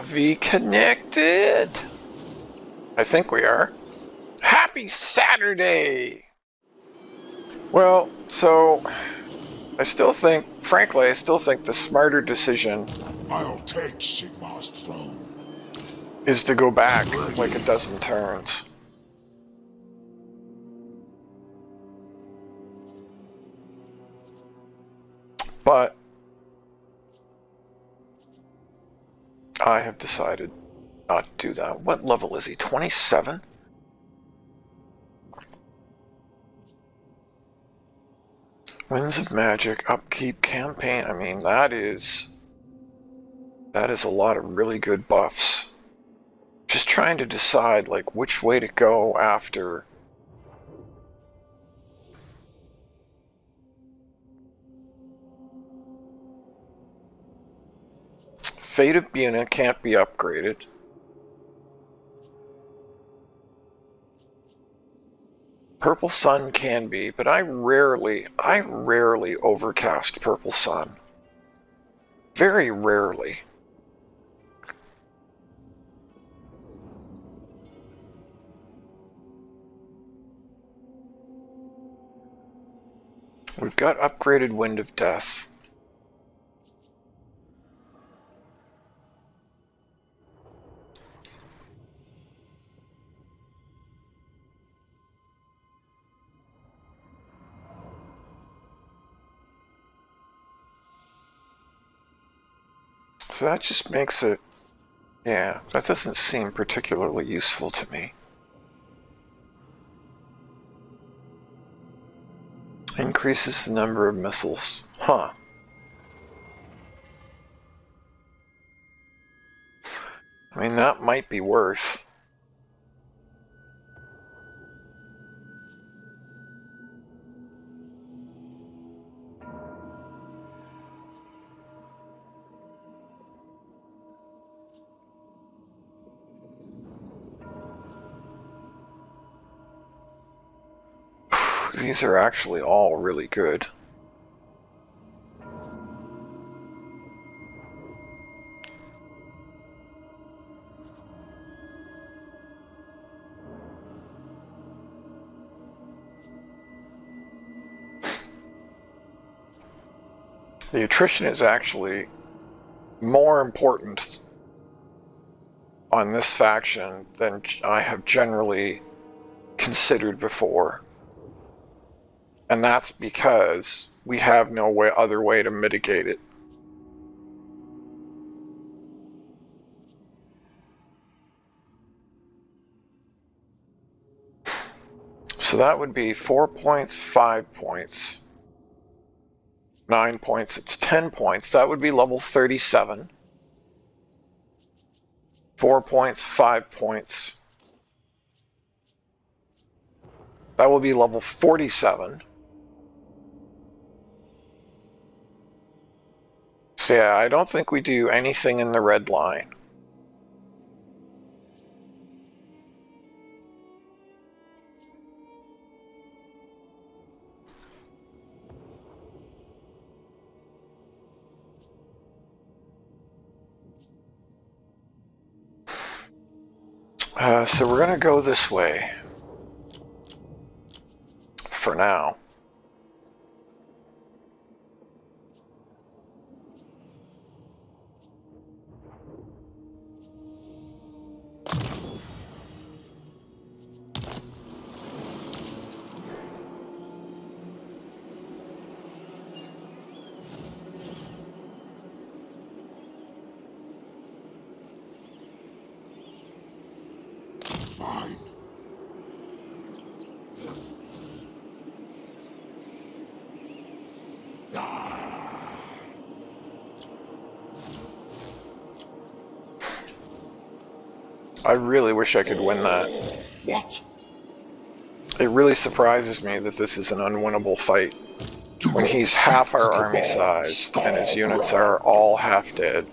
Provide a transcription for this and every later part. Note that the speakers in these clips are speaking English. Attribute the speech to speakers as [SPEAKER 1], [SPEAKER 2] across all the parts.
[SPEAKER 1] Are we connected? I think we are. Happy Saturday! Well, so I still think, frankly, the smarter decision
[SPEAKER 2] I'll take Sigmar's throne.
[SPEAKER 1] Is to go back like a dozen turns. But I have decided not to do that. What level is he? 27? Winds of Magic, upkeep, campaign. I mean, that is a lot of really good buffs. Just trying to decide, like, which way to go after. Fate of Buna can't be upgraded. Purple Sun can be, but I rarely overcast Purple Sun. Very rarely. We've got upgraded Wind of Death. So that just makes it, yeah, that doesn't seem particularly useful to me. Increases the number of missiles. Huh. I mean, that might be worth. These are actually all really good. The attrition is actually more important on this faction than I have generally considered before. And that's because we have no other way to mitigate it. So that would be 4 points, 5 points, 9 points, it's 10 points. That would be level 37. 4 points, 5 points. That will be level 47. So yeah, I don't think we do anything in the red line. So we're going to go this way for now.
[SPEAKER 2] Fine.
[SPEAKER 1] I really wish I could win that.
[SPEAKER 2] What?
[SPEAKER 1] It really surprises me that this is an unwinnable fight when he's half our army size and his units are all half dead.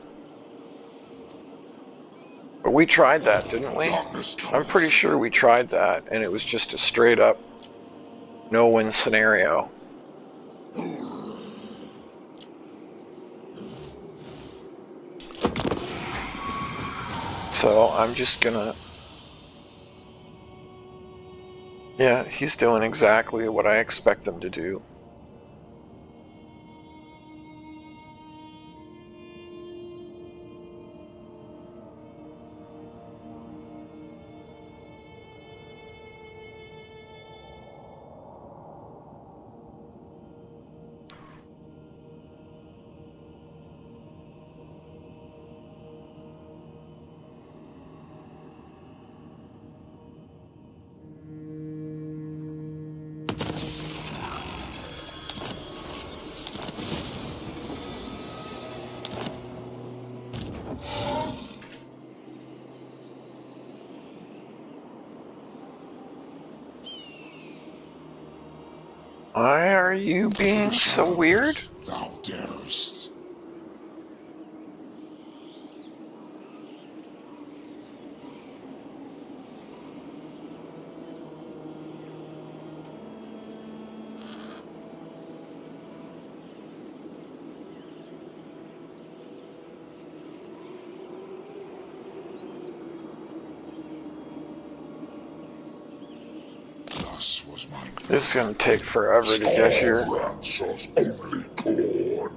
[SPEAKER 1] But we tried that, didn't we? I'm pretty sure we tried that, and it was just a straight up no-win scenario. So I'm just gonna... Yeah, he's doing exactly what I expect him to do. Why are you being so weird?
[SPEAKER 2] Thou darest. Thus was mine.
[SPEAKER 1] This is gonna take forever to get here.
[SPEAKER 2] Rats of only corn.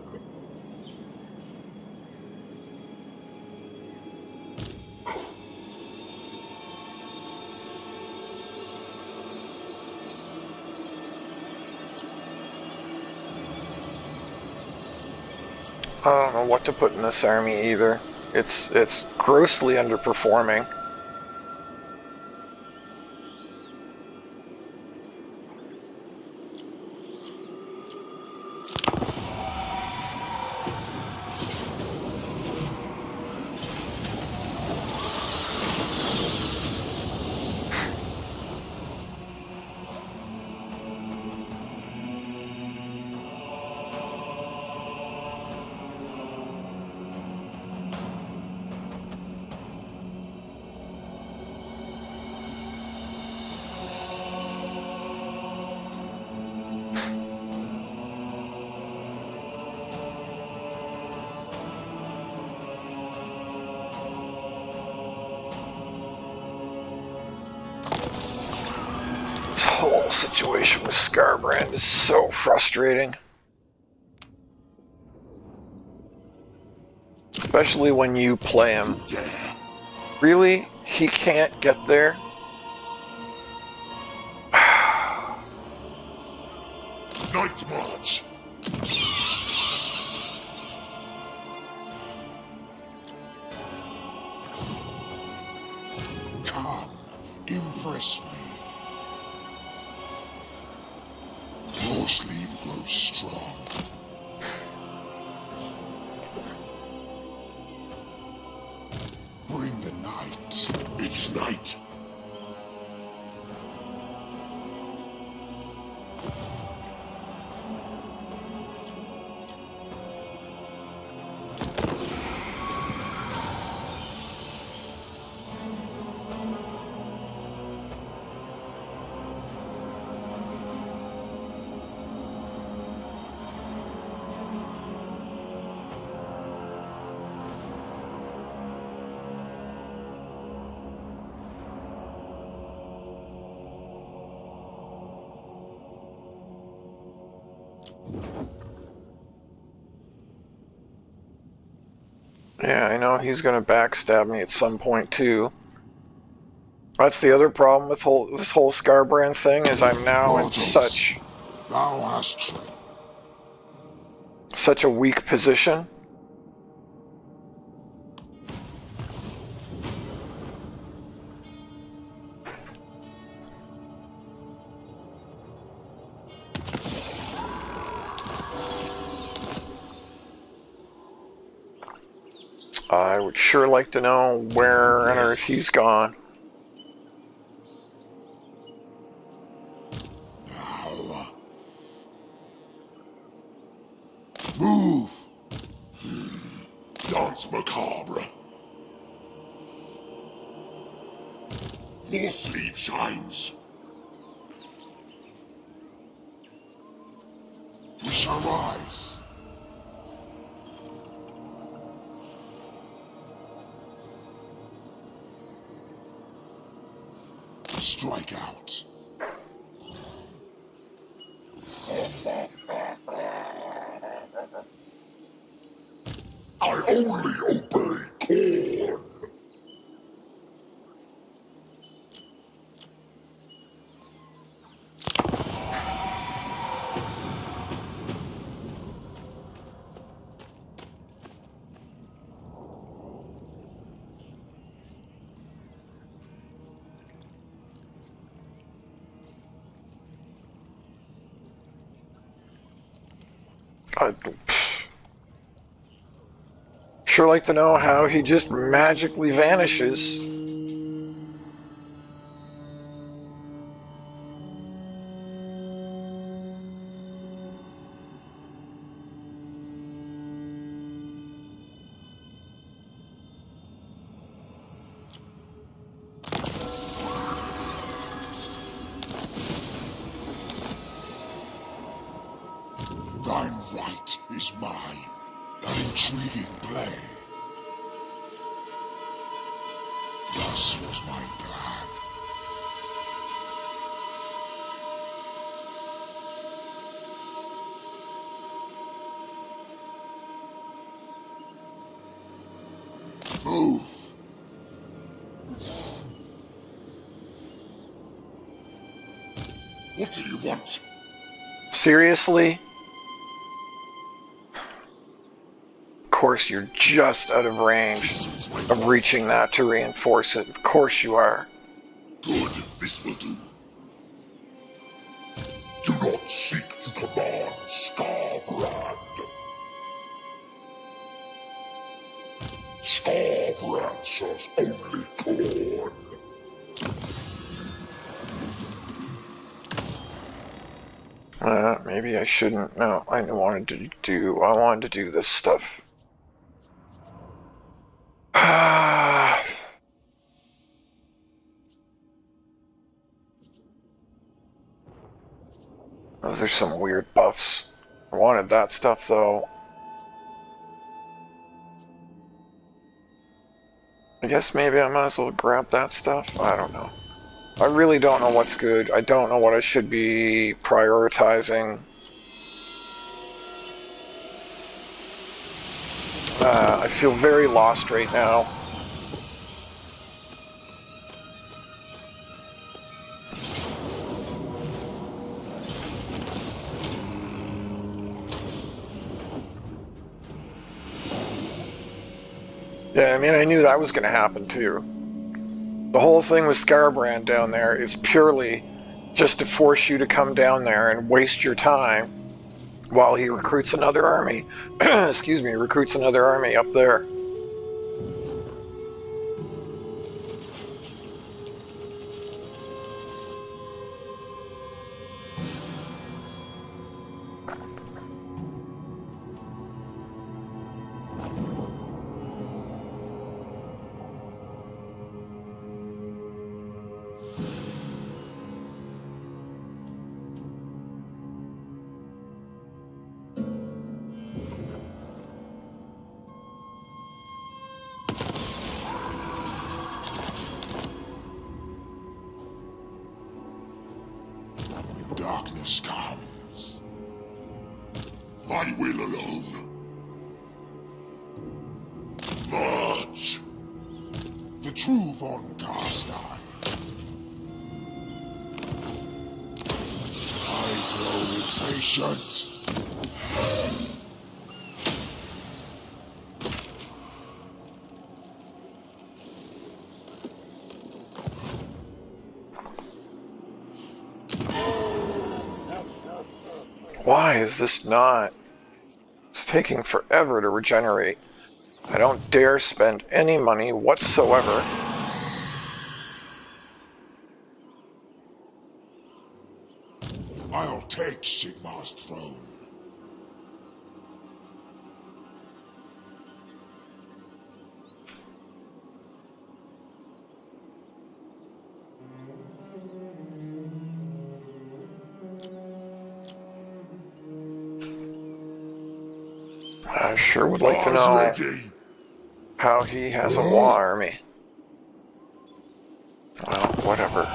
[SPEAKER 1] I don't know what to put in this army either. It's grossly underperforming. This whole situation with Scarbrand is so frustrating. Especially when you play him. Really? He can't get there?
[SPEAKER 2] Night march. Come, impress me. Your sleep grows strong. Bring the night. It's night.
[SPEAKER 1] Yeah, I know he's gonna backstab me at some point too. That's the other problem with this whole Scarbrand thing, is I'm now in
[SPEAKER 2] Thou hast
[SPEAKER 1] such a weak position. I would sure like to know where on earth he's gone.
[SPEAKER 2] Now. Move. Dance macabre. More sleep shines. We shall rise. Strike out. I only obey Corn.
[SPEAKER 1] I'd sure like to know how he just magically vanishes.
[SPEAKER 2] Thine right is mine. An intriguing play. Thus was my plan. Move. What do you want?
[SPEAKER 1] Seriously? Of course you're just out of range of reaching that to reinforce it. Of course you are.
[SPEAKER 2] Good, this will do. Do not seek to command Scarbrand. Scarbrand serves only Corn.
[SPEAKER 1] Maybe I shouldn't. No, I wanted to do this stuff. Those are some weird buffs. I wanted that stuff though. I guess maybe I might as well grab that stuff. I don't know. I really don't know what's good. I don't know what I should be prioritizing. I feel very lost right now. Yeah, I mean, I knew that was going to happen too. The whole thing with Scarbrand down there is purely just to force you to come down there and waste your time while he recruits another army. Excuse me, recruits another army up there.
[SPEAKER 2] Darkness comes. My will alone. March. The true von Carstein. I grow impatient.
[SPEAKER 1] Why is this not? It's taking forever to regenerate. I don't dare spend any money whatsoever.
[SPEAKER 2] I'll take Sigmar's throne.
[SPEAKER 1] I sure would like to know
[SPEAKER 2] Ready.
[SPEAKER 1] how he has a war army. Well, whatever.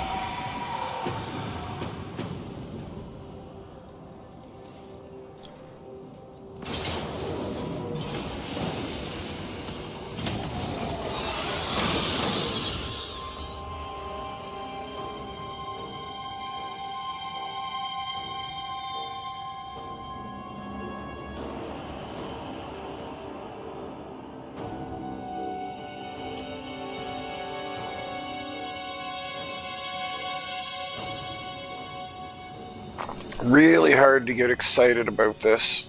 [SPEAKER 1] Really hard to get excited about this.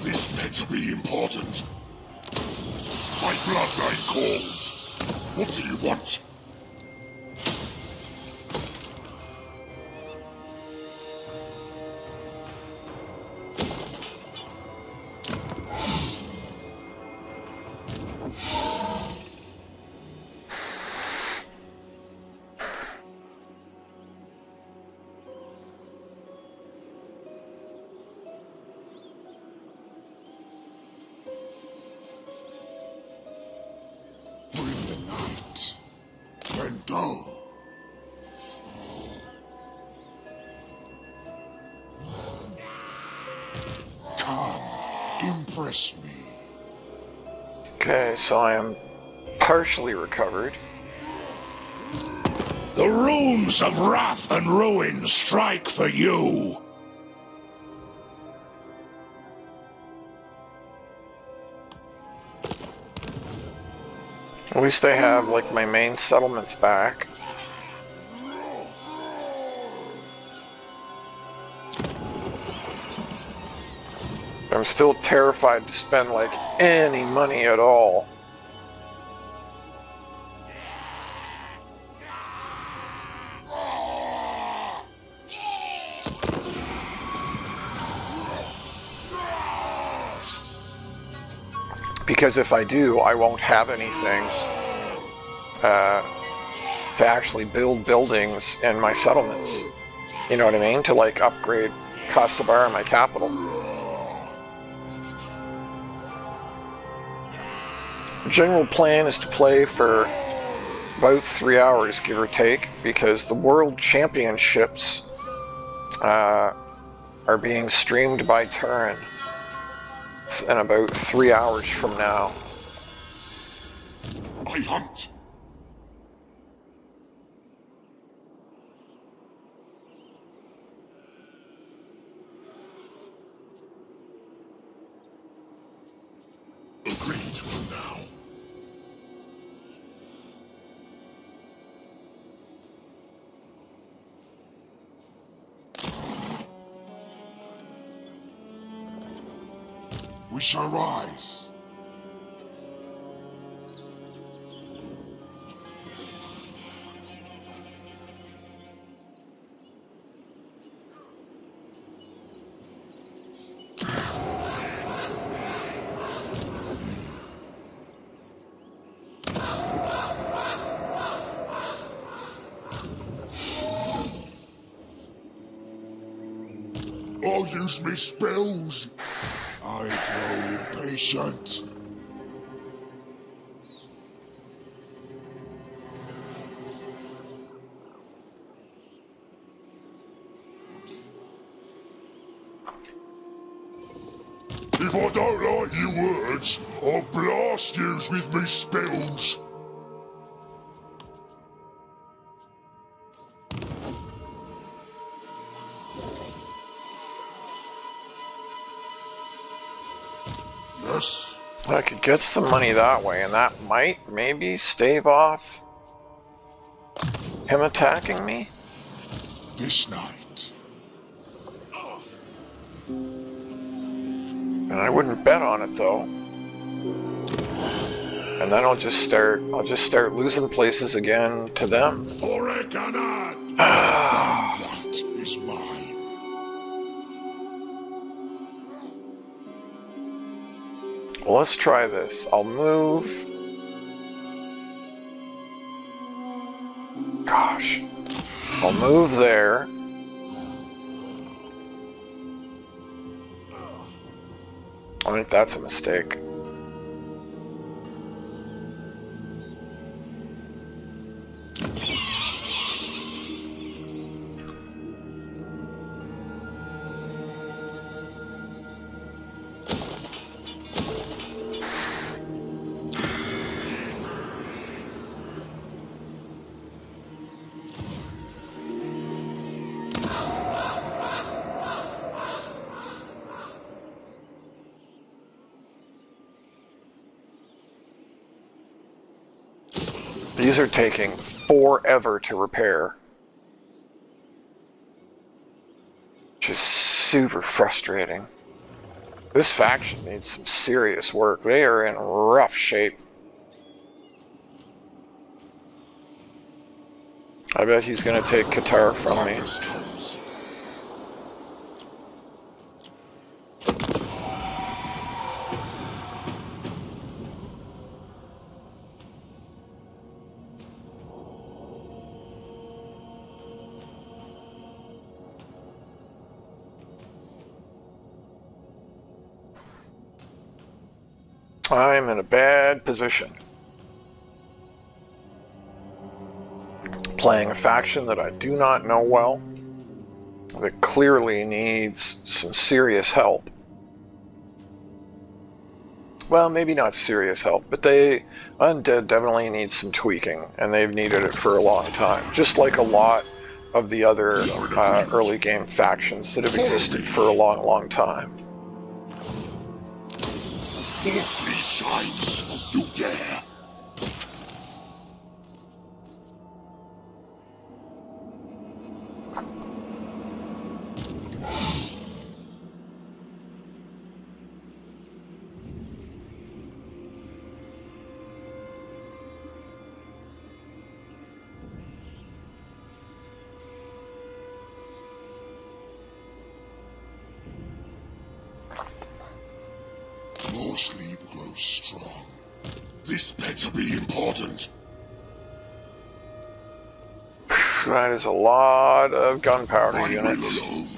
[SPEAKER 2] This better be important. My bloodline calls. What do you want? Bring the night. Then go. Come, impress me.
[SPEAKER 1] Okay, so I am partially recovered.
[SPEAKER 2] The runes of wrath and ruin strike for you.
[SPEAKER 1] At least I have, like, my main settlements back. I'm still terrified to spend, like, any money at all. Because if I do, I won't have anything to actually build buildings in my settlements. You know what I mean? To, like, upgrade Kastabar, my capital. The general plan is to play for about 3 hours, give or take, because the World Championships are being streamed by Turin in about 3 hours from now.
[SPEAKER 2] I hunt. Agreed for now. We shall rise. I'll use me spells. I grow impatient. If I don't like your words, I'll blast yous with me spells. Yes.
[SPEAKER 1] I could get some money that way, and that might maybe stave off him attacking me.
[SPEAKER 2] This night.
[SPEAKER 1] And I wouldn't bet on it though. And then I'll just start losing places again to them.
[SPEAKER 2] For a cannot. That is mine.
[SPEAKER 1] Well, let's try this. I'll move. Gosh. I'll move there. I think that's a mistake. These are taking forever to repair. Which is super frustrating. This faction needs some serious work. They are in rough shape. I bet he's going to take Qatar from me. I'm in a bad position. Playing a faction that I do not know well, that clearly needs some serious help. Well, maybe not serious help, but Undead definitely needs some tweaking, and they've needed it for a long time. Just like a lot of the other early game factions that have existed for a long, long time.
[SPEAKER 2] More fleet shines, you dare! More sleep grows strong. This better be important.
[SPEAKER 1] That is a lot of gunpowder units.
[SPEAKER 2] Alone.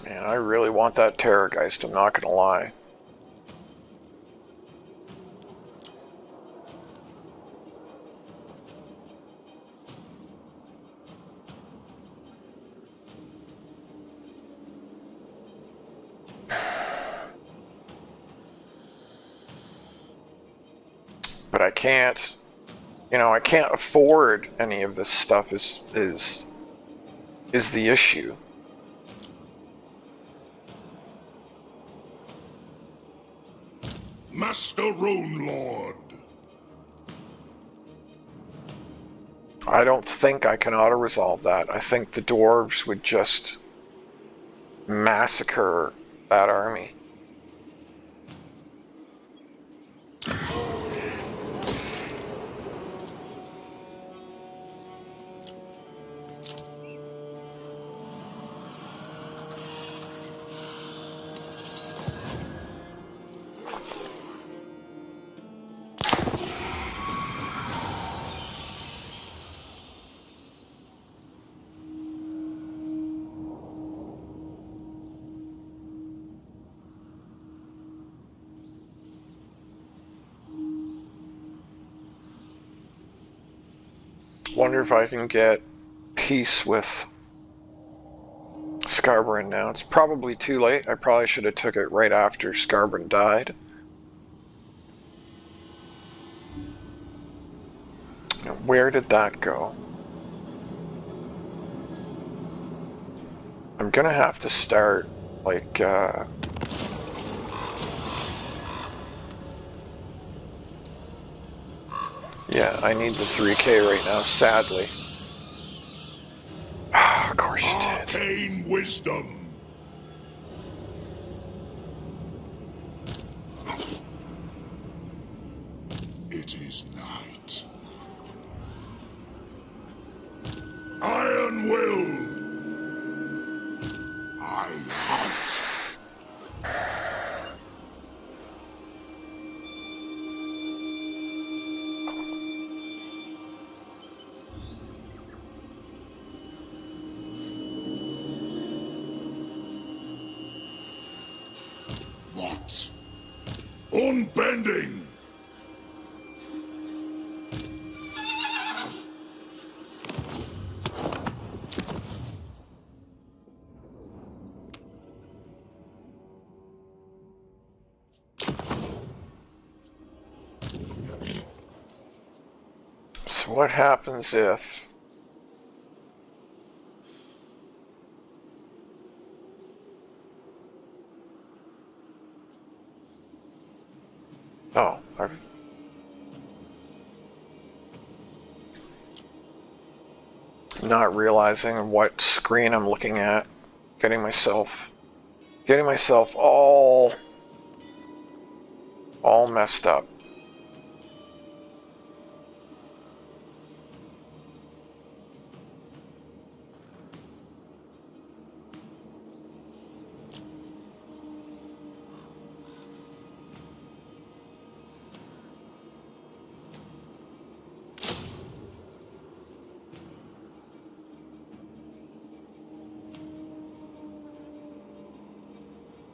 [SPEAKER 1] Man, I really want that Terrorgeist, I'm not gonna lie. But I can't, I can't afford any of this stuff is the issue.
[SPEAKER 2] Master Rune Lord.
[SPEAKER 1] I don't think I can auto-resolve that. I think the dwarves would just massacre that army. Wonder if I can get peace with Scarbrand now. It's probably too late. I probably should have took it right after Scarbrand died. Now, where did that go? I'm gonna have to start, like, yeah, I need the 3K right now, sadly. Of course you did.
[SPEAKER 2] Arcane wisdom. It is night. Iron will. I hunt. What? Unbending!
[SPEAKER 1] So what happens if... Oh, I'm not realizing what screen I'm looking at. Getting myself all messed up.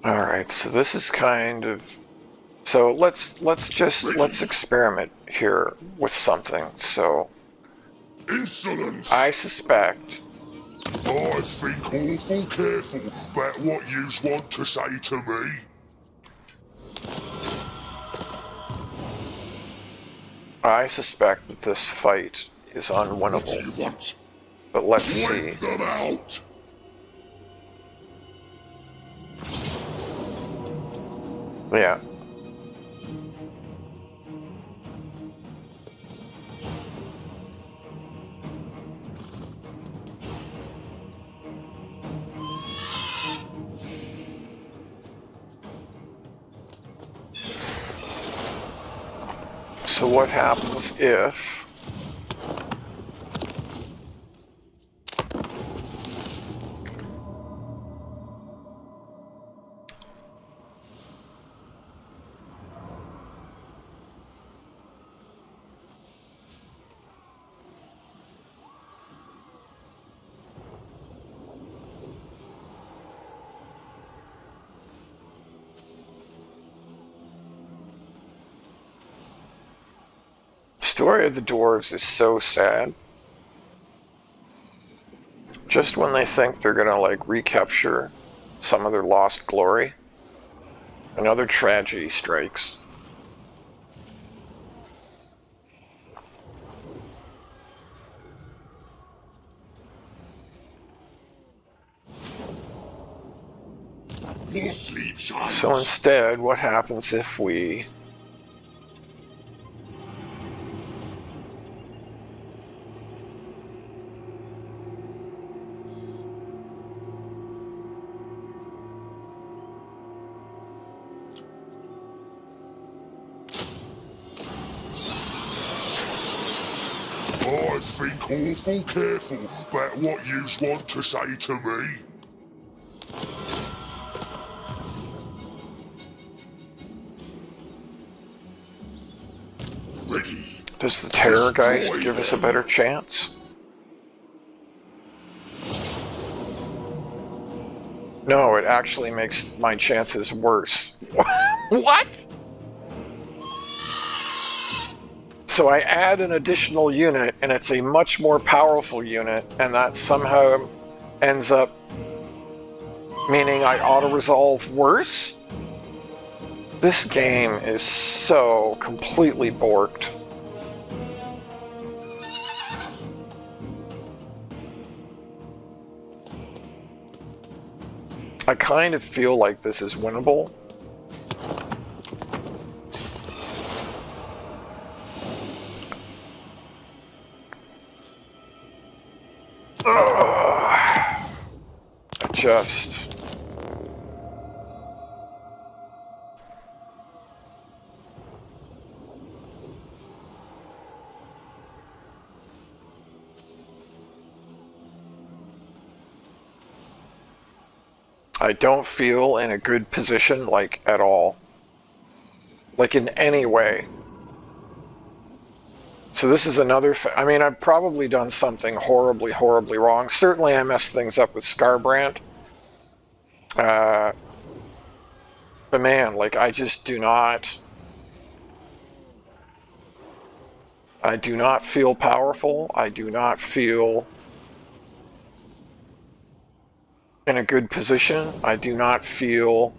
[SPEAKER 1] Alright, so this is kind of... So let's experiment here with something. So...
[SPEAKER 2] Insolence!
[SPEAKER 1] I suspect...
[SPEAKER 2] I think awful careful about what yous want to say to me.
[SPEAKER 1] I suspect that this fight is
[SPEAKER 2] What do
[SPEAKER 1] unwinnable.
[SPEAKER 2] you want?
[SPEAKER 1] But let's see.
[SPEAKER 2] Wipe them out!
[SPEAKER 1] Yeah. So what happens if... The story of the dwarves is so sad. Just when they think they're gonna like recapture some of their lost glory, another tragedy strikes.
[SPEAKER 2] More sleep shines.
[SPEAKER 1] So instead, what happens if we...
[SPEAKER 2] I think awful careful about what yous want to say to me. Ready.
[SPEAKER 1] Does the terror geist give us a better chance? No, it actually makes my chances worse. What? So I add an additional unit, and it's a much more powerful unit, and that somehow ends up meaning I auto-resolve worse? This game is so completely borked. I kind of feel like this is winnable. Just... I don't feel in a good position, like, at all. Like, in any way. So this is another... I mean, I've probably done something horribly, horribly wrong. Certainly I messed things up with Scarbrand. But man, like, I just do not... I do not feel powerful. I do not feel in a good position. I do not feel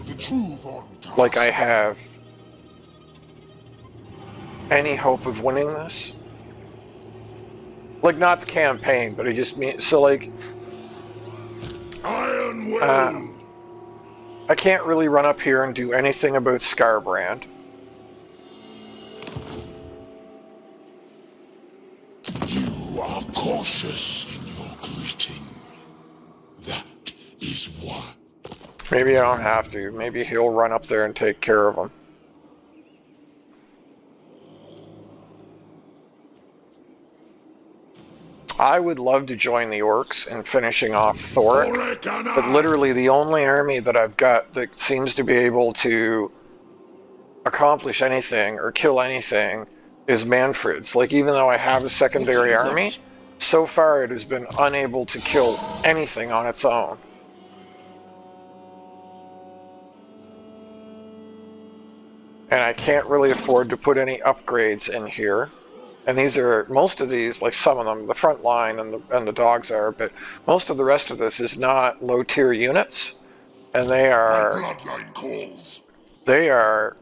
[SPEAKER 2] The true Von
[SPEAKER 1] like I have any hope of winning this? Like, not the campaign, but I just mean, so like,
[SPEAKER 2] Iron Will!
[SPEAKER 1] I can't really run up here and do anything about Scarbrand.
[SPEAKER 2] You are cautious in your greeting. That is why.
[SPEAKER 1] Maybe I don't have to. Maybe he'll run up there and take care of him. I would love to join the orcs in finishing off Thoric, but literally the only army that I've got that seems to be able to accomplish anything or kill anything is Mannfred's. Like, even though I have a secondary army, so far it has been unable to kill anything on its own. And I can't really afford to put any upgrades in here. And these are, most of these, like some of them, the front line and the dogs are, but most of the rest of this is not low tier units. And they are,
[SPEAKER 2] My bloodline calls.
[SPEAKER 1] they are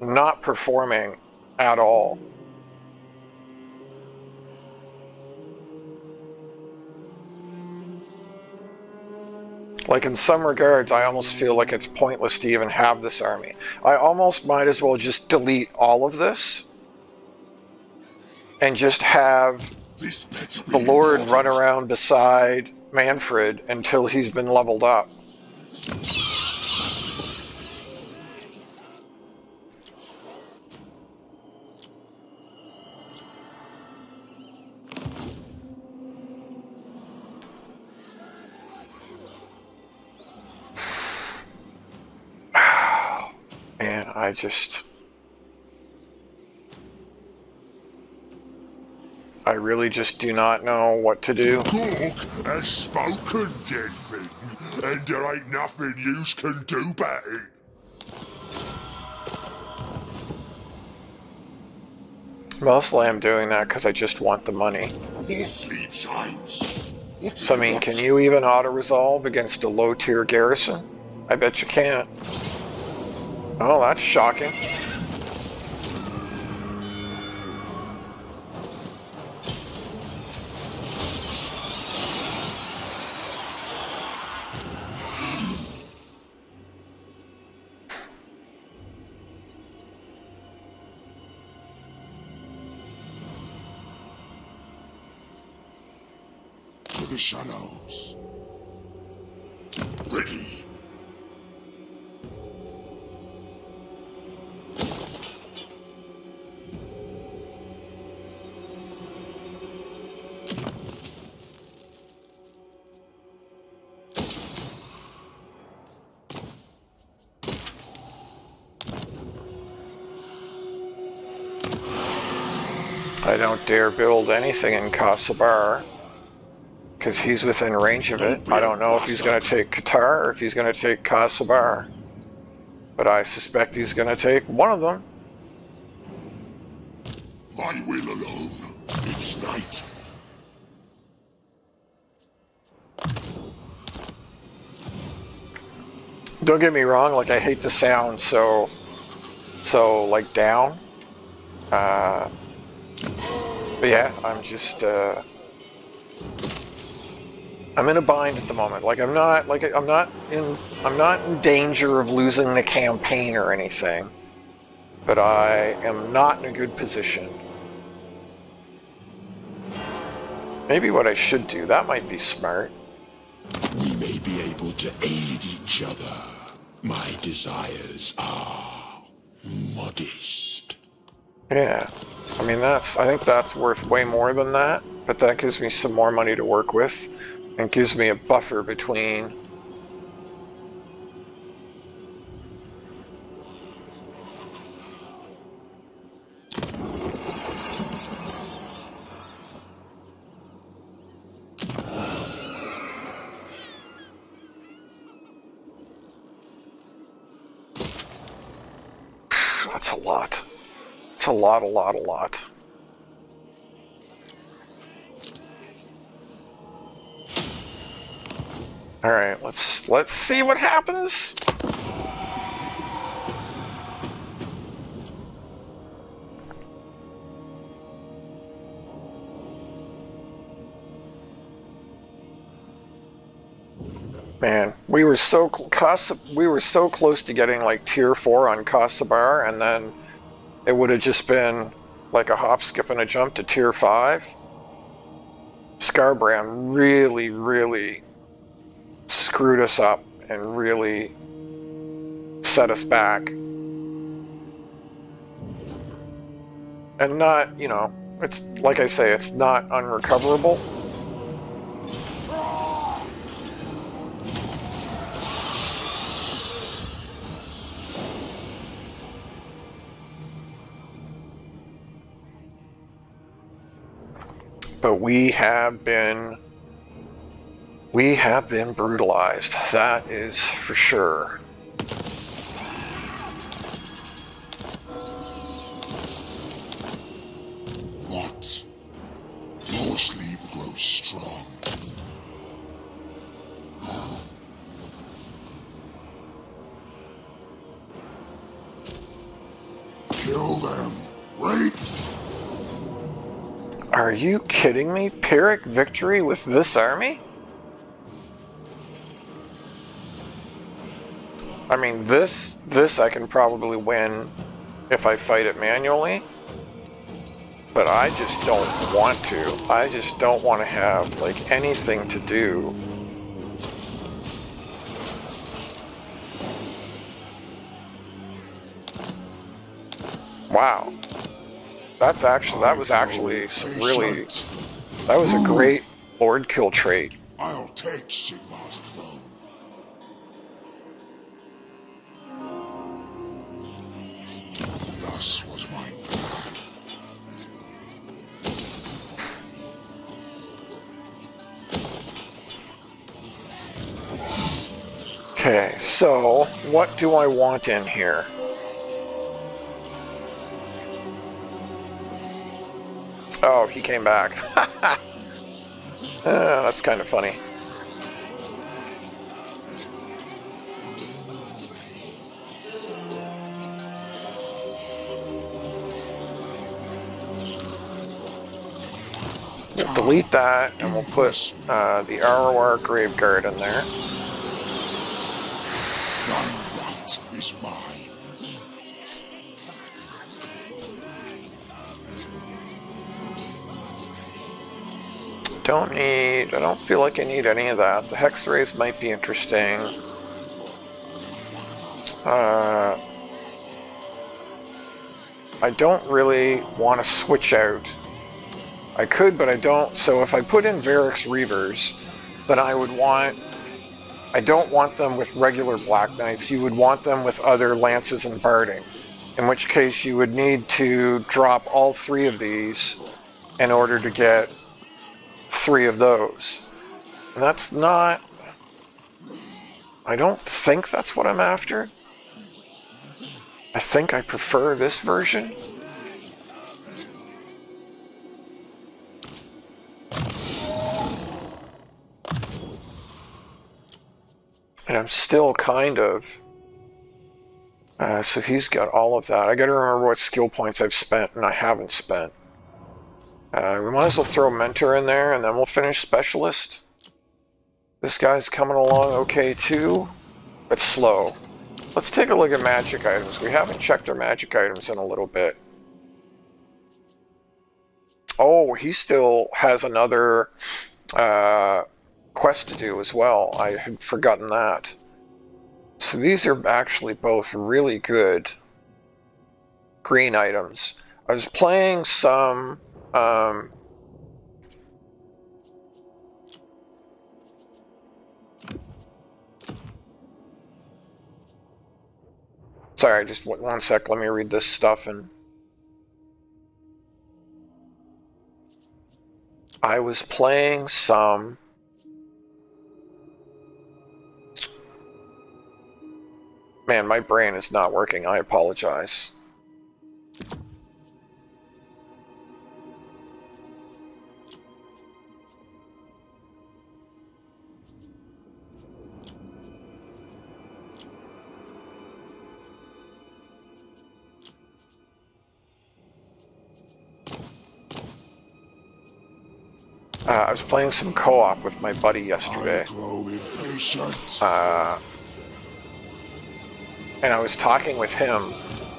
[SPEAKER 1] not performing at all. Like, in some regards, I almost feel like it's pointless to even have this army. I almost might as well just delete all of this and just have the Lord run around beside Mannfred until he's been leveled up. And I really just do not know what to do.
[SPEAKER 2] Gork has spoken, dead thing, and there ain't nothing yous can do about it.
[SPEAKER 1] Mostly I'm doing that because I just want the money.
[SPEAKER 2] More sleep shines.
[SPEAKER 1] So, I mean, can you even auto-resolve against a low-tier garrison? I bet you can't. Oh, that's shocking.
[SPEAKER 2] To the shadows. Ready.
[SPEAKER 1] I don't dare build anything in Kasabar because he's within range of it. I don't know if he's going to take Qatar or if he's going to take Kasabar, but I suspect he's going to take one of them.
[SPEAKER 2] My will alone. It is night.
[SPEAKER 1] Don't get me wrong, like, I hate to sound so like down. But yeah, I'm just I'm in a bind at the moment. Like, I'm not in danger of losing the campaign or anything, but I am not in a good position. Maybe what I should do, that might be smart.
[SPEAKER 2] We may be able to aid each other. My desires are modest.
[SPEAKER 1] Yeah. I mean, I think that's worth way more than that, but that gives me some more money to work with and gives me a buffer between that's a lot. It's a lot. All right, let's see what happens. Man, we were so we were so close to getting like tier 4 on Kosobar, and then it would have just been like a hop, skip, and a jump to tier 5. Scarbrand really, really screwed us up and really set us back. And not, you know, it's like I say, it's not unrecoverable. But we have been brutalized. That is for sure.
[SPEAKER 2] What? Your sleep grows strong. Kill them. Wait.
[SPEAKER 1] Are you kidding me? Pyrrhic victory with this army? I mean, this I can probably win if I fight it manually. But I just don't want to. I just don't want to have, like, anything to do. Wow. That was actually some really, that was a great Lord Kill trait.
[SPEAKER 2] I'll take Sigmar's throne. Thus was my plan.
[SPEAKER 1] Okay, so what do I want in here? Oh, he came back. That's kind of funny. We'll delete that, and we'll put the ROR Graveguard in there.
[SPEAKER 2] Thy right is mine.
[SPEAKER 1] I don't feel like I need any of that. The Hex Rays might be interesting. I don't really want to switch out. I could, but I don't. So if I put in Varix Reavers, then I don't want them with regular Black Knights. You would want them with other Lances and Barding. In which case you would need to drop all 3 of these in order to get 3 of those. And that's not... I don't think that's what I'm after. I think I prefer this version. And I'm still kind of... so he's got all of that. I gotta remember what skill points I've spent and I haven't spent. We might as well throw Mentor in there, and then we'll finish Specialist. This guy's coming along okay too, but slow. Let's take a look at magic items. We haven't checked our magic items in a little bit. Oh, he still has another quest to do as well. I had forgotten that. So these are actually both really good green items. I was playing some... sorry, just one sec. Let me read this stuff. And I was playing some... Man, my brain is not working. I apologize. I was playing some co-op with my buddy yesterday.
[SPEAKER 2] I grow impatient.
[SPEAKER 1] And I was talking with him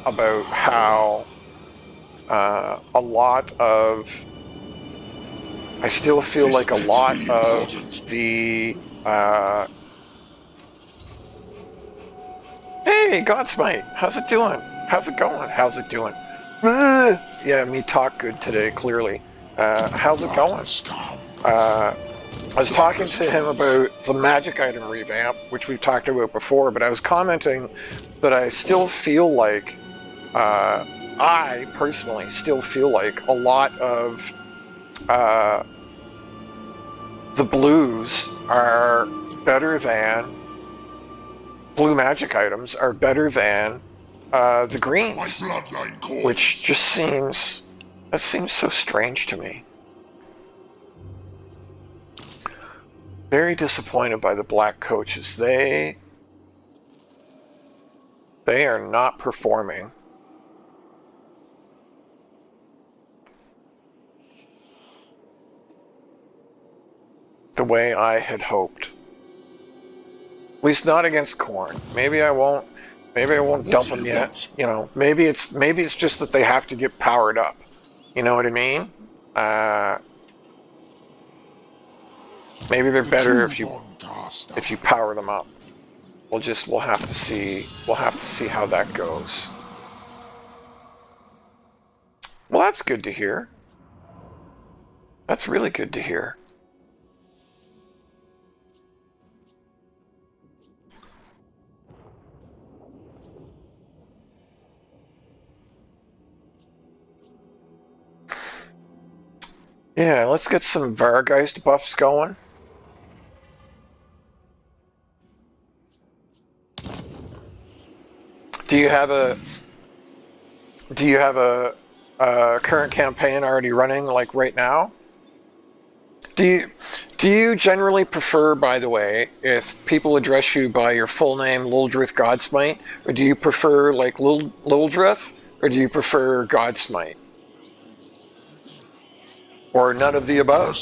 [SPEAKER 1] about how a lot of... I still feel like a lot of the... Hey, Godsmite! How's it doing? How's it going? How's it doing? Yeah, me talk good today, clearly. How's it going? I was talking to him about the magic item revamp, which we've talked about before, but I was commenting that I still feel like, I personally still feel like a lot of the blues are better than, blue magic items are better than the greens, which just seems, that seems so strange to me. Very disappointed by the black coaches. They are not performing the way I had hoped. At least not against Corn. Maybe I won't dump them yet. You know, maybe it's just that they have to get powered up. You know what I mean? Maybe they're better if you power them up. We'll have to see how that goes. Well, that's good to hear. That's really good to hear. Yeah, let's get some Vargeist buffs going. Do you have a current campaign already running, like right now? Do you generally prefer, by the way, if people address you by your full name, Lildrith Godsmite, or do you prefer like Lildrith, or do you prefer Godsmite? Or none of the above?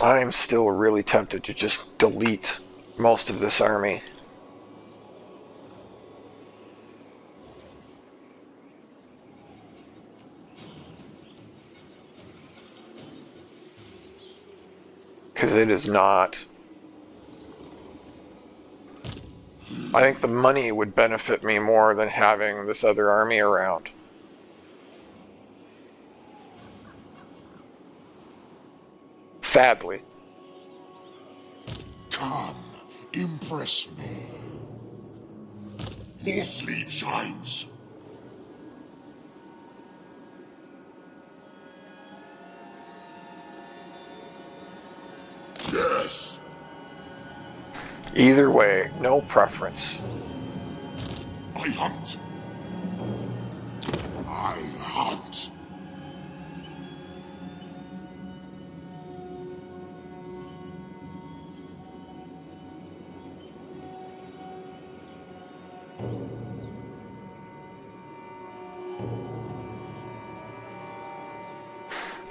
[SPEAKER 1] I'm still really tempted to just delete most of this army. Because it is not... I think the money would benefit me more than having this other army around. Sadly.
[SPEAKER 2] Come, impress me. More sleep shines. Yes.
[SPEAKER 1] Either way, no preference.
[SPEAKER 2] I hunt. I hunt.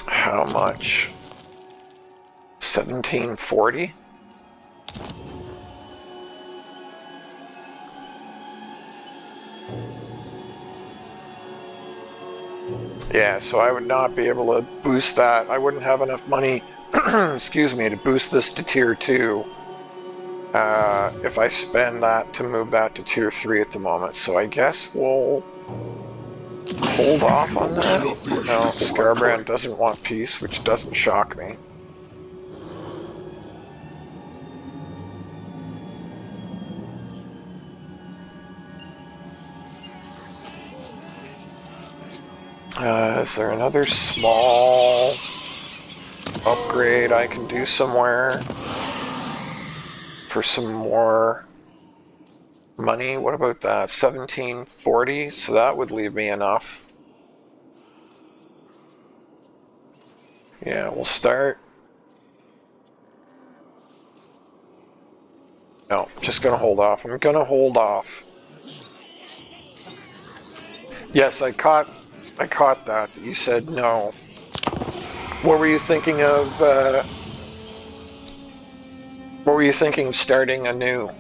[SPEAKER 1] How much? 1740? Yeah, so I would not be able to boost that. I wouldn't have enough money, excuse me, to boost this to tier 2 if I spend that to move that to tier 3 at the moment. So I guess we'll hold off on that. No, Scarbrand doesn't want peace, which doesn't shock me. Is there another small upgrade I can do somewhere for some more money? What about that? 1740? So that would leave me enough. Yeah, we'll start. No, just gonna hold off. I'm gonna hold off. Yes, I caught that. You said no. What were you thinking of? What were you thinking of starting anew?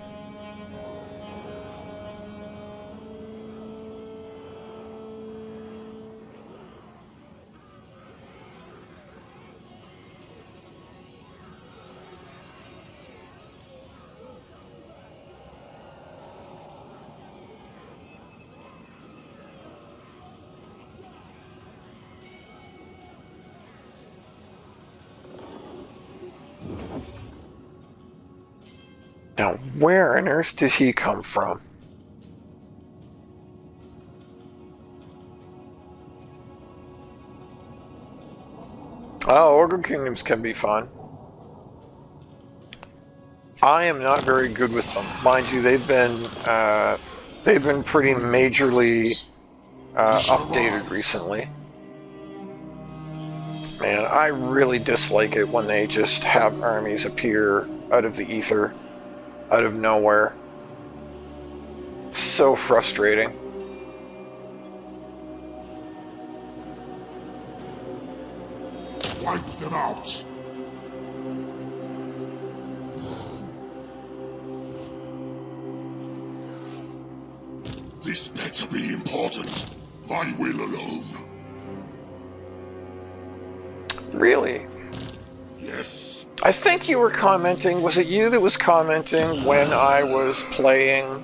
[SPEAKER 1] Now, where on earth did he come from? Oh, Ogre Kingdoms can be fun. I am not very good with them. Mind you, they've been pretty majorly updated recently. Man, I really dislike it when they just have armies appear out of the ether, out of nowhere. It's so frustrating.
[SPEAKER 2] Wipe them out. This better be important. My will alone.
[SPEAKER 1] Really?
[SPEAKER 2] Yes.
[SPEAKER 1] I think you were commenting, was it you that was commenting when I was playing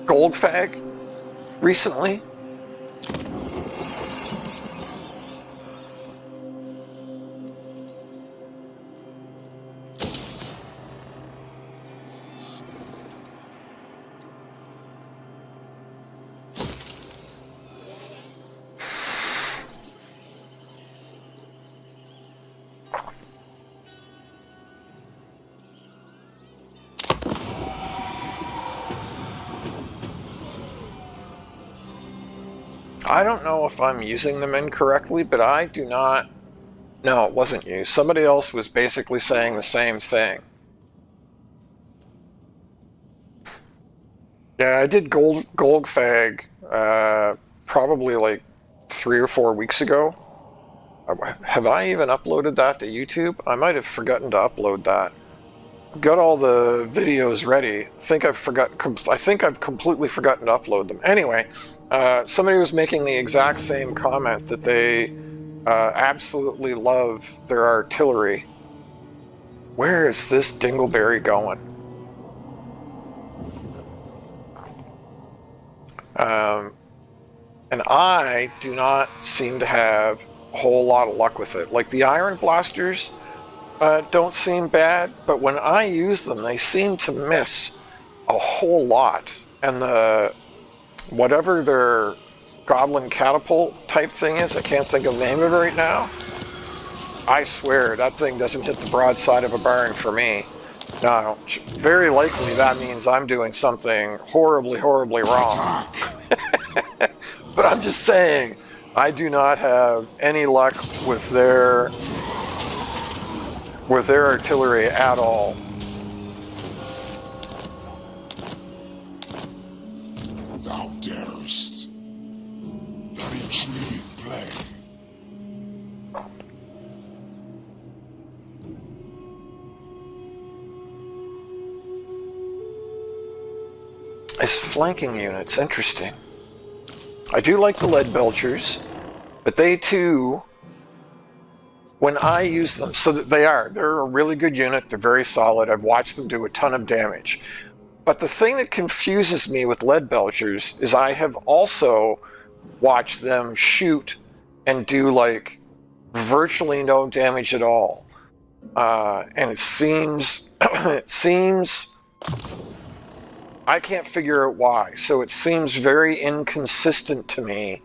[SPEAKER 1] Goldfag recently? I don't know if I'm using them incorrectly, but I do not... No, it wasn't you. Somebody else was basically saying the same thing. Yeah, I did Goldfag probably like 3 or 4 weeks ago. Have I even uploaded that to YouTube? I might have forgotten to upload that. I've got all the videos ready. I think I've completely forgotten to upload them. Anyway, somebody was making the exact same comment that they absolutely love their artillery. Where is this dingleberry going? And I do not seem to have a whole lot of luck with it. Like the iron blasters don't seem bad, but when I use them, they seem to miss a whole lot. And the whatever their goblin catapult type thing is, I can't think of the name of it right now. I swear that thing doesn't hit the broadside of a barn for me. Now, very likely that means I'm doing something horribly, horribly wrong. But I'm just saying, I do not have any luck with their artillery at all.
[SPEAKER 2] Thou darest. That intriguing play.
[SPEAKER 1] As flanking units, interesting. I do like the lead belchers, but they too, when I use them, so that they're a really good unit, they're very solid, I've watched them do a ton of damage. But the thing that confuses me with lead belchers is I have also watched them shoot and do like virtually no damage at all. And it seems, I can't figure out why. So it seems very inconsistent to me.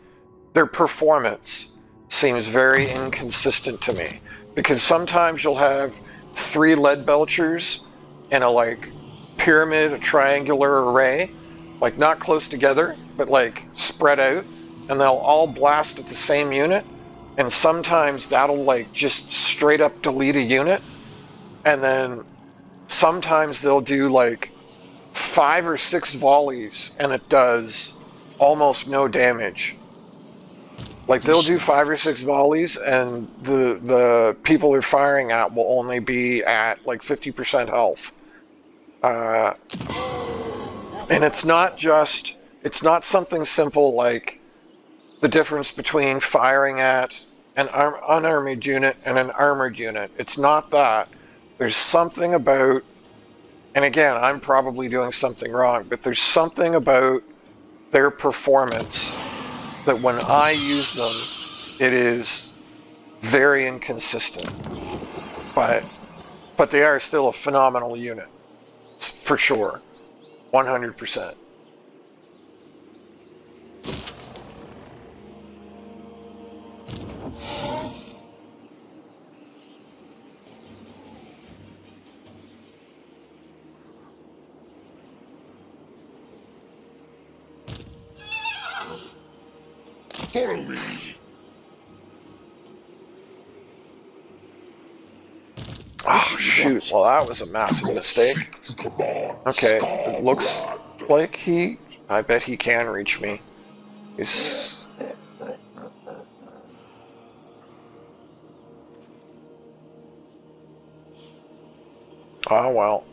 [SPEAKER 1] Their performance seems very inconsistent to me. Because sometimes you'll have 3 lead belchers in a like pyramid, a triangular array, like not close together, but like spread out, and they'll all blast at the same unit. And sometimes that'll like just straight up delete a unit. And then sometimes they'll do like 5 or 6 volleys and it does almost no damage. Like they'll do 5 or 6 volleys and the people they're firing at will only be at like 50% health. And it's not something simple like the difference between firing at an unarmored unit and an armored unit. It's not that. There's something about, and again, I'm probably doing something wrong, but there's something about their performance that when I use them, it is very inconsistent. But they are still a phenomenal unit, for sure, 100%.
[SPEAKER 2] Follow me.
[SPEAKER 1] Oh, shoot. Well, that was a massive mistake. Okay, it looks like I bet he can reach me. He's... Oh, well.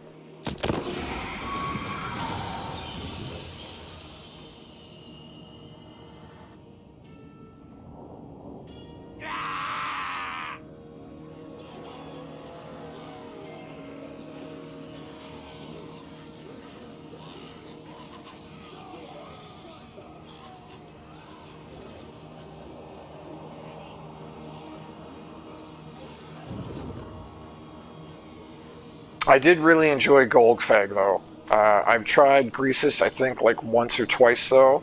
[SPEAKER 1] I did really enjoy Golgfag, though. I've tried Greasus, I think, like once or twice, though.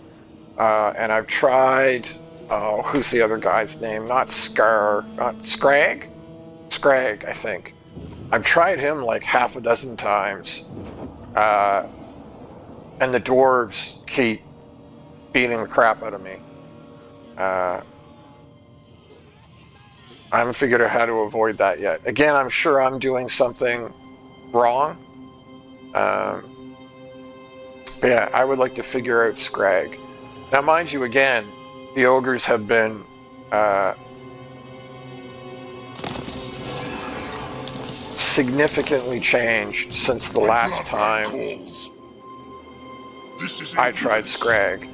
[SPEAKER 1] And I've tried... Oh, who's the other guy's name? Not Scrag? Scrag, I think. I've tried him like half a dozen times. And the dwarves keep beating the crap out of me. I haven't figured out how to avoid that yet. Again, I'm sure I'm doing something wrong. But yeah, I would like to figure out Scrag. Now, mind you, again, the ogres have been significantly changed since the last time I tried Scrag.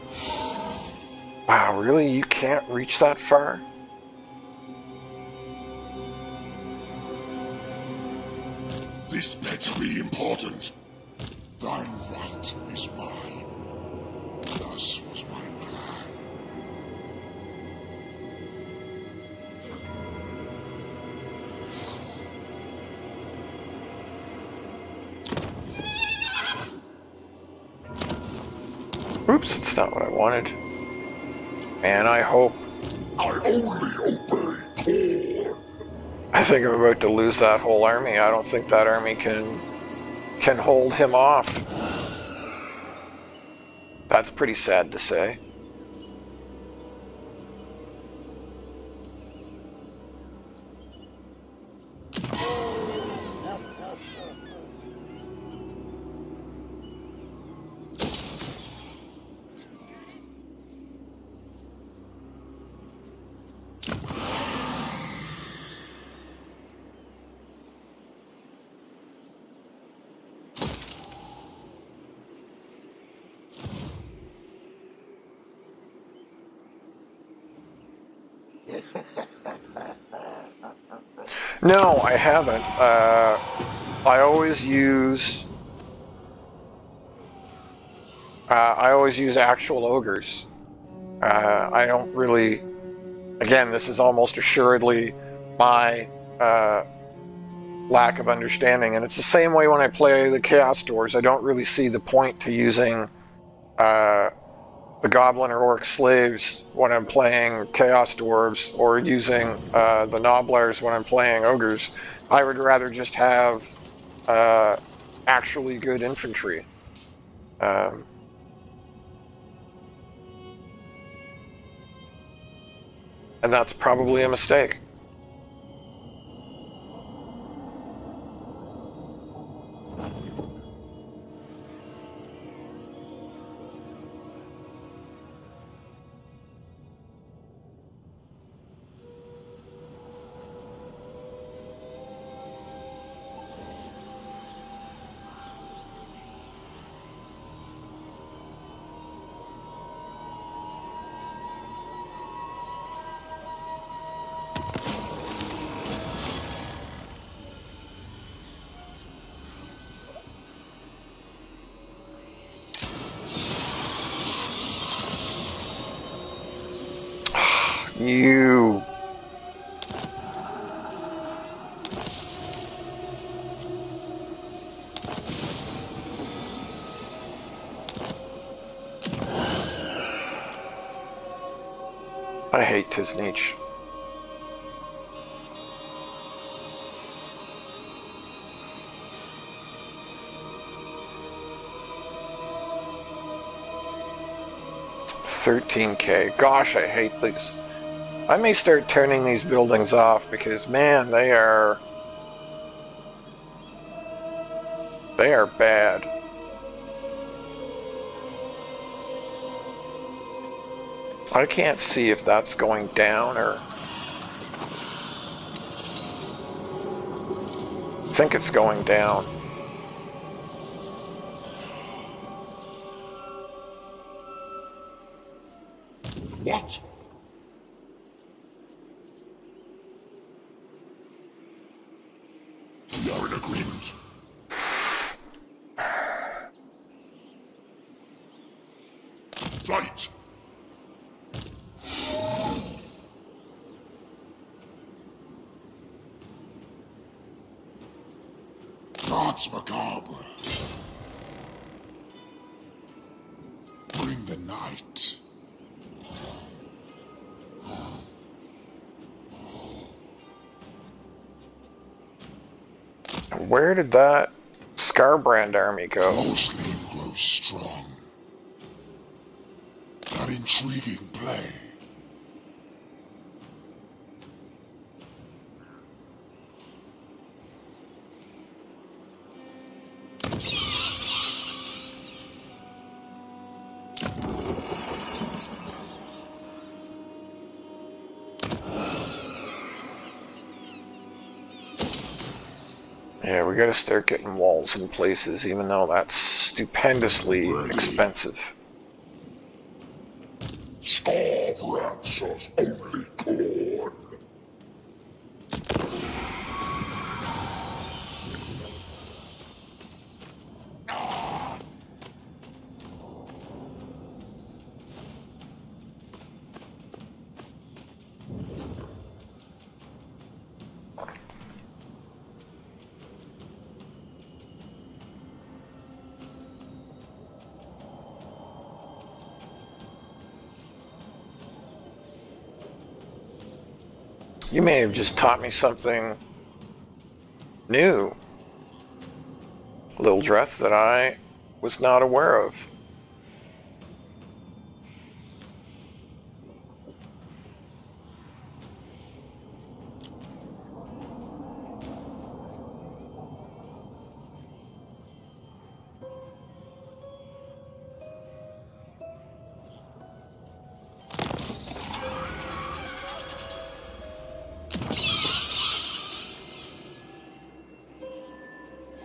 [SPEAKER 1] Wow, really? You can't reach that far?
[SPEAKER 2] This better be important. Thine right is mine. Thus was my plan.
[SPEAKER 1] Oops, it's not what I wanted. And I hope...
[SPEAKER 2] I only obey Paul.
[SPEAKER 1] I think I'm about to lose that whole army. I don't think that army can hold him off. That's pretty sad to say. No, I haven't. I always use actual ogres. I don't really. Again, this is almost assuredly my lack of understanding, and it's the same way when I play the Chaos Dwarves. I don't really see the point to using the Goblin or Orc slaves when I'm playing Chaos Dwarves, or using the Nobblers when I'm playing ogres. I would rather just have actually good infantry. And that's probably a mistake. You. I hate Tiznich. $13K. Gosh, I hate these. I may start turning these buildings off because, man, they are bad. I can't see if that's going down or... I think it's going down.
[SPEAKER 2] What? We are in agreement. Fight! Dance macabre. Bring the night.
[SPEAKER 1] Where did that Scarbrand army go?
[SPEAKER 2] Mostly grows strong. An intriguing play.
[SPEAKER 1] Yeah, we gotta start getting walls in places, even though that's stupendously expensive.
[SPEAKER 2] Starve rats us only corn.
[SPEAKER 1] You may have just taught me something new, Little Dreth, that I was not aware of.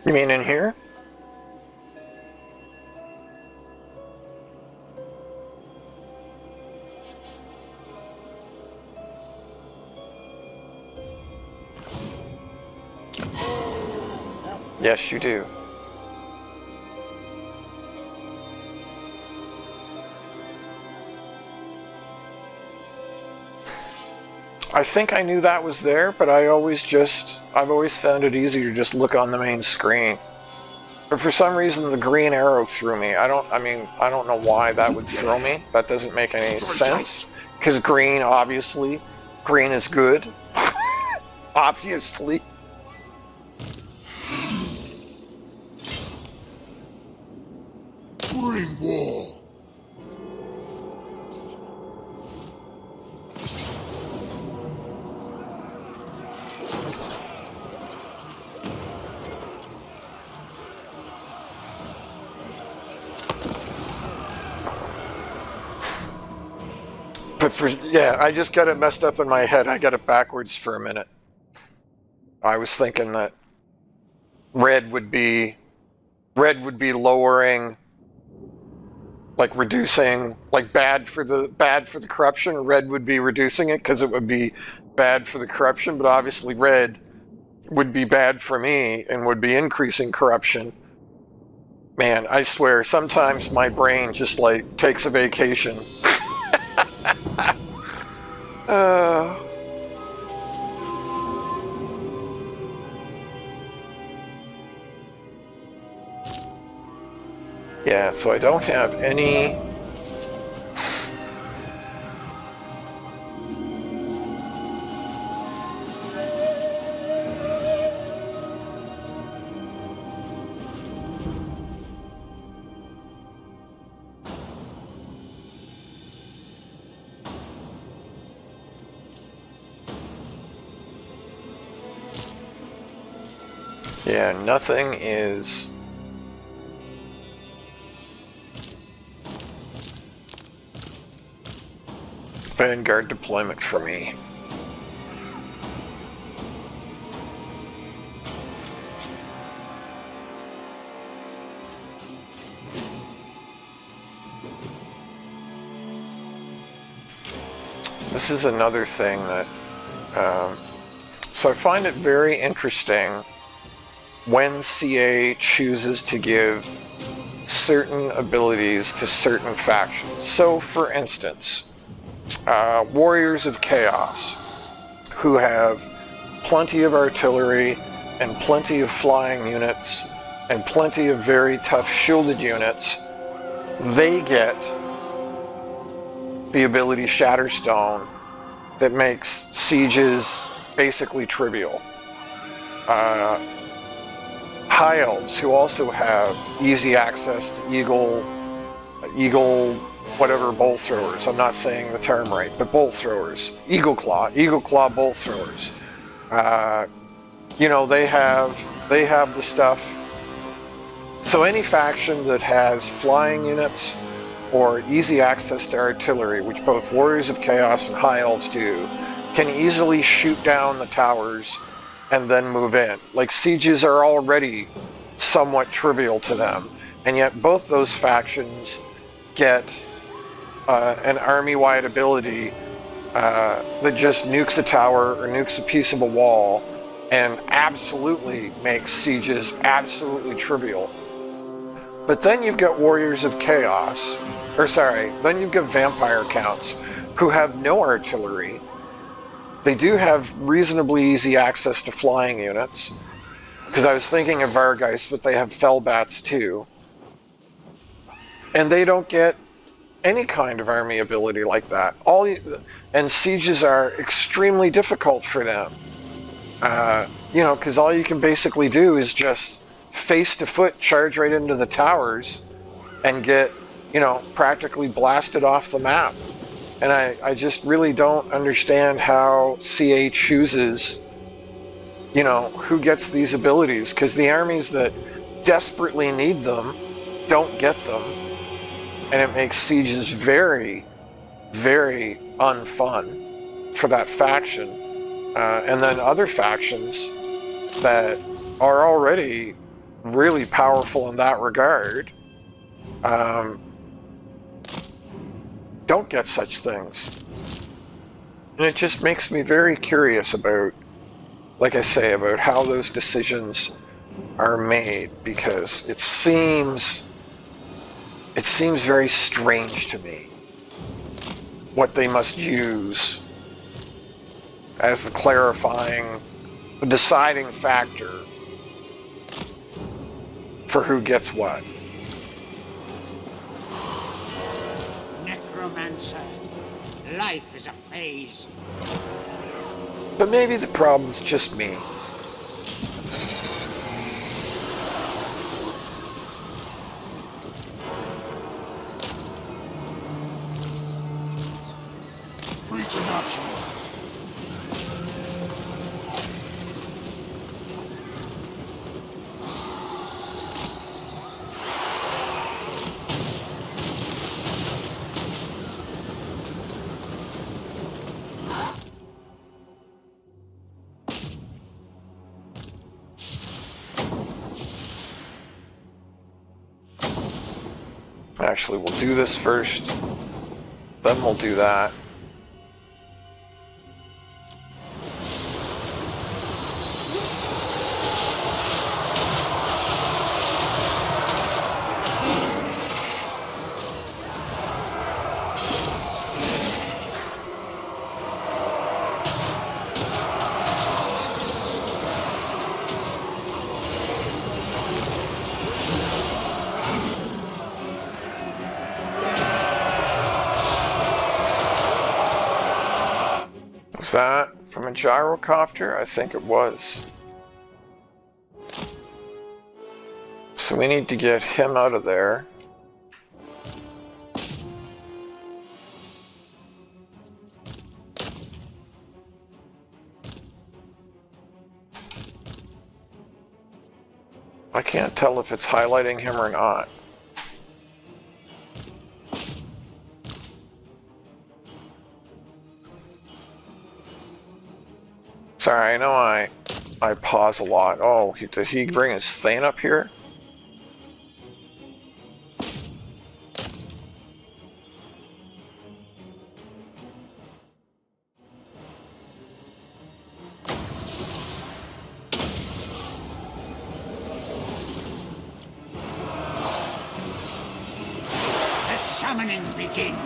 [SPEAKER 1] You mean in here? Yes, you do. I think I knew that was there, but I've always found it easier to just look on the main screen. But for some reason, the green arrow threw me. I don't know why that would throw me. That doesn't make any sense. Because green, obviously. Green is good. Obviously.
[SPEAKER 2] Bring war.
[SPEAKER 1] But yeah, I just got it messed up in my head. I got it backwards for a minute. I was thinking that red would be lowering, like reducing, like bad for the corruption. Red would be reducing it because it would be bad for the corruption. But obviously, red would be bad for me and would be increasing corruption. Man, I swear, sometimes my brain just like takes a vacation. Uh... Yeah, so I don't have any... Yeah, nothing is... Vanguard deployment for me. This is another thing that... so I find it very interesting when CA chooses to give certain abilities to certain factions. So, for instance, Warriors of Chaos, who have plenty of artillery and plenty of flying units and plenty of very tough shielded units, they get the ability Shatterstone that makes sieges basically trivial. High Elves, who also have easy access to Eagle whatever bolt throwers. I'm not saying the term right, but bolt throwers. Eagle Claw bolt throwers. You know, they have the stuff. So any faction that has flying units or easy access to artillery, which both Warriors of Chaos and High Elves do, can easily shoot down the towers and then move in. Like, sieges are already somewhat trivial to them, and yet both those factions get an army-wide ability that just nukes a tower or nukes a piece of a wall and absolutely makes sieges absolutely trivial. But then you've got Warriors of Chaos, then you've got Vampire Counts, who have no artillery. They do have reasonably easy access to flying units, because I was thinking of Vargeist, but they have Fellbats too. And they don't get any kind of army ability like that. And sieges are extremely difficult for them. You know, because all you can basically do is just face to foot charge right into the towers and get, you know, practically blasted off the map. And I just really don't understand how CA chooses, you know, who gets these abilities, because the armies that desperately need them don't get them. And it makes sieges very, very unfun for that faction. And then other factions that are already really powerful in that regard don't get such things. And it just makes me very curious about, like I say, about how those decisions are made, because it seems very strange to me what they must use as the deciding factor for who gets what.
[SPEAKER 3] Necromancer, life is a phase.
[SPEAKER 1] But maybe the problem's just me.
[SPEAKER 2] Preternatural.
[SPEAKER 1] Actually, we'll do this first, then we'll do that. Was that from a gyrocopter? I think it was. So we need to get him out of there. I can't tell if it's highlighting him or not. Sorry, I know I pause a lot. Oh, did he bring his thing up here?
[SPEAKER 3] The summoning begins.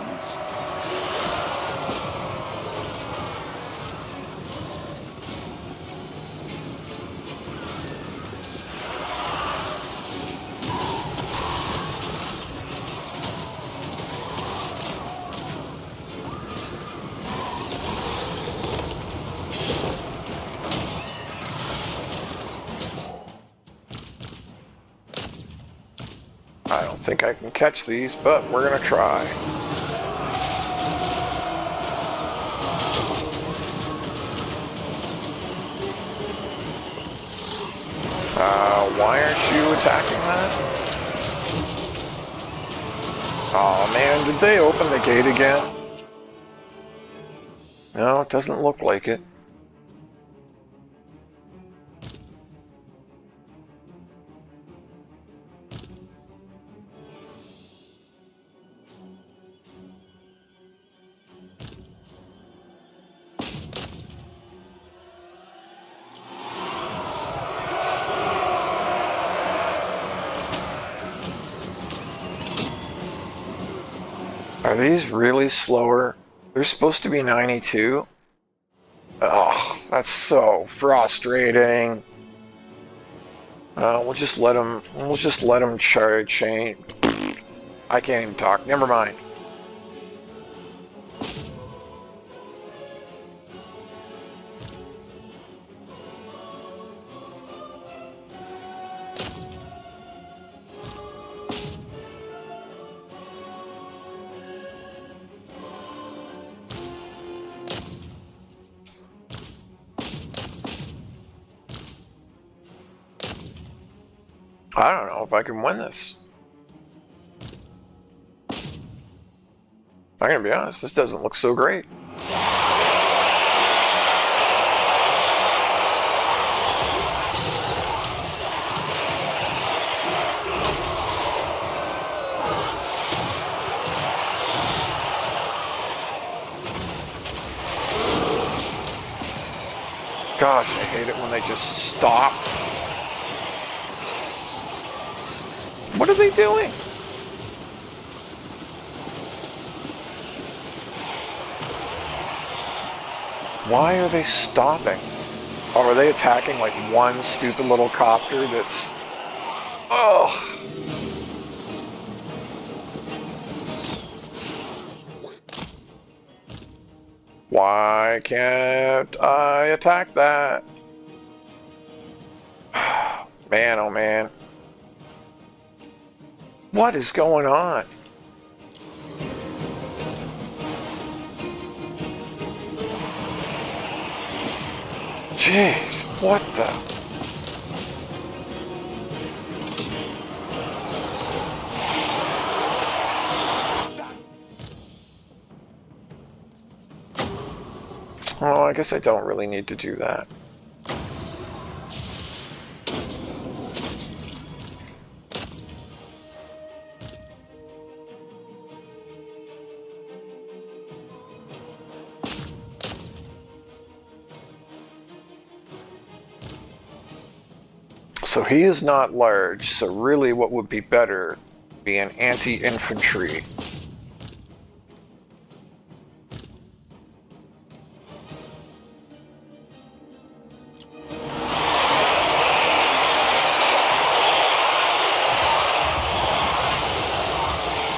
[SPEAKER 1] I don't think I can catch these, but we're gonna try. Why aren't you attacking that? Oh man, did they open the gate again? No, it doesn't look like it. Are these really slower? They're supposed to be 92. Oh, that's so frustrating. We'll just let them. We'll just let them change. I can't even talk. Never mind. I don't know if I can win this. I'm gonna be honest, this doesn't look so great. Gosh, I hate it when they just stop. What are they doing? Why are they stopping? Or are they attacking like one stupid little copter that's... Ugh! Why can't I attack that? Man, oh man. What is going on? Jeez, what the? Oh, I guess I don't really need to do that. So he is not large, so really what would be better would be an anti-infantry.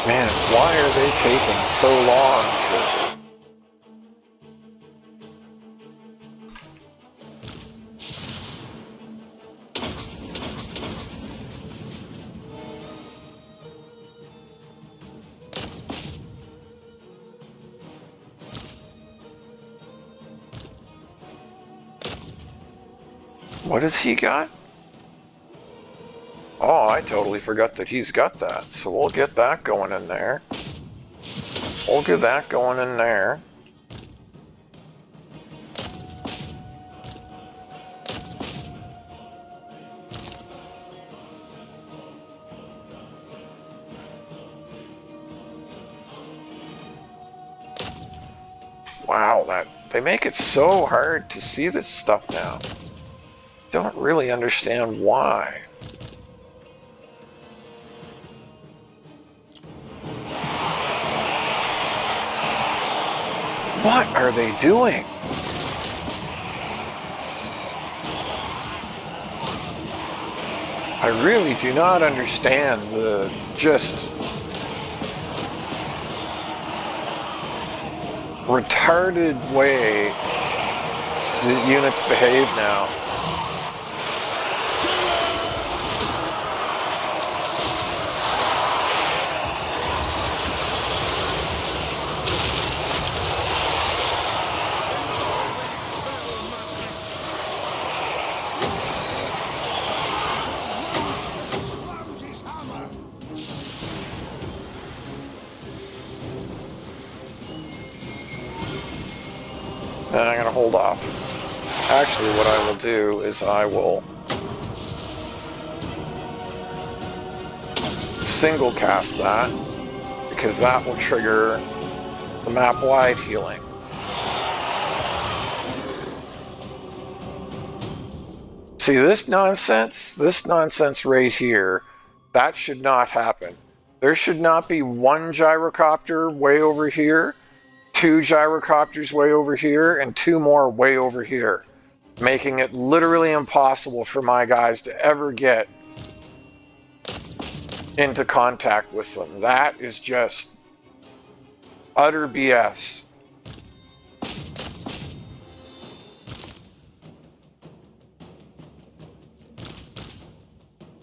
[SPEAKER 1] Man, why are they taking so long to... What has he got? Oh, I totally forgot that he's got that. So we'll get that going in there. We'll get that going in there. Wow, they make it so hard to see this stuff now. Don't really understand why. What are they doing? I really do not understand the just retarded way the units behave now. I'm going to hold off. Actually, what I will do is I will single cast that, because that will trigger the map-wide healing. See, this nonsense right here, that should not happen. There should not be one gyrocopter way over here, 2 gyrocopters way over here, and 2 more way over here, making it literally impossible for my guys to ever get into contact with them. That is just utter BS.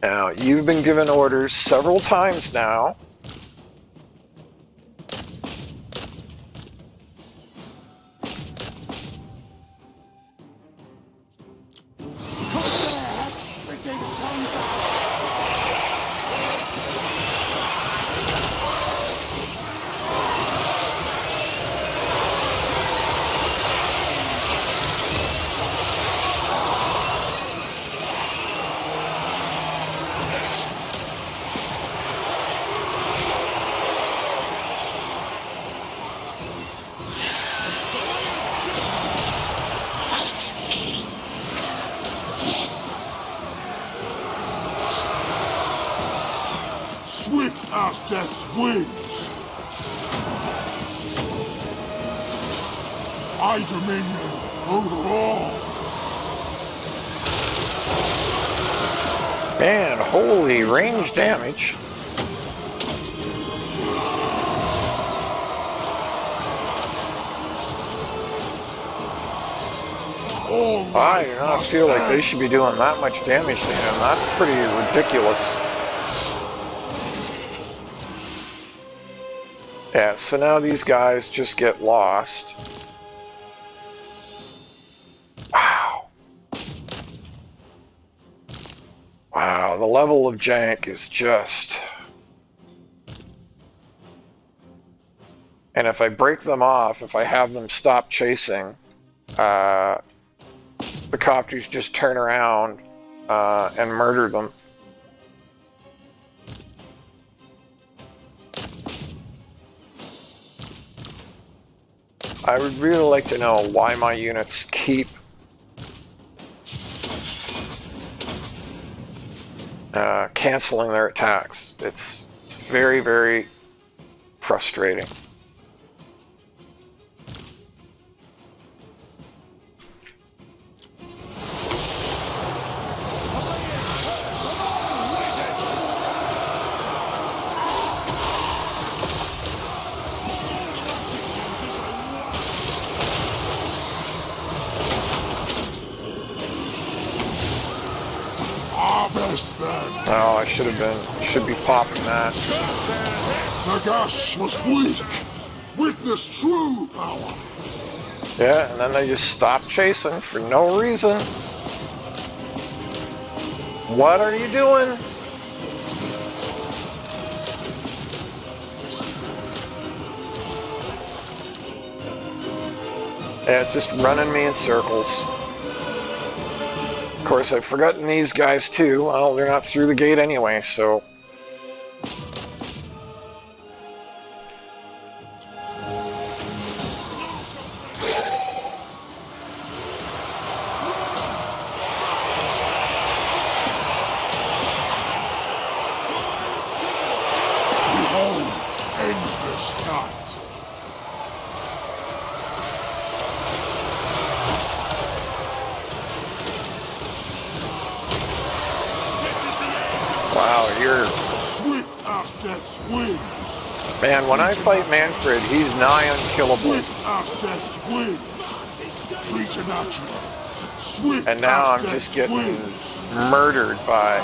[SPEAKER 1] Now, you've been given orders several times now.
[SPEAKER 2] Swift as death's wings. My dominion over all.
[SPEAKER 1] Man, holy range damage. I do not feel like they should be doing that much damage to him. That's pretty ridiculous. Yeah, so now these guys just get lost. Wow. Wow, the level of jank is just... And if I break them off, if I have them stop chasing, the copters just turn around and murder them. I would really like to know why my units keep canceling their attacks. It's very, very frustrating. Oh, I should be popping that.
[SPEAKER 2] Nagash was weak. Witness true power.
[SPEAKER 1] Yeah, and then they just stop chasing for no reason. What are you doing? Yeah, it's just running me in circles. Of course, I've forgotten these guys too. Well, they're not through the gate anyway, so...
[SPEAKER 2] Behold, endless night.
[SPEAKER 1] Wow, you're...
[SPEAKER 2] Swift as death's wings.
[SPEAKER 1] Man, when I fight Mannfred, he's nigh unkillable.
[SPEAKER 2] Swift as death's wings. Preternatural. Swift
[SPEAKER 1] And now
[SPEAKER 2] as
[SPEAKER 1] I'm just
[SPEAKER 2] death's
[SPEAKER 1] getting
[SPEAKER 2] wings.
[SPEAKER 1] murdered by...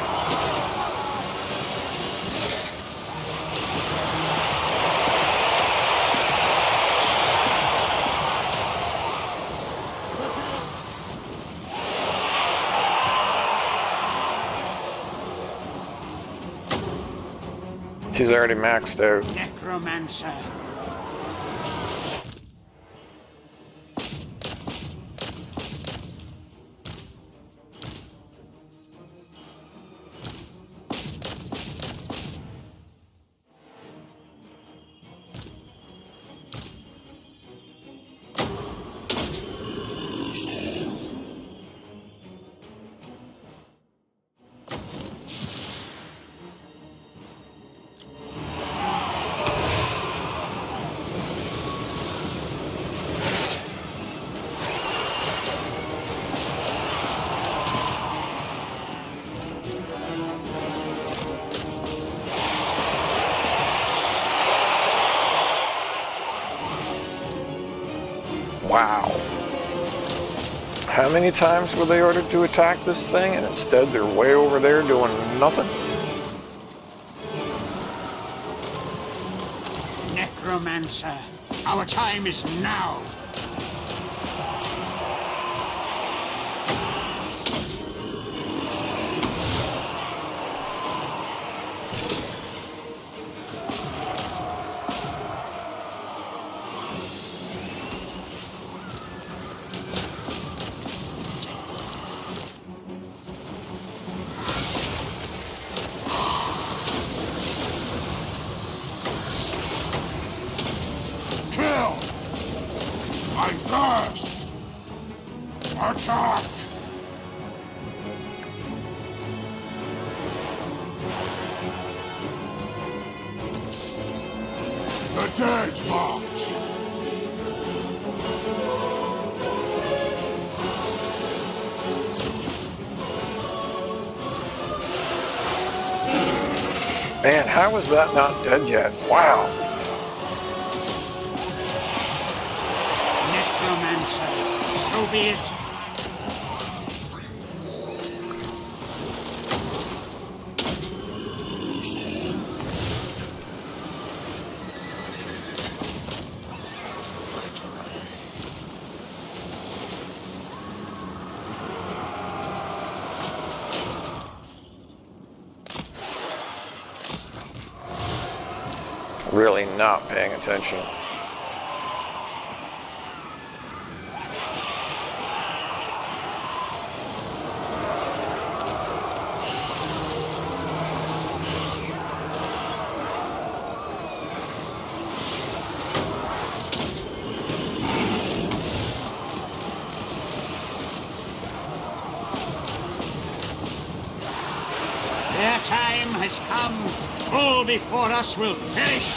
[SPEAKER 1] He's already maxed out.
[SPEAKER 3] Necromancer.
[SPEAKER 1] Wow. How many times were they ordered to attack this thing, and instead they're way over there doing nothing?
[SPEAKER 3] Necromancer. Our time is now.
[SPEAKER 2] Kill! I thirst! Attack! The dead march!
[SPEAKER 1] Man, how is that not dead yet? Wow.
[SPEAKER 3] Necromancer. So be it.
[SPEAKER 1] Really not paying attention.
[SPEAKER 3] Their time has come. All before us will perish.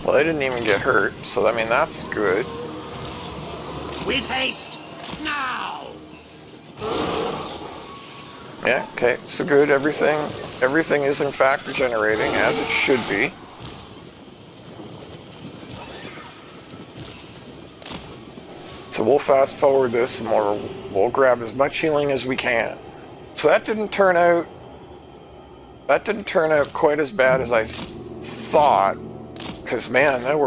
[SPEAKER 1] Well, they didn't even get hurt, so I mean, that's good.
[SPEAKER 3] With haste. Now.
[SPEAKER 1] Yeah, okay, so good. Everything is in fact regenerating, as it should be. So we'll fast forward this and we'll grab as much healing as we can. So that didn't turn out quite as bad as I thought, because man, there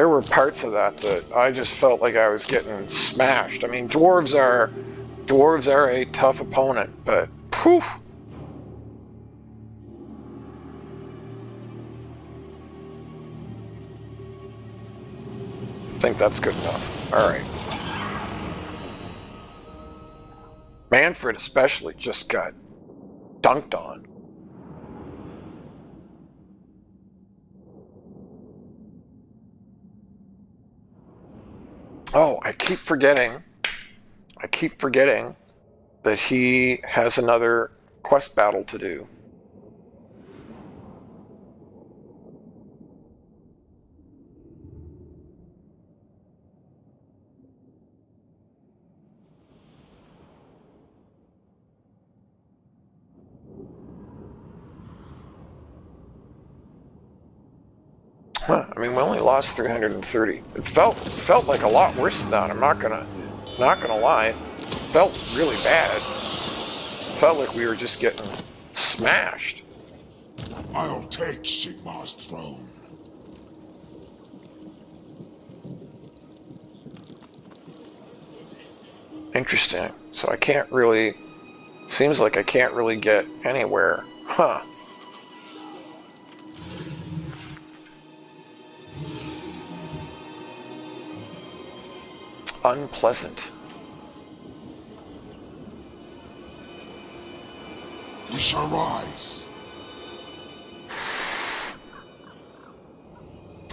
[SPEAKER 1] were parts of that I just felt like I was getting smashed. I mean, dwarves are a tough opponent, but poof. I think that's good enough. All right. Mannfred especially just got dunked on. Oh, I keep forgetting that he has another quest battle to do. Huh, I mean, we only lost 330. It felt like a lot worse than that. I'm not gonna lie. It felt really bad. It felt like we were just getting smashed.
[SPEAKER 2] I'll take Sigmar's throne.
[SPEAKER 1] Interesting. So seems like I can't really get anywhere. Huh. Unpleasant.
[SPEAKER 2] We shall rise.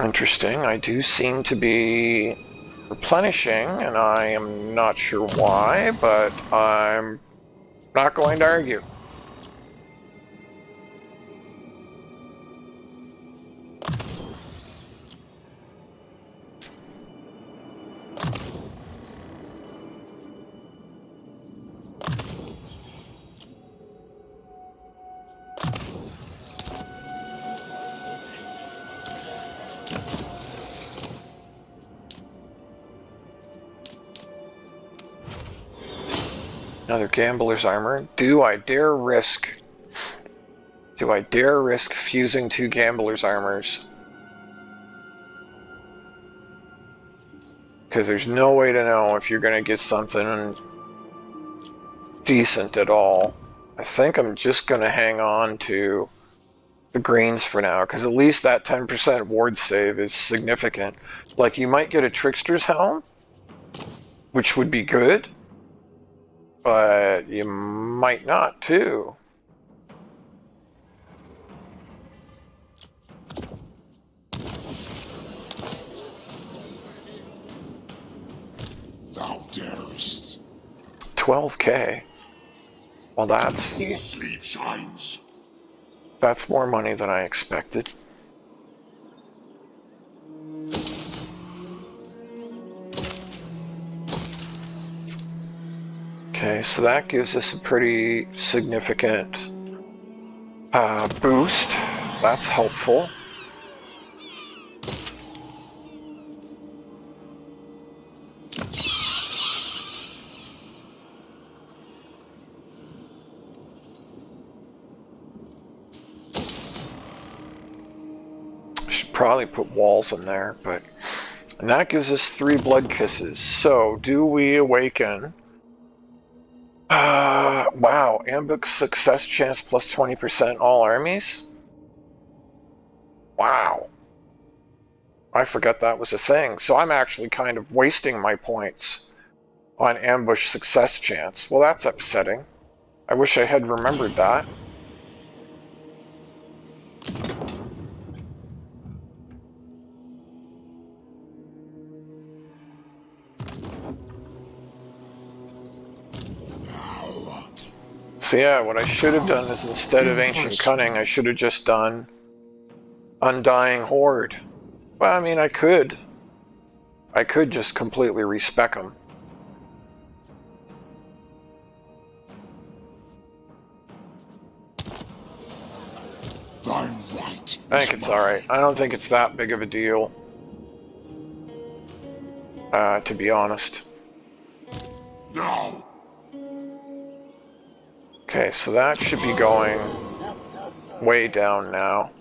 [SPEAKER 1] Interesting. I do seem to be replenishing, and I am not sure why, but I'm not going to argue. Another gambler's armor. Do I dare risk fusing two gambler's armors? Because there's no way to know if you're going to get something decent at all. I think I'm just going to hang on to the greens for now, because at least that 10% ward save is significant. Like, you might get a Trickster's Helm, which would be good, but you might not, too.
[SPEAKER 2] Thou darest.
[SPEAKER 1] 12k. Well,
[SPEAKER 2] More sleep shines.
[SPEAKER 1] that's more money than I expected. Okay, so that gives us a pretty significant boost. That's helpful. Should probably put walls in there, and that gives us 3 blood kisses. So, do we awaken? Wow, ambush success chance plus 20% all armies? Wow. I forgot that was a thing. So I'm actually kind of wasting my points on ambush success chance. Well, that's upsetting. I wish I had remembered that. So yeah, what I should have done is, instead of Ancient Cunning, I should have just done Undying Horde. Well, I mean, I could just completely respec them.
[SPEAKER 2] Thine right.
[SPEAKER 1] I think it's alright. I don't think it's that big of a deal. To be honest.
[SPEAKER 2] Now.
[SPEAKER 1] Okay, so that should be going way down now.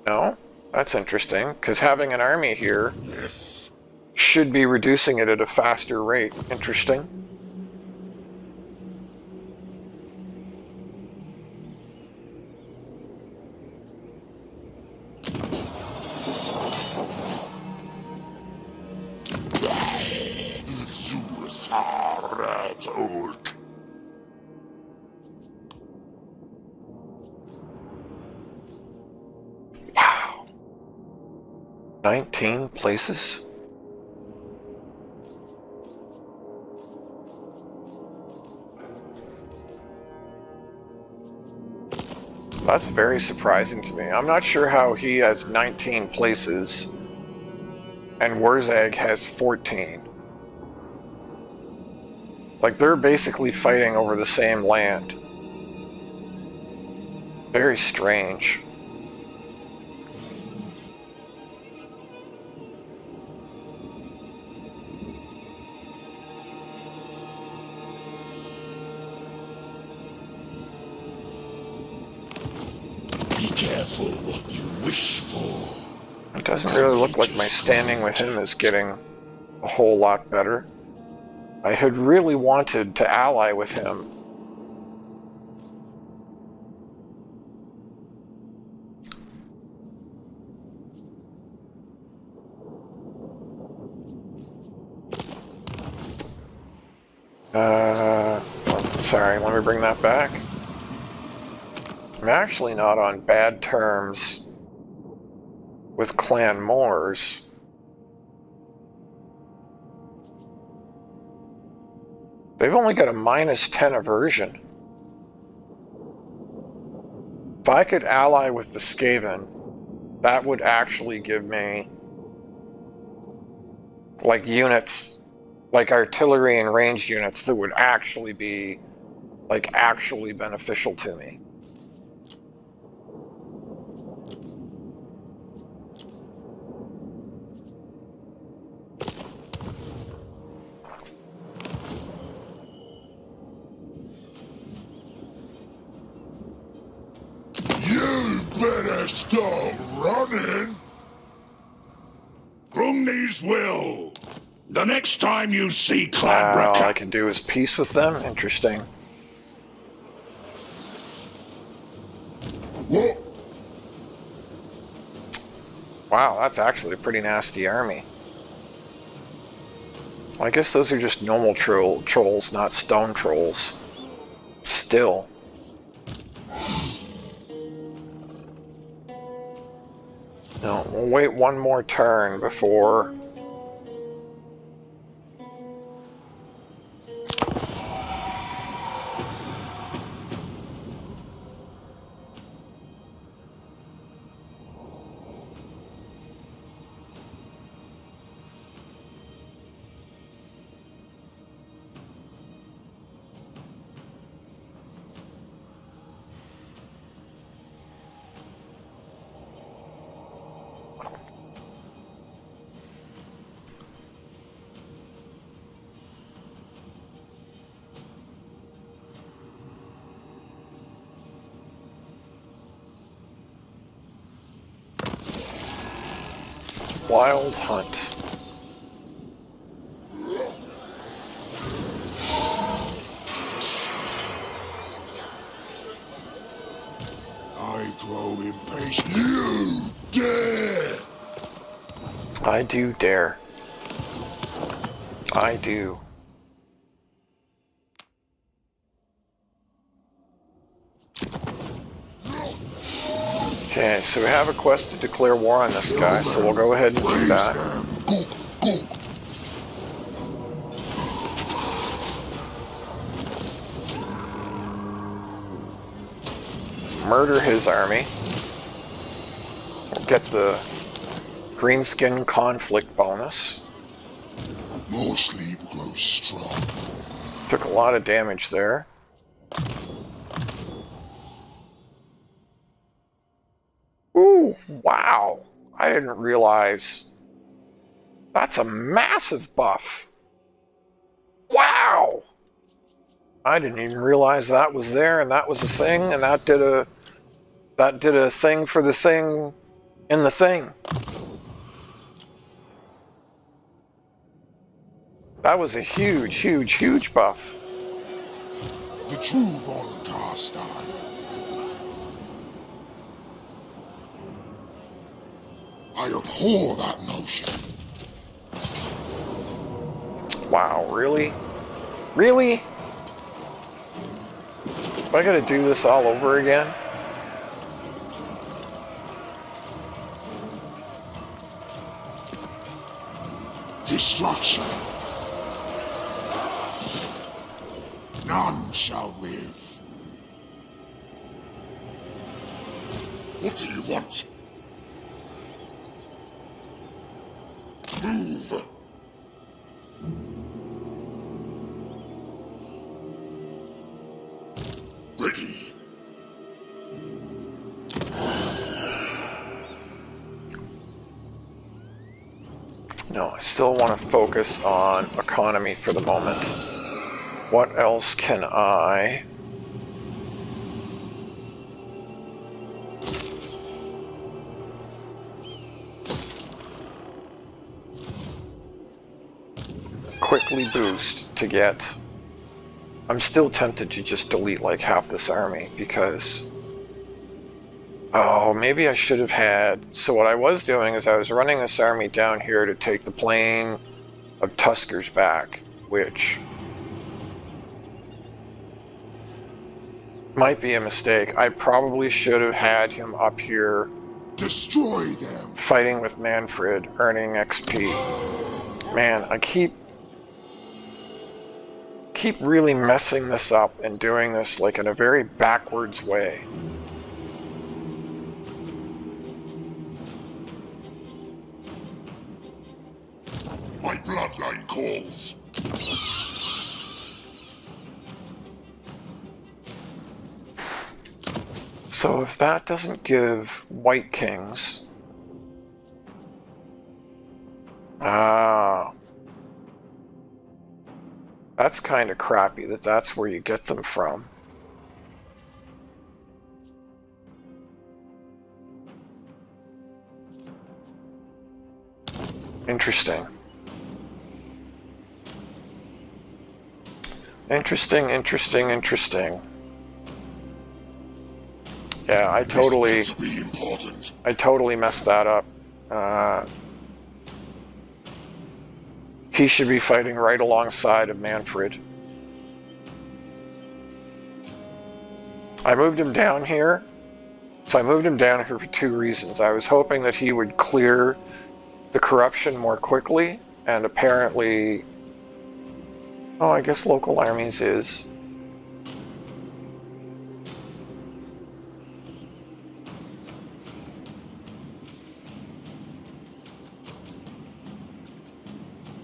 [SPEAKER 1] No? That's interesting, because having an army here
[SPEAKER 2] Yes.
[SPEAKER 1] should be reducing it at a faster rate. Interesting.
[SPEAKER 2] Suicide old.
[SPEAKER 1] 19 places? That's very surprising to me. I'm not sure how he has 19 places and Wurzag has 14. Like, they're basically fighting over the same land. Very strange.
[SPEAKER 2] Be careful what you wish for.
[SPEAKER 1] It doesn't really look like my standing with him is getting a whole lot better. I had really wanted to ally with him. Sorry, let me bring that back. I'm actually not on bad terms with Clan Moors. They've only got a -10 aversion. If I could ally with the Skaven, that would actually give me like units, like artillery and ranged units that would actually be like actually beneficial to me.
[SPEAKER 2] You better start running.
[SPEAKER 4] Brungni's will. The next time you see
[SPEAKER 1] All I
[SPEAKER 4] Clanbrook,
[SPEAKER 1] can do is peace with them? Interesting.
[SPEAKER 2] What?
[SPEAKER 1] Wow, that's actually a pretty nasty army. Well, I guess those are just normal trolls, not stone trolls. Still. No, we'll wait one more turn before... Wild Hunt.
[SPEAKER 2] I grow impatient. You dare!
[SPEAKER 1] I do dare. I do. Okay, so we have a quest to declare war on this guy, so we'll go ahead and do
[SPEAKER 2] Raise
[SPEAKER 1] that.
[SPEAKER 2] them. Go, go.
[SPEAKER 1] Murder his army. We'll get the greenskin conflict bonus.
[SPEAKER 2] More sleep grows strong.
[SPEAKER 1] Took a lot of damage there. Oh, wow. I didn't realize. That's a massive buff. Wow. I didn't even realize that was there and that was a thing and that did a thing for the thing in the thing. That was a huge, huge, huge buff.
[SPEAKER 2] The true von Carstein. I abhor that notion.
[SPEAKER 1] Wow, really? Really? Do I gotta do this all over again?
[SPEAKER 2] Destruction. None shall live. What do you want? Move. Ready.
[SPEAKER 1] No, I still want to focus on economy for the moment. What else can I... quickly boost to get... I'm still tempted to just delete like half this army because... Oh, maybe I should have had... So what I was doing is I was running this army down here to take the plain of Tuskers back, which might be a mistake. I probably should have had him up here
[SPEAKER 2] Destroy them.
[SPEAKER 1] fighting with Mannfred, earning XP. Man, I keep really messing this up and doing this like in a very backwards way.
[SPEAKER 2] My bloodline calls.
[SPEAKER 1] So if that doesn't give White Kings... Ah... That's kind of crappy that that's where you get them from. Interesting. Interesting, interesting, interesting. Yeah, I totally messed that up. He should be fighting right alongside of Mannfred. I moved him down here. So I moved him down here for two reasons. I was hoping that he would clear the corruption more quickly, and apparently... Oh, I guess local armies is...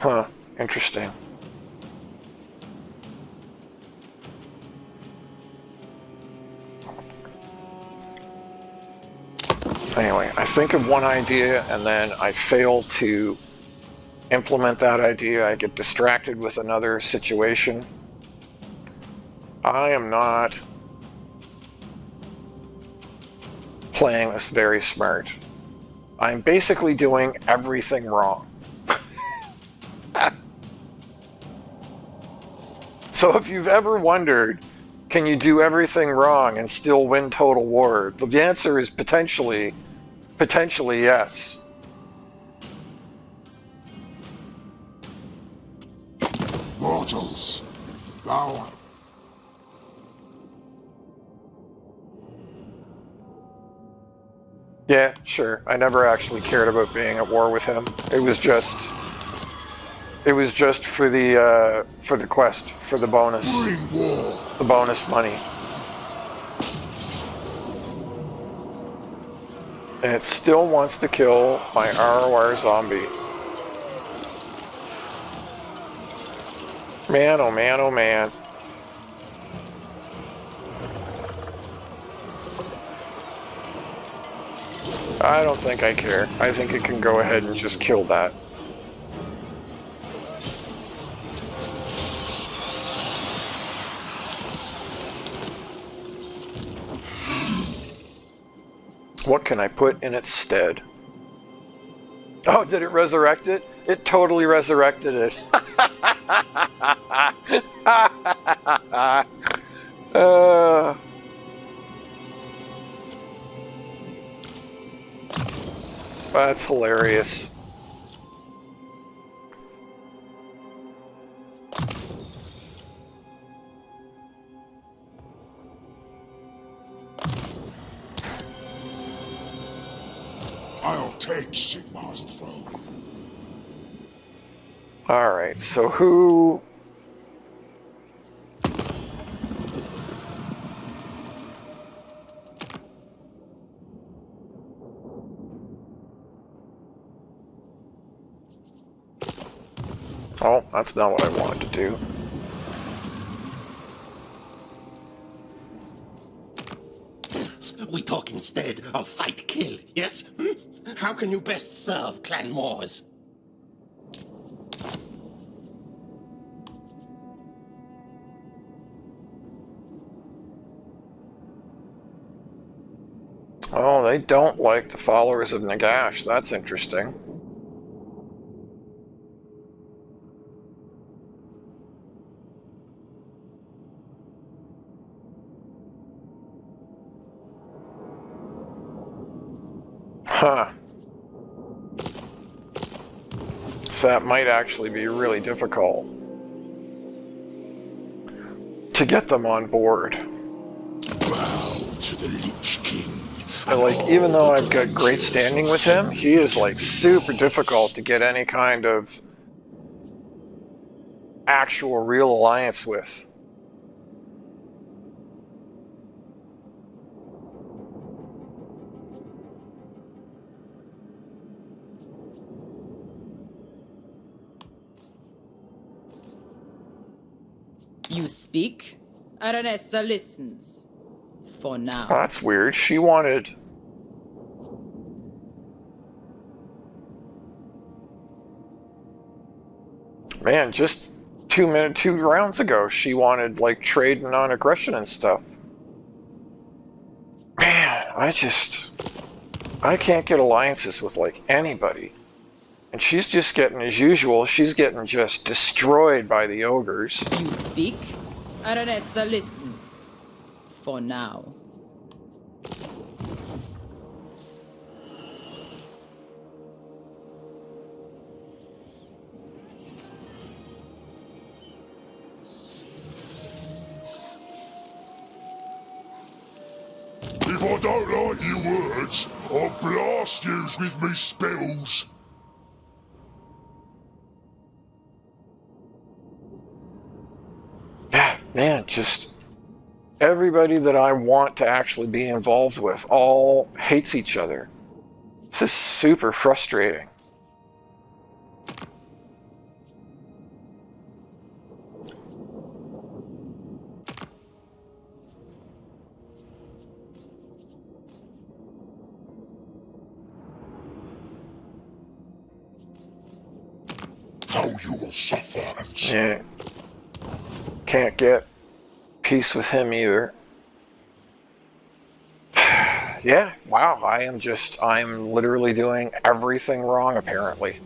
[SPEAKER 1] Huh, interesting. Anyway, I think of one idea and then I fail to implement that idea. I get distracted with another situation. I am not playing this very smart. I'm basically doing everything wrong. So if you've ever wondered, can you do everything wrong and still win Total War? The answer is potentially yes.
[SPEAKER 2] Mortals, thou...
[SPEAKER 1] Yeah, sure. I never actually cared about being at war with him. It was just for the quest, for the bonus.
[SPEAKER 2] Bring war.
[SPEAKER 1] The bonus money. And it still wants to kill my ROR zombie. Man, oh man, oh man. I don't think I care. I think it can go ahead and just kill that. What can I put in its stead? Oh, did it resurrect it? It totally resurrected it. That's hilarious.
[SPEAKER 2] I'll take Sigmar's throne.
[SPEAKER 1] Alright, so who... Oh, that's not what I wanted to do.
[SPEAKER 5] We talk instead of fight kill, yes? How can you best serve Clan Moors?
[SPEAKER 1] Oh, they don't like the followers of Nagash. That's interesting. Huh. So that might actually be really difficult to get them on board.
[SPEAKER 2] Bow to the Lich King.
[SPEAKER 1] And like, even though I've got great standing with him, he is like super difficult to get any kind of actual real alliance with.
[SPEAKER 6] You speak, Aranessa listens. For now.
[SPEAKER 1] Oh, that's weird. She wanted... Man, just 2 rounds ago, she wanted, like, trade and non-aggression and stuff. Man, I can't get alliances with, like, anybody. And she's just getting, as usual, she's getting just destroyed by the ogres.
[SPEAKER 6] You speak, Aranessa listens. For now.
[SPEAKER 2] If I don't like your words, I'll blast yous with me spells.
[SPEAKER 1] Yeah, man, just everybody that I want to actually be involved with all hates each other. This is super frustrating.
[SPEAKER 2] How you will suffer and
[SPEAKER 1] Yeah. Can't get peace with him either. Yeah, wow, I'm literally doing everything wrong apparently.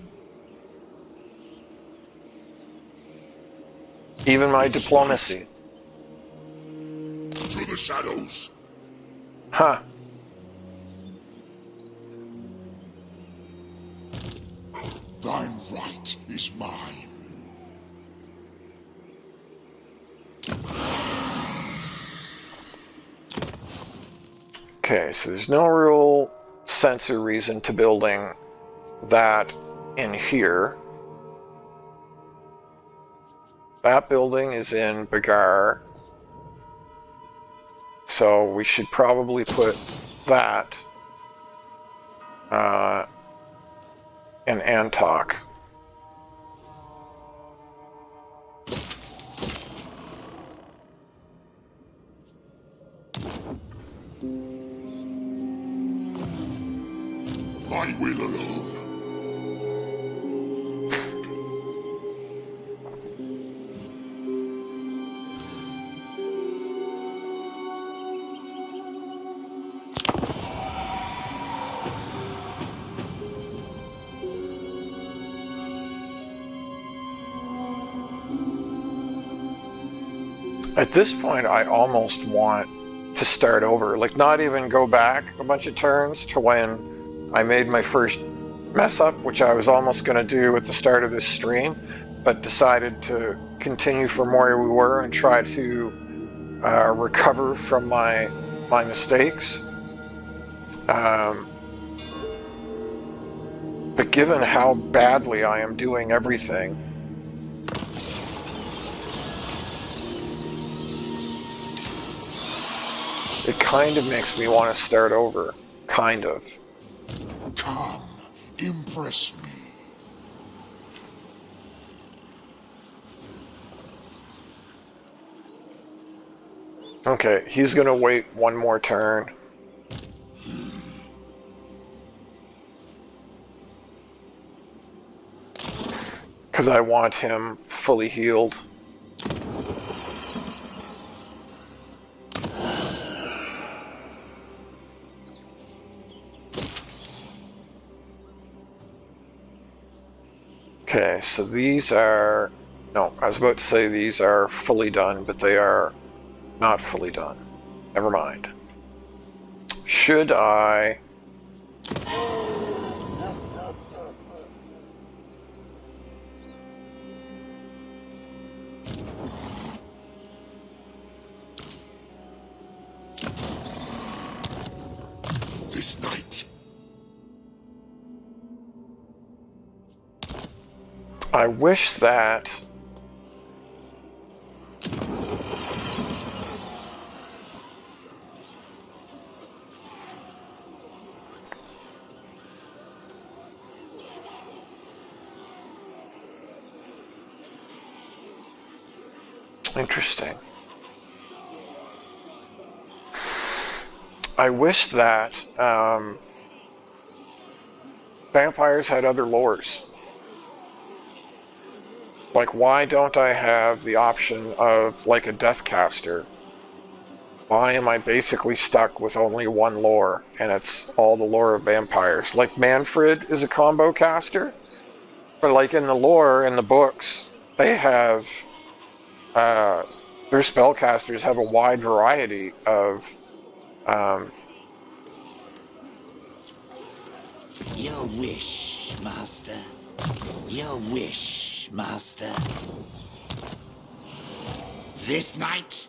[SPEAKER 1] Even my diplomacy.
[SPEAKER 2] to the shadows.
[SPEAKER 1] Huh.
[SPEAKER 2] Thine right is mine.
[SPEAKER 1] Okay, so there's no real sense or reason to building that in here. That building is in Bagar. So we should probably put that in Antok.
[SPEAKER 2] My will alone.
[SPEAKER 1] At this point, I almost want to start over. Like, not even go back a bunch of turns to when I made my first mess up, which I was almost going to do at the start of this stream, but decided to continue from where we were and try to recover from my mistakes. But given how badly I am doing everything, it kind of makes me want to start over. Kind of.
[SPEAKER 2] Come, impress me.
[SPEAKER 1] Okay, he's gonna wait one more turn. Because I want him fully healed. Okay, so these are... No, I was about to say these are fully done, but they are not fully done. Never mind. Should I...
[SPEAKER 2] This night.
[SPEAKER 1] I wish that... Interesting. I wish that vampires had other lores. Like, why don't I have the option of, like, a Deathcaster? Why am I basically stuck with only one lore, and it's all the lore of vampires? Like, Mannfred is a combo caster, but, like, in the lore, in the books, they have... their spellcasters have a wide variety of...
[SPEAKER 7] Your wish, master. Your wish, master. This night?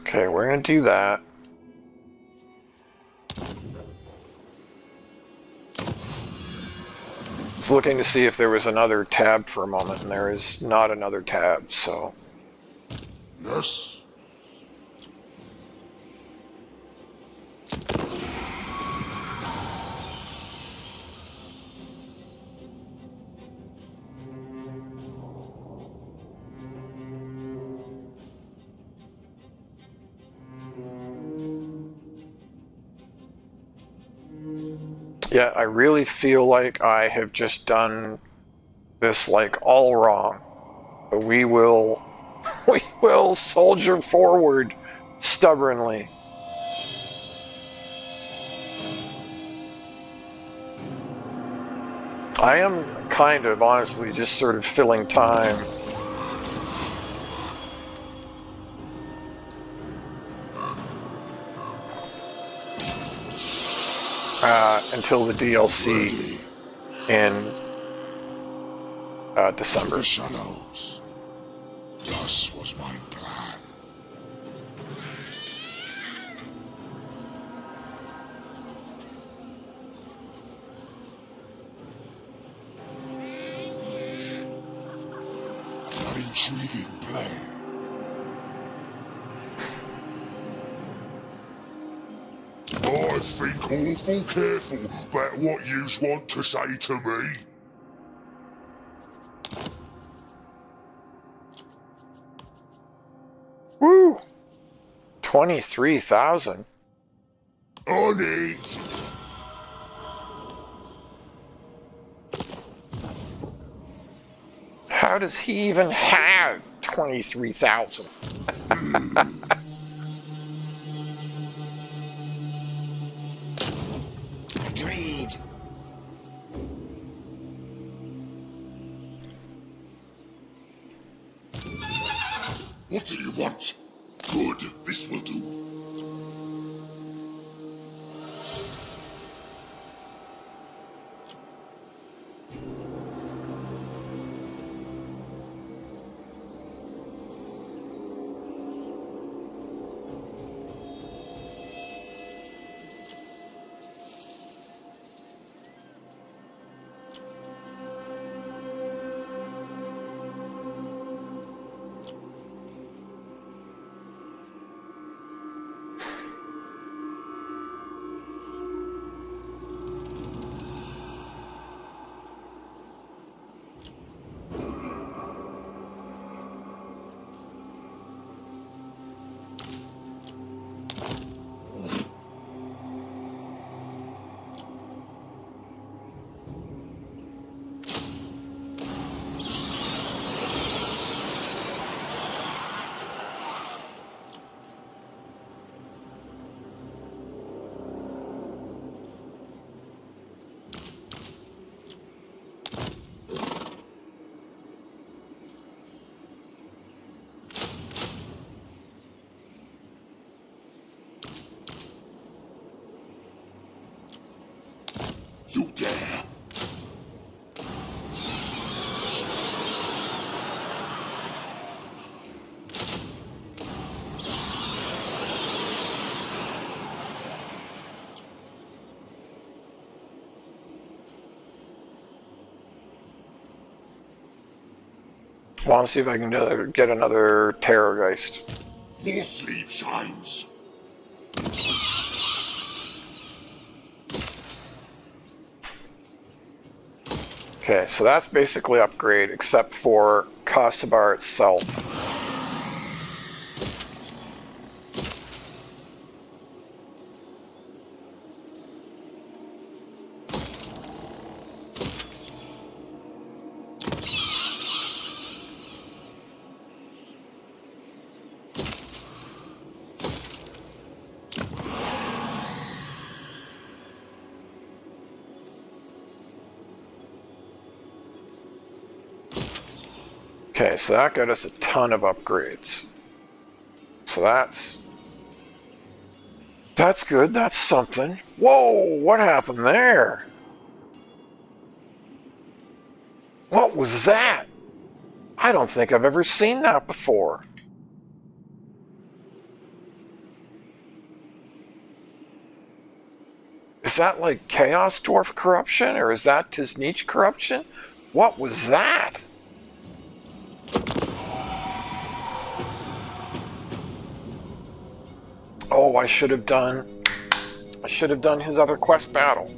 [SPEAKER 1] Okay, we're gonna do that. I was looking to see if there was another tab for a moment, and there is not another tab, so...
[SPEAKER 2] Yes.
[SPEAKER 1] Yeah, I really feel like I have just done this, like, all wrong. But we will soldier forward stubbornly. I am kind of, honestly, just sort of filling time. Until the DLC in December.
[SPEAKER 2] The shadows. Thus was my plan. An intriguing play. I think awful careful about what yous want to say to me.
[SPEAKER 1] Woo! 23,000.
[SPEAKER 2] On it!
[SPEAKER 1] How does he even have 23,000?
[SPEAKER 7] Agreed.
[SPEAKER 2] What do you want? Good, this will do. You dare!
[SPEAKER 1] I want to see if I can get another Terrorgeist.
[SPEAKER 2] More sleep shines.
[SPEAKER 1] Okay, so that's basically upgrade, except for Kosobar itself. Okay, so that got us a ton of upgrades. So that's good, that's something. Whoa, what happened there? What was that? I don't think I've ever seen that before. Is that like Chaos Dwarf corruption, or is that Tiznich corruption? What was that? Oh, I should have done his other quest battle.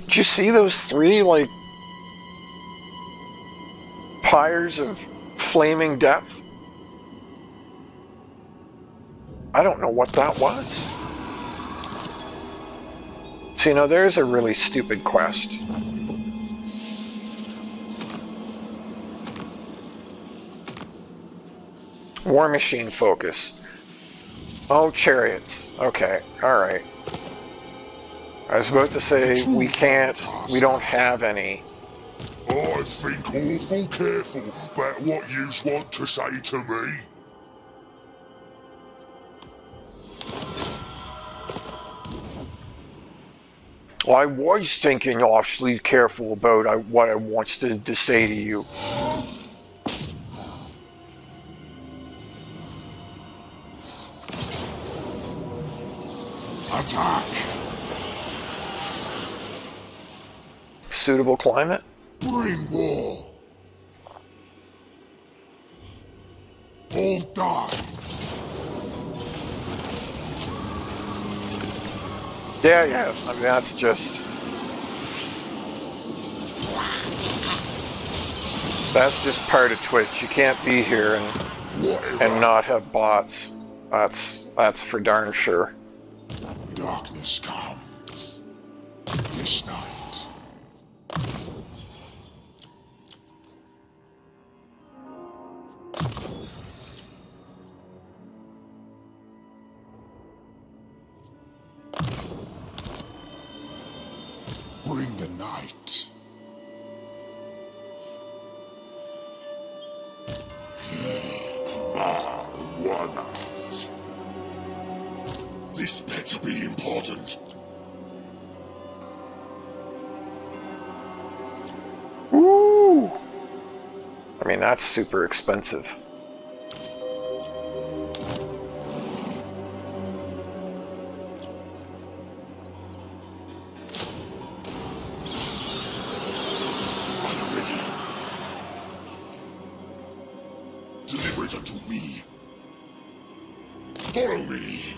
[SPEAKER 1] Did you see those three, like, pyres of flaming death? I don't know what that was. So, you know, there's a really stupid quest. War Machine focus. Oh, chariots. Okay, alright. I was about to say, we don't have any.
[SPEAKER 2] I think awful careful about what yous want to say to me.
[SPEAKER 1] Well, I was thinking awfully careful about what I wanted to say to you.
[SPEAKER 2] Attack!
[SPEAKER 1] Suitable climate?
[SPEAKER 2] Bring war! All die!
[SPEAKER 1] Yeah. I mean, that's just... That's just part of Twitch. You can't be here and not have bots. That's for darn sure.
[SPEAKER 2] Darkness comes. This night. Bring the night. One us. This better be important.
[SPEAKER 1] Woo! I mean, that's super expensive.
[SPEAKER 2] I'm ready. Deliver it unto me. Follow me.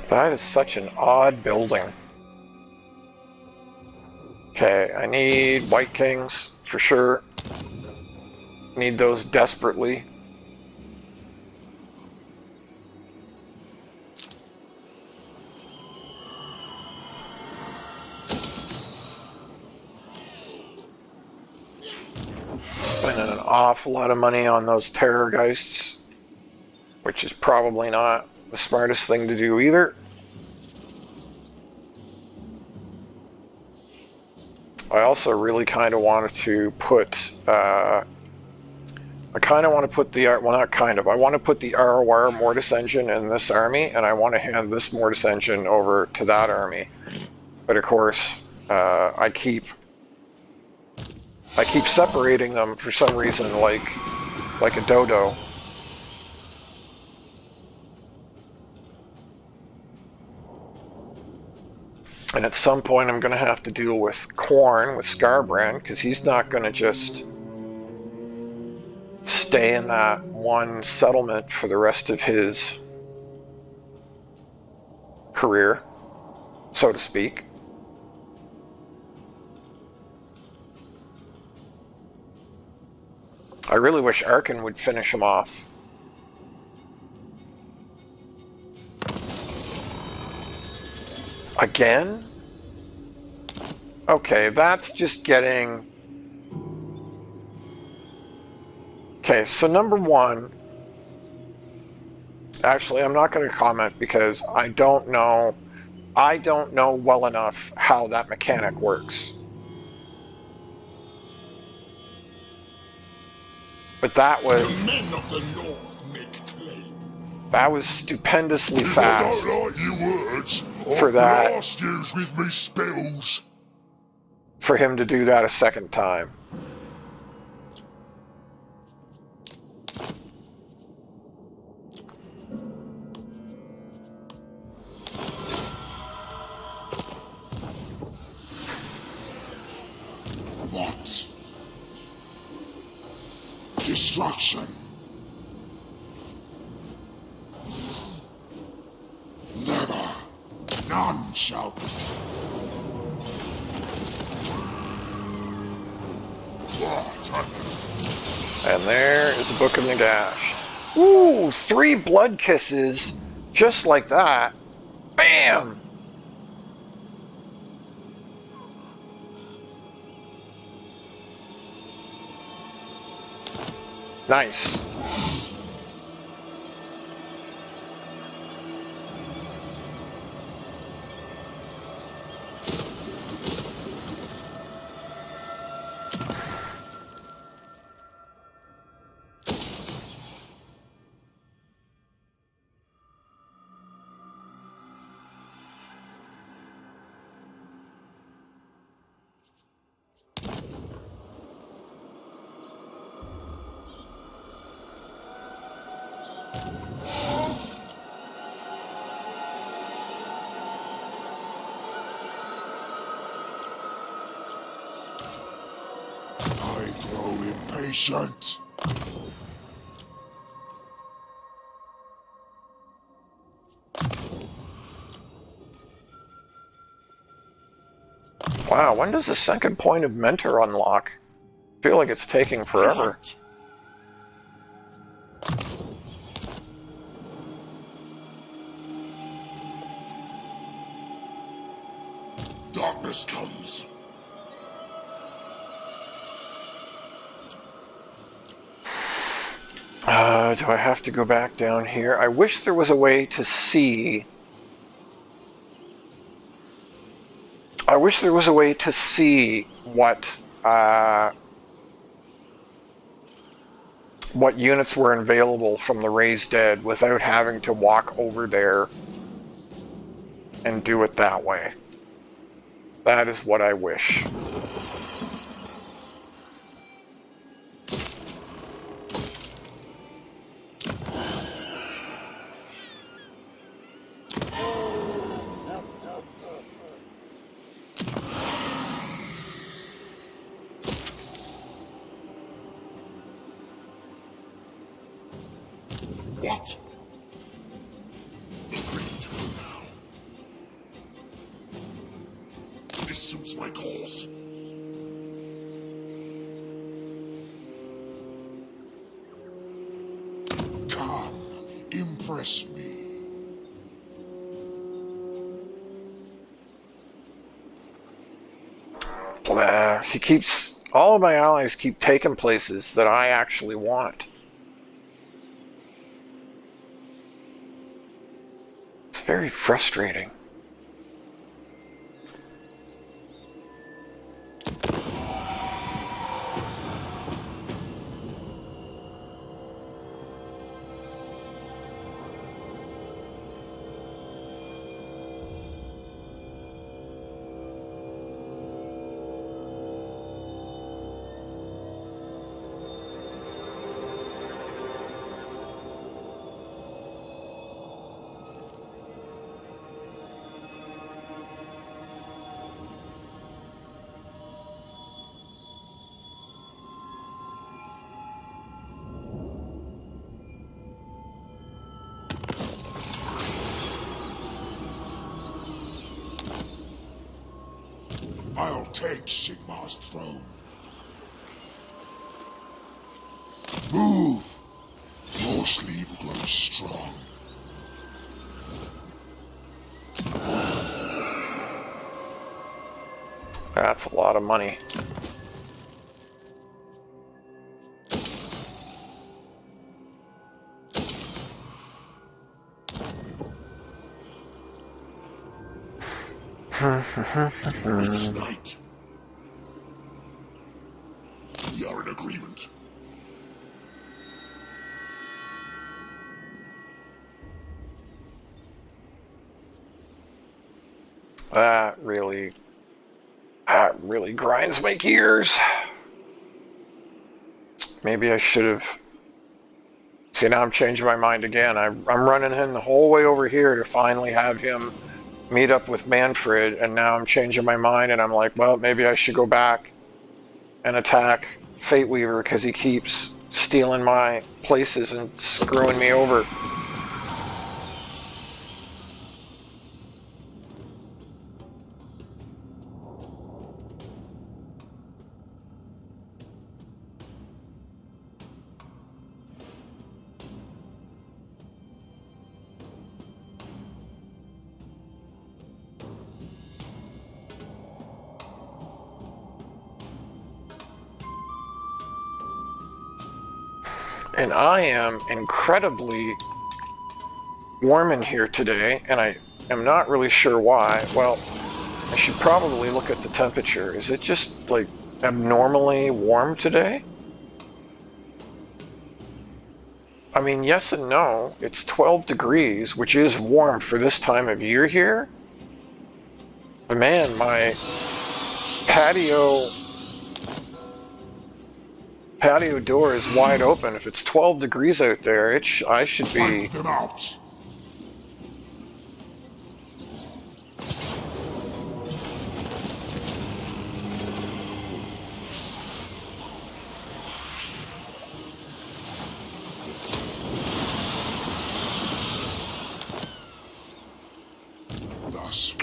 [SPEAKER 1] That is such an odd building. Okay, I need White Kings, for sure. Need those desperately. Spending an awful lot of money on those Terrorgeists, which is probably not the smartest thing to do either. I also really kind of wanted to put, I kind of want to put the, well not kind of, I want to put the ROR Mortis engine in this army, and I want to hand this Mortis engine over to that army. But of course, I keep separating them for some reason, like a dodo. And at some point I'm going to have to deal with Corn, with Scarbrand, because he's not going to just stay in that one settlement for the rest of his career, so to speak. I really wish Arkin would finish him off. Again? Okay, that's just getting... Okay, so number one... Actually, I'm not going to comment because I don't know well enough how that mechanic works. But that was...
[SPEAKER 2] The men of the North make claim.
[SPEAKER 1] That was stupendously
[SPEAKER 2] If
[SPEAKER 1] fast.
[SPEAKER 2] I don't like your words,
[SPEAKER 1] For
[SPEAKER 2] I'll
[SPEAKER 1] that.
[SPEAKER 2] blast yous with me spells.
[SPEAKER 1] For him to do that a second time.
[SPEAKER 2] What? Destruction. Never. None shall. What?
[SPEAKER 1] And there is a Book of Nagash. Ooh, 3 blood kisses. Just like that. Bam! Nice.
[SPEAKER 2] I grow impatient.
[SPEAKER 1] Wow, when does the second point of mentor unlock? I feel like it's taking forever.
[SPEAKER 2] Darkness comes.
[SPEAKER 1] Do I have to go back down here? I wish there was a way to see. I wish there was a way to see what units were available from the Raised Dead without having to walk over there and do it that way. That is what I wish.
[SPEAKER 2] What? Agreed for now. This suits my cause. Come, impress me.
[SPEAKER 1] All of my allies keep taking places that I actually want. It's very frustrating.
[SPEAKER 2] I'll take Sigmar's throne. Move! Your sleep grows strong.
[SPEAKER 1] That's a lot of money.
[SPEAKER 2] It's night. We are in agreement.
[SPEAKER 1] That really grinds my gears. Maybe I should have. See, now I'm changing my mind again. I'm running him the whole way over here to finally have him meet up with Mannfred, and now I'm changing my mind, and I'm like, well, maybe I should go back and attack Fate Weaver because he keeps stealing my places and screwing me over. And I am incredibly warm in here today, and I am not really sure why. Well, I should probably look at the temperature. Is it just, like, abnormally warm today? I mean, yes and no. It's 12 degrees, which is warm for this time of year here. But man, my patio patio door is wide open. If it's 12 degrees out there, I should be...
[SPEAKER 2] Wipe them out.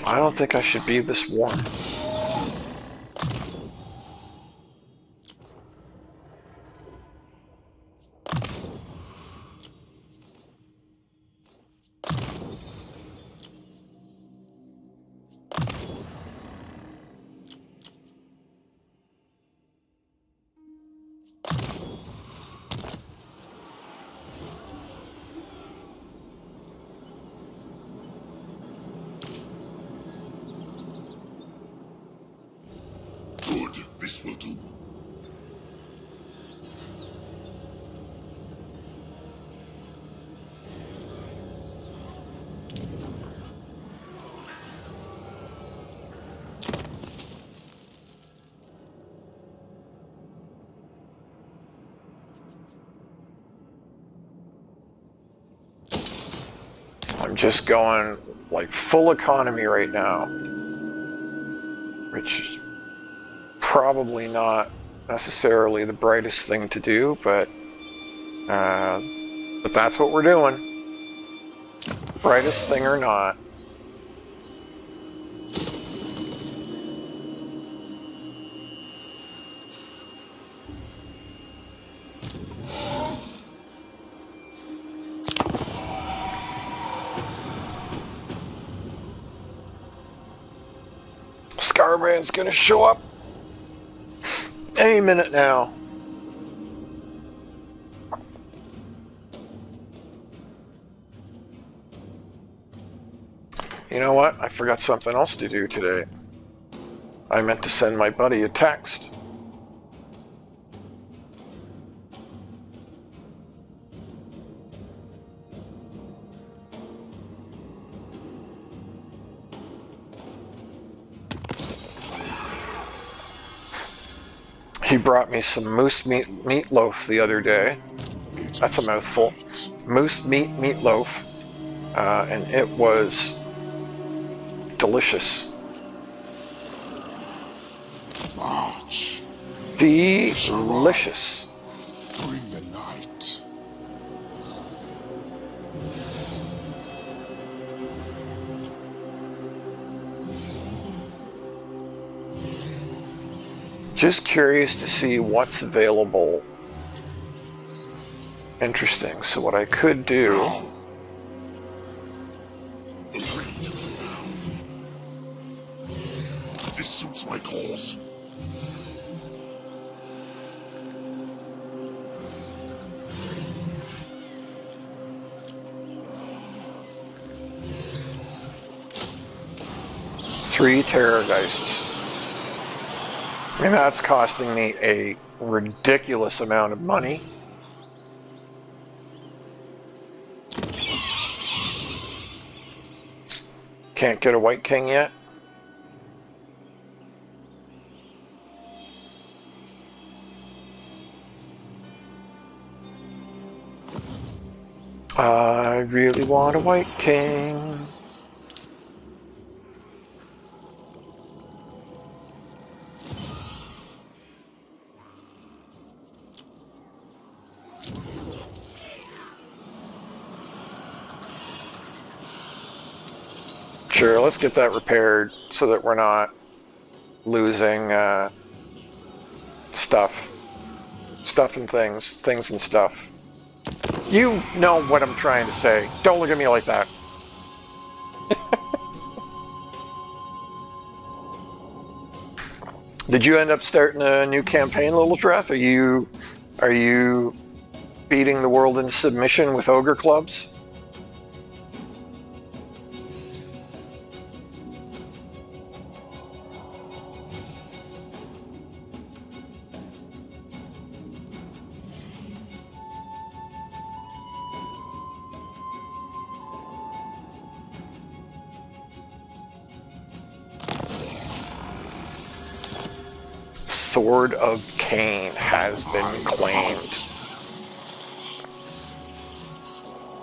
[SPEAKER 1] I don't think I should be this warm.
[SPEAKER 2] Good, this will do.
[SPEAKER 1] I'm just going like full economy right now, which is probably not necessarily the brightest thing to do, but that's what we're doing. Brightest thing or not. Scarbrand's gonna show up any minute now. You know what? I forgot something else to do today. I meant to send my buddy a text. He brought me some moose meatloaf the other day. That's a mouthful. Moose meatloaf. And it was delicious.
[SPEAKER 2] March.
[SPEAKER 1] Delicious.
[SPEAKER 2] Bring the night.
[SPEAKER 1] Just curious to see what's available. Interesting. So what I could do...
[SPEAKER 2] Now. Agreed for now. This suits my cause.
[SPEAKER 1] Three Terrorgeists. I mean, that's costing me a ridiculous amount of money. Can't get a White King yet. I really want a White King. Sure, let's get that repaired so that we're not losing stuff and things and stuff. You know what I'm trying to say. Don't look at me like that. Did you end up starting a new campaign, Little Dreth? Are you beating the world in submission with ogre clubs? Sword of Arcane has been claimed.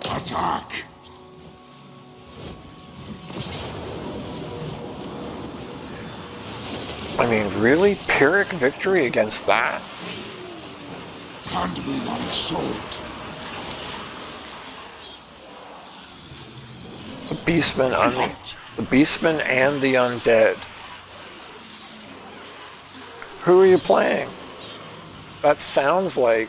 [SPEAKER 2] Attack!
[SPEAKER 1] I mean, really? Pyrrhic victory against that?
[SPEAKER 2] Hand me my sword.
[SPEAKER 1] The Beastmen and the Undead. Who are you playing? That sounds like...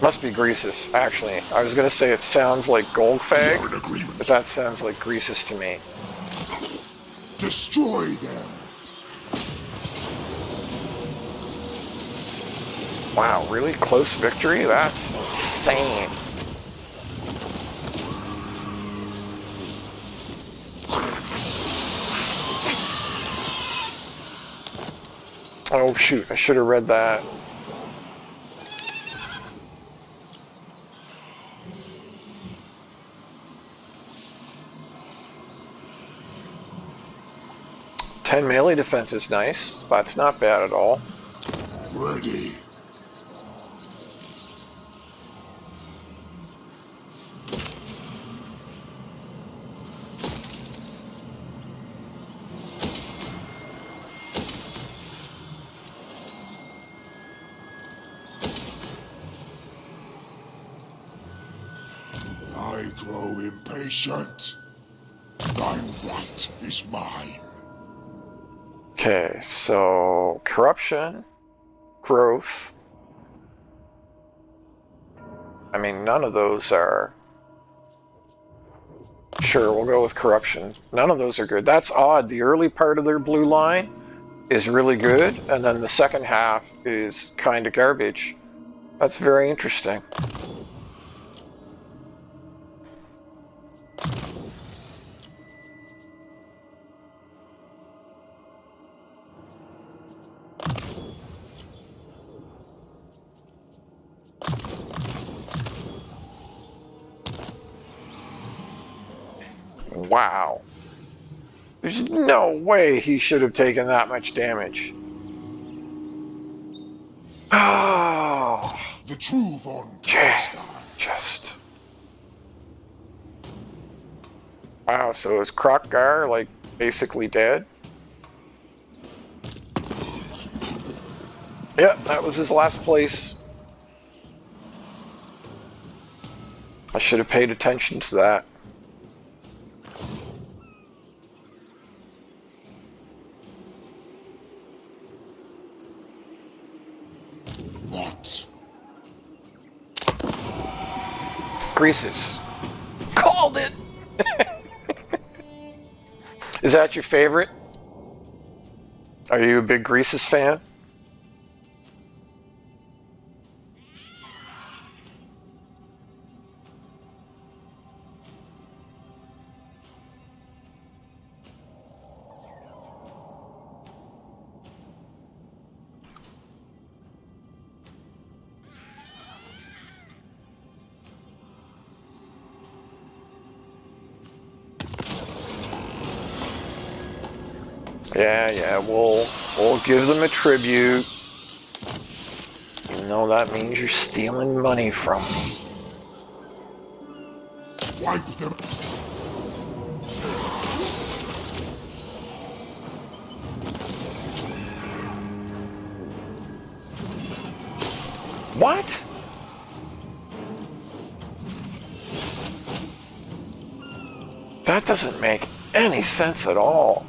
[SPEAKER 1] Must be Greasus, actually. I was going to say it sounds like Goldfag,
[SPEAKER 2] We are in agreement.
[SPEAKER 1] but that sounds like Greasus to me.
[SPEAKER 2] Destroy them.
[SPEAKER 1] Wow, really close victory? That's insane. Oh shoot, I should have read that. Ten melee defense is nice. That's not bad at all.
[SPEAKER 2] Ready. I grow impatient. Thine right is mine.
[SPEAKER 1] Okay, so corruption, growth. I mean, none of those are... Sure, we'll go with corruption. None of those are good. That's odd. The early part of their blue line is really good, and then the second half is kind of garbage. That's very interesting. Wow. There's no way he should have taken that much damage. Oh.
[SPEAKER 2] The true von Carstein.
[SPEAKER 1] Just. Wow, so is Krokgar, like, basically dead? Yep, that was his last place. I should have paid attention to that.
[SPEAKER 2] What?
[SPEAKER 1] Greasus. Called it! Is that your favorite? Are you a big Greasus fan? Yeah, we'll give them a tribute. Even though that means you're stealing money from me.
[SPEAKER 2] Wipe them.
[SPEAKER 1] What? That doesn't make any sense at all.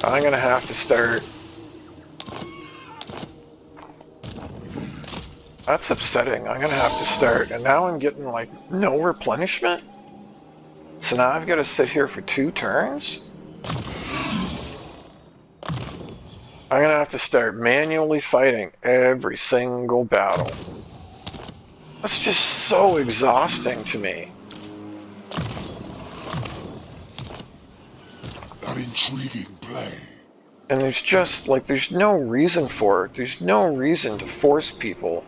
[SPEAKER 1] I'm gonna have to start. That's upsetting. I'm gonna have to start. And now I'm getting like no replenishment? So now I've got to sit here for 2 turns? I'm gonna have to start manually fighting every single battle. That's just so exhausting to me.
[SPEAKER 2] An intriguing play.
[SPEAKER 1] And there's just, like, there's no reason for it. There's no reason to force people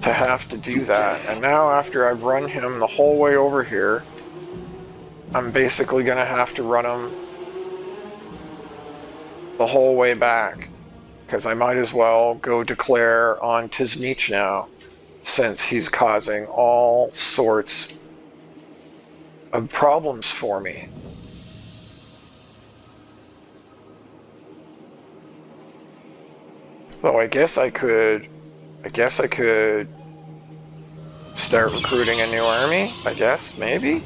[SPEAKER 1] to have to do that. And now after I've run him the whole way over here, I'm basically going to have to run him the whole way back. Because I might as well go declare on Tiznich now, since he's causing all sorts of problems for me. Though I guess I could start recruiting a new army, I guess, maybe?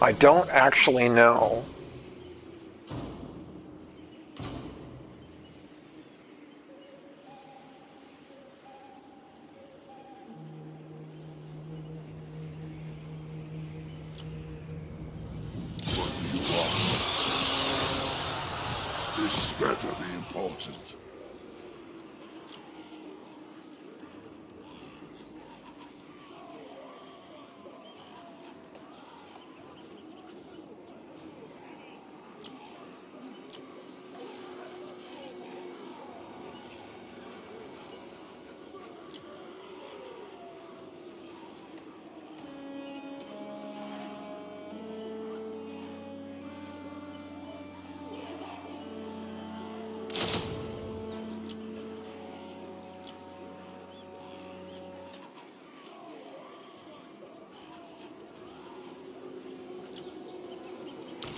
[SPEAKER 1] I don't actually know.
[SPEAKER 2] This better be important.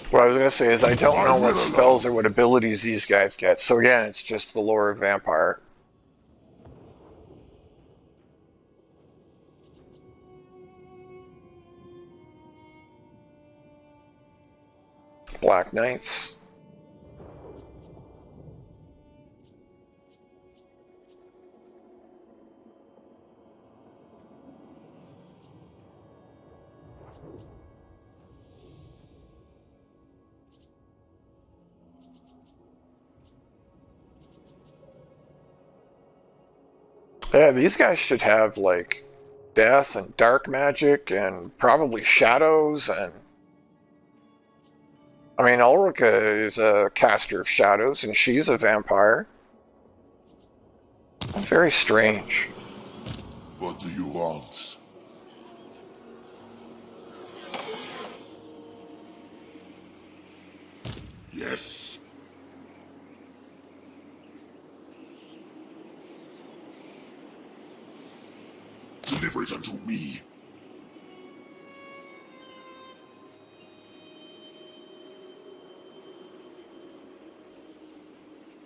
[SPEAKER 1] What I was going to say is I don't know what spells or what abilities these guys get. So again, it's just the lore of Vampire. Black Knights. Yeah, these guys should have, like, death and dark magic and probably shadows and... I mean, Ulrika is a caster of shadows and she's a vampire. Very strange.
[SPEAKER 2] What do you want? Yes. Deliver it unto me.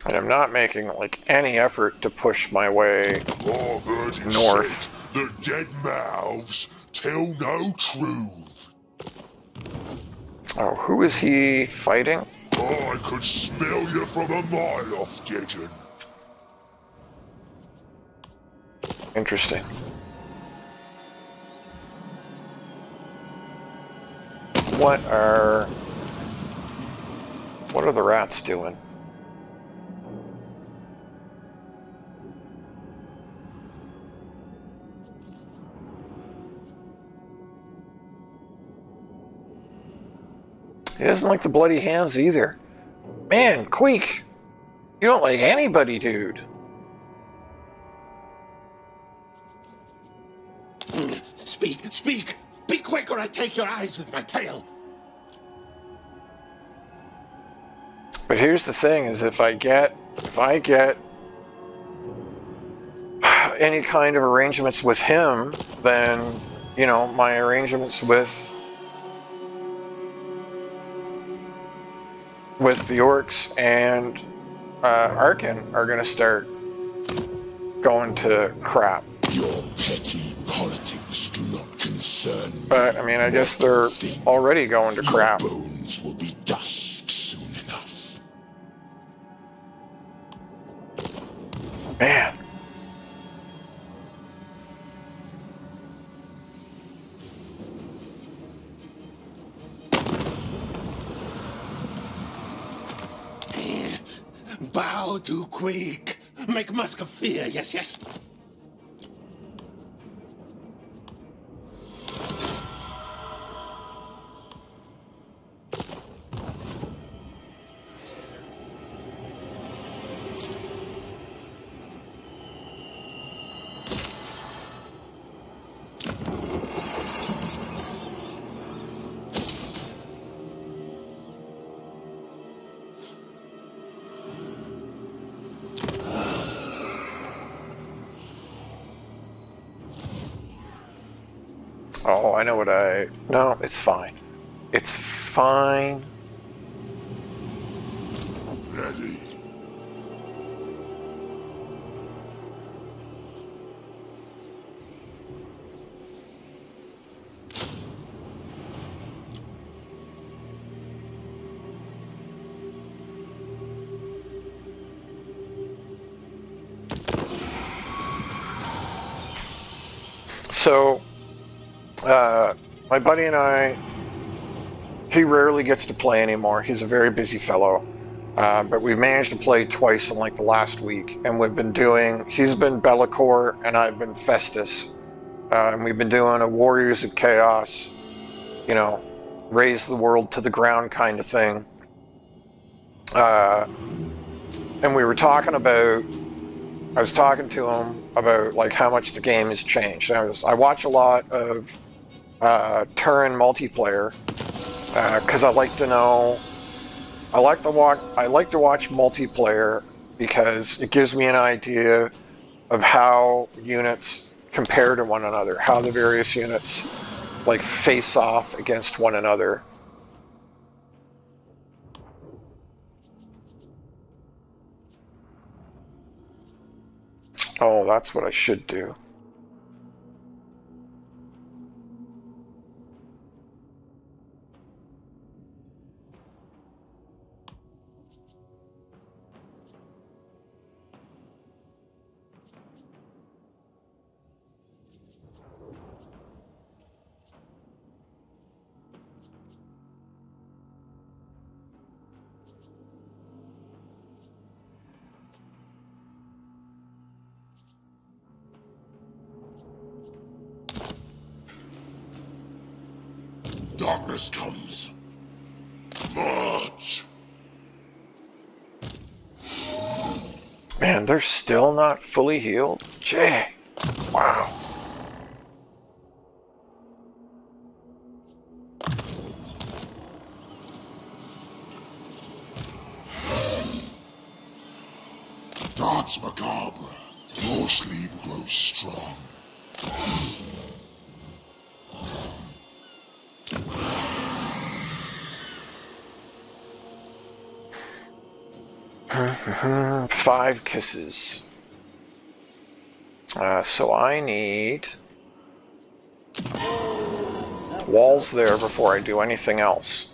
[SPEAKER 1] And I'm not making, like, any effort to push my way north.
[SPEAKER 2] The dead mouths tell no truth.
[SPEAKER 1] Oh, who is he fighting?
[SPEAKER 2] I could smell you from a mile off, Deacon.
[SPEAKER 1] Interesting. What are the rats doing? He doesn't like the bloody hands either. Man, Queek! You don't like anybody, dude.
[SPEAKER 5] Speak, speak! Be quick or I take your eyes with my tail!
[SPEAKER 1] But here's the thing, is if I get any kind of arrangements with him, then, you know, my arrangements with the orcs and Arkan are gonna start going to crap.
[SPEAKER 2] Your petty politics do not concern me.
[SPEAKER 1] But, I mean, I guess they're already going to crap.
[SPEAKER 2] Your bones will be dust soon enough.
[SPEAKER 1] Man.
[SPEAKER 5] Bow to Queek. Make mask of fear, yes, yes.
[SPEAKER 1] Oh, I know what I... No, it's fine. It's fine.
[SPEAKER 2] Ready.
[SPEAKER 1] So, my buddy and I, he rarely gets to play anymore. He's a very busy fellow. But we've managed to play twice in like the last week. And we've been doing, he's been Bellicor and I've been Festus. And we've been doing a Warriors of Chaos, you know, raise the world to the ground kind of thing. And we were talking about, I was talking to him about like how much the game has changed. I watch a lot of Turin multiplayer because I like to know. I like to watch multiplayer because it gives me an idea of how units compare to one another, how the various units like face off against one another. Oh, that's what I should do.
[SPEAKER 2] Darkness comes. March.
[SPEAKER 1] Man, they're still not fully healed? Jay. Wow.
[SPEAKER 2] Dance macabre. Your sleep grows strong.
[SPEAKER 1] Five kisses. So I need walls there before I do anything else.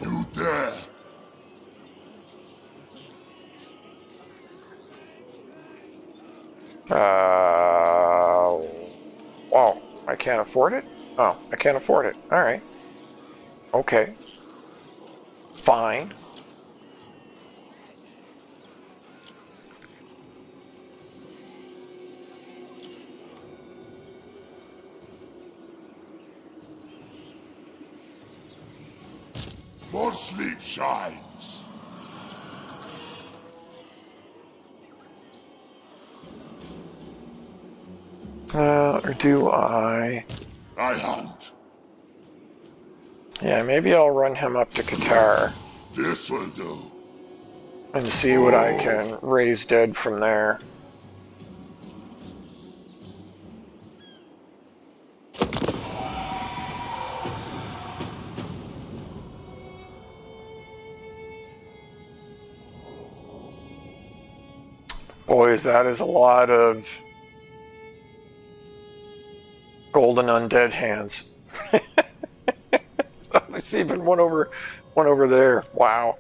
[SPEAKER 2] You dare.
[SPEAKER 1] Oh, I can't afford it? Oh, I can't afford it. Alright. Okay. Fine.
[SPEAKER 2] More sleep shines.
[SPEAKER 1] Or do I...
[SPEAKER 2] I hunt.
[SPEAKER 1] Yeah, maybe I'll run him up to Qatar
[SPEAKER 2] This will do.
[SPEAKER 1] and see what I can raise dead from there. Boys, that is a lot of golden undead hands. There's even one over there. Wow.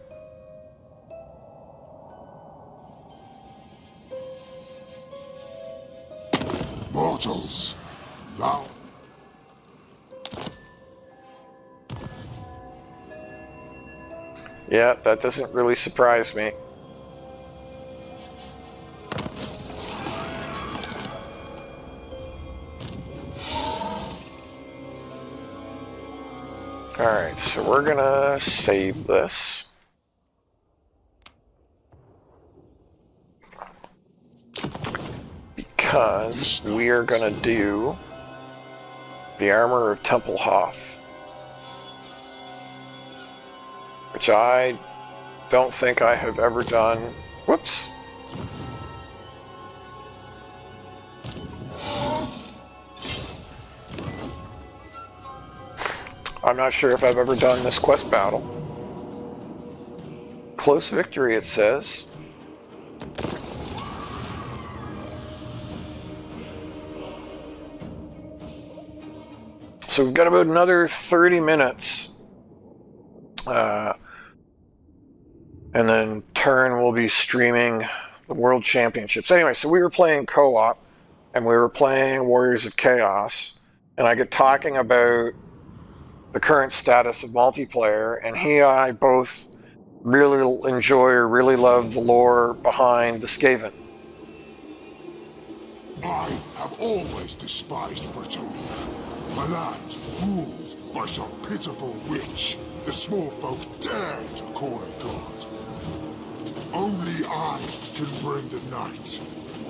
[SPEAKER 2] Mortals. Now.
[SPEAKER 1] Yeah, that doesn't really surprise me. Alright, so we're gonna save this. Because we are gonna do the Armor of Tempelhof. Which I don't think I have ever done. Whoops. I'm not sure if I've ever done this quest battle. Close victory, it says. So we've got about another 30 minutes. And then Turn will be streaming the World Championships. Anyway, so we were playing co-op, and we were playing Warriors of Chaos, and I get talking about the current status of multiplayer, and he and I both really enjoy or really love the lore behind the Skaven.
[SPEAKER 2] I have always despised Bretonia, a land ruled by some pitiful witch the small folk dare to call a god. Only I can bring the night.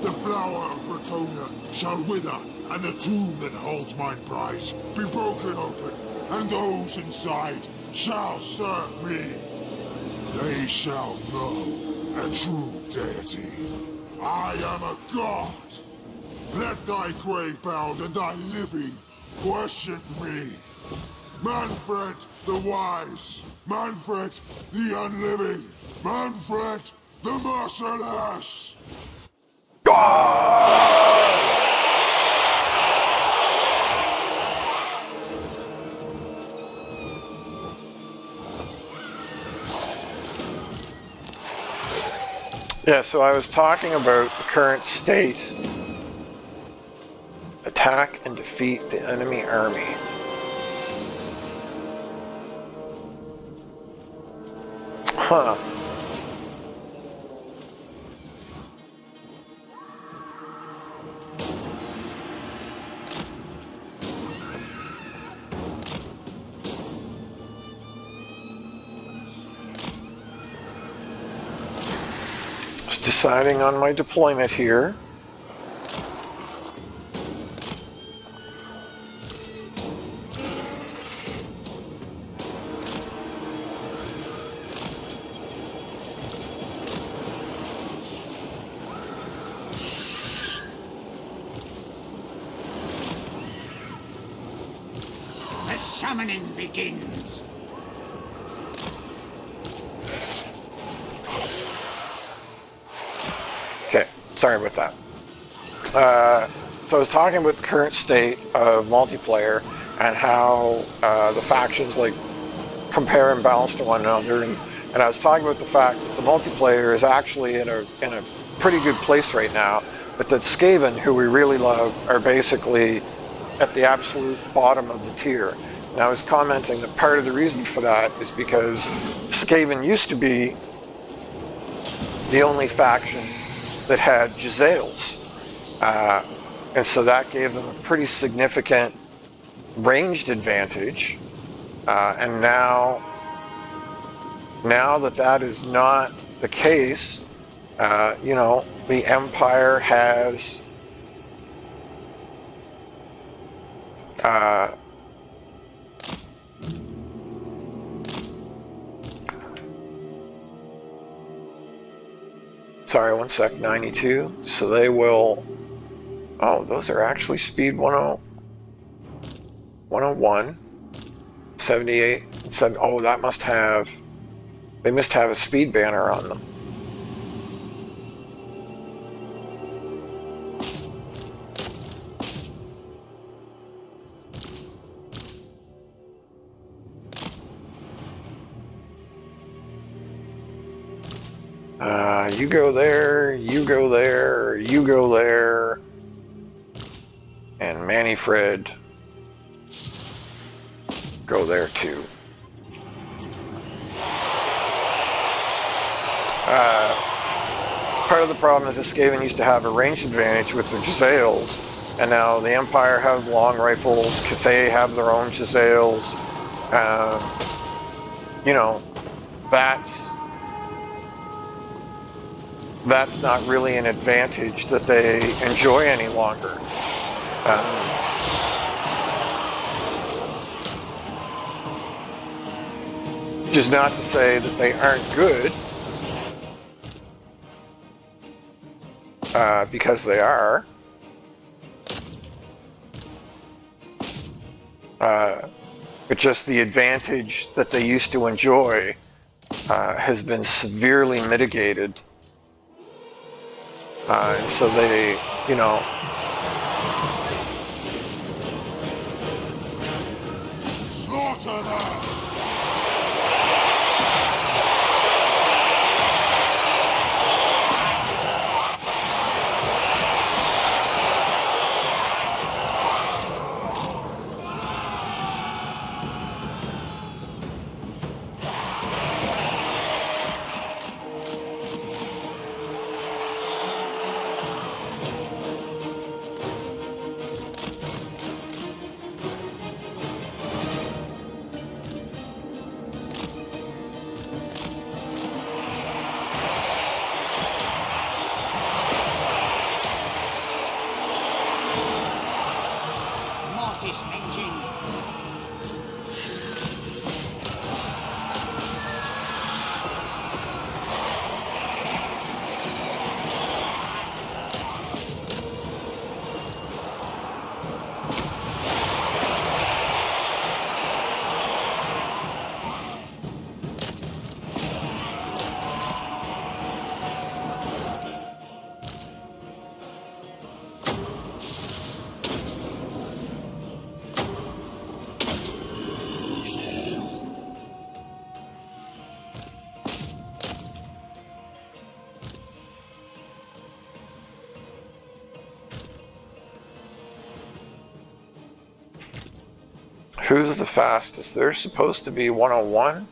[SPEAKER 2] The flower of Bretonia shall wither, and the tomb that holds my prize be broken open, and those inside shall serve me. They shall know a true deity. I am a god. Let thy grave bound and thy living worship me. Mannfred the wise, Mannfred the unliving, Mannfred the merciless.
[SPEAKER 1] Yeah, so I was talking about the current state. Attack and defeat the enemy army. Huh. Just deciding on my deployment here.
[SPEAKER 3] The summoning begins.
[SPEAKER 1] Okay, sorry about that. So I was talking about the current state of multiplayer and how the factions like compare and balance to one another, and I was talking about the fact that the multiplayer is actually in a pretty good place right now, but that Skaven, who we really love, are basically at the absolute bottom of the tier. And I was commenting that part of the reason for that is because Skaven used to be the only faction that had Giselles. And so that gave them a pretty significant ranged advantage. And now that that is not the case, you know, the Empire has sorry, one sec, 92. So they will, oh, those are actually speed 101, 78, 7, oh, that must have, they must have a speed banner on them. You go there, you go there, you go there, and Mannfred go there too. Part of the problem is that Skaven used to have a range advantage with their Giselles, and now the Empire have long rifles, Cathay have their own Giselles, you know, that's not really an advantage that they enjoy any longer. Which is not to say that they aren't good, because they are. But just the advantage that they used to enjoy has been severely mitigated. And so they, you know,
[SPEAKER 2] Slaughter them!
[SPEAKER 3] Mortis engine.
[SPEAKER 1] who's the fastest? They're supposed to be 101.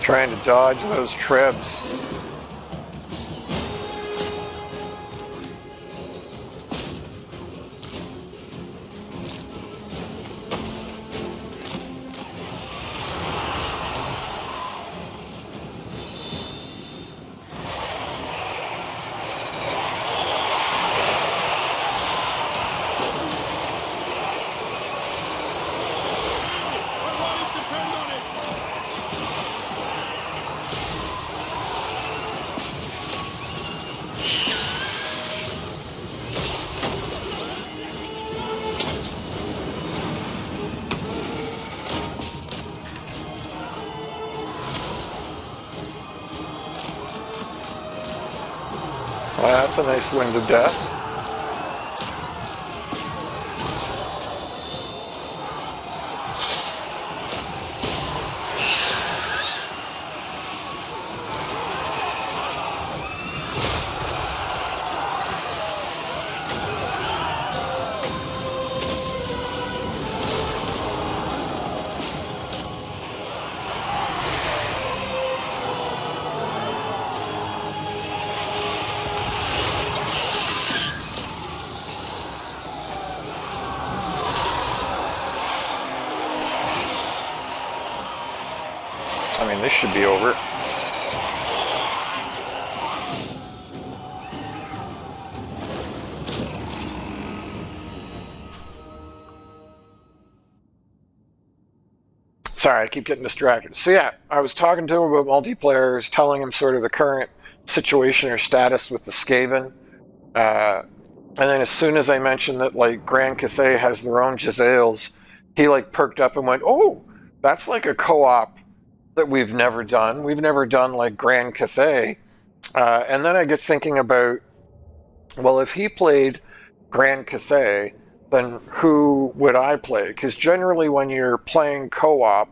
[SPEAKER 1] Trying to dodge those trebs. Well, that's a nice wind of death. I mean, this should be over. Sorry, I keep getting distracted. So yeah, I was talking to him about multiplayer, telling him sort of the current situation or status with the Skaven. And then as soon as I mentioned that like Grand Cathay has their own Jezzails, he like perked up and went, "Oh, that's like a co-op that we've never done. We've never done like Grand Cathay." And then I get thinking about, well, if he played Grand Cathay, then who would I play? Because generally when you're playing co-op,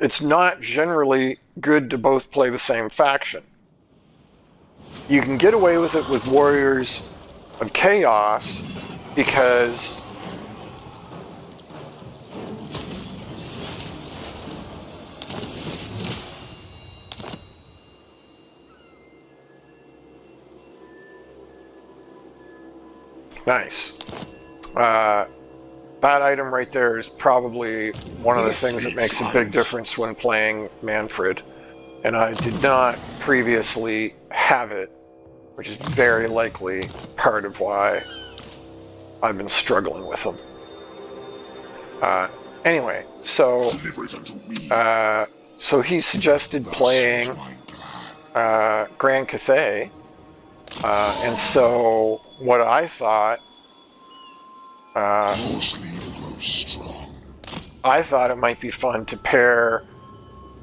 [SPEAKER 1] it's not generally good to both play the same faction. You can get away with it with Warriors of Chaos because nice. That item right there is probably one of the things that makes a big difference when playing Mannfred. And I did not previously have it, which is very likely part of why I've been struggling with them. Anyway, so he suggested playing Grand Cathay, and so what I thought, I thought it might be fun to pair.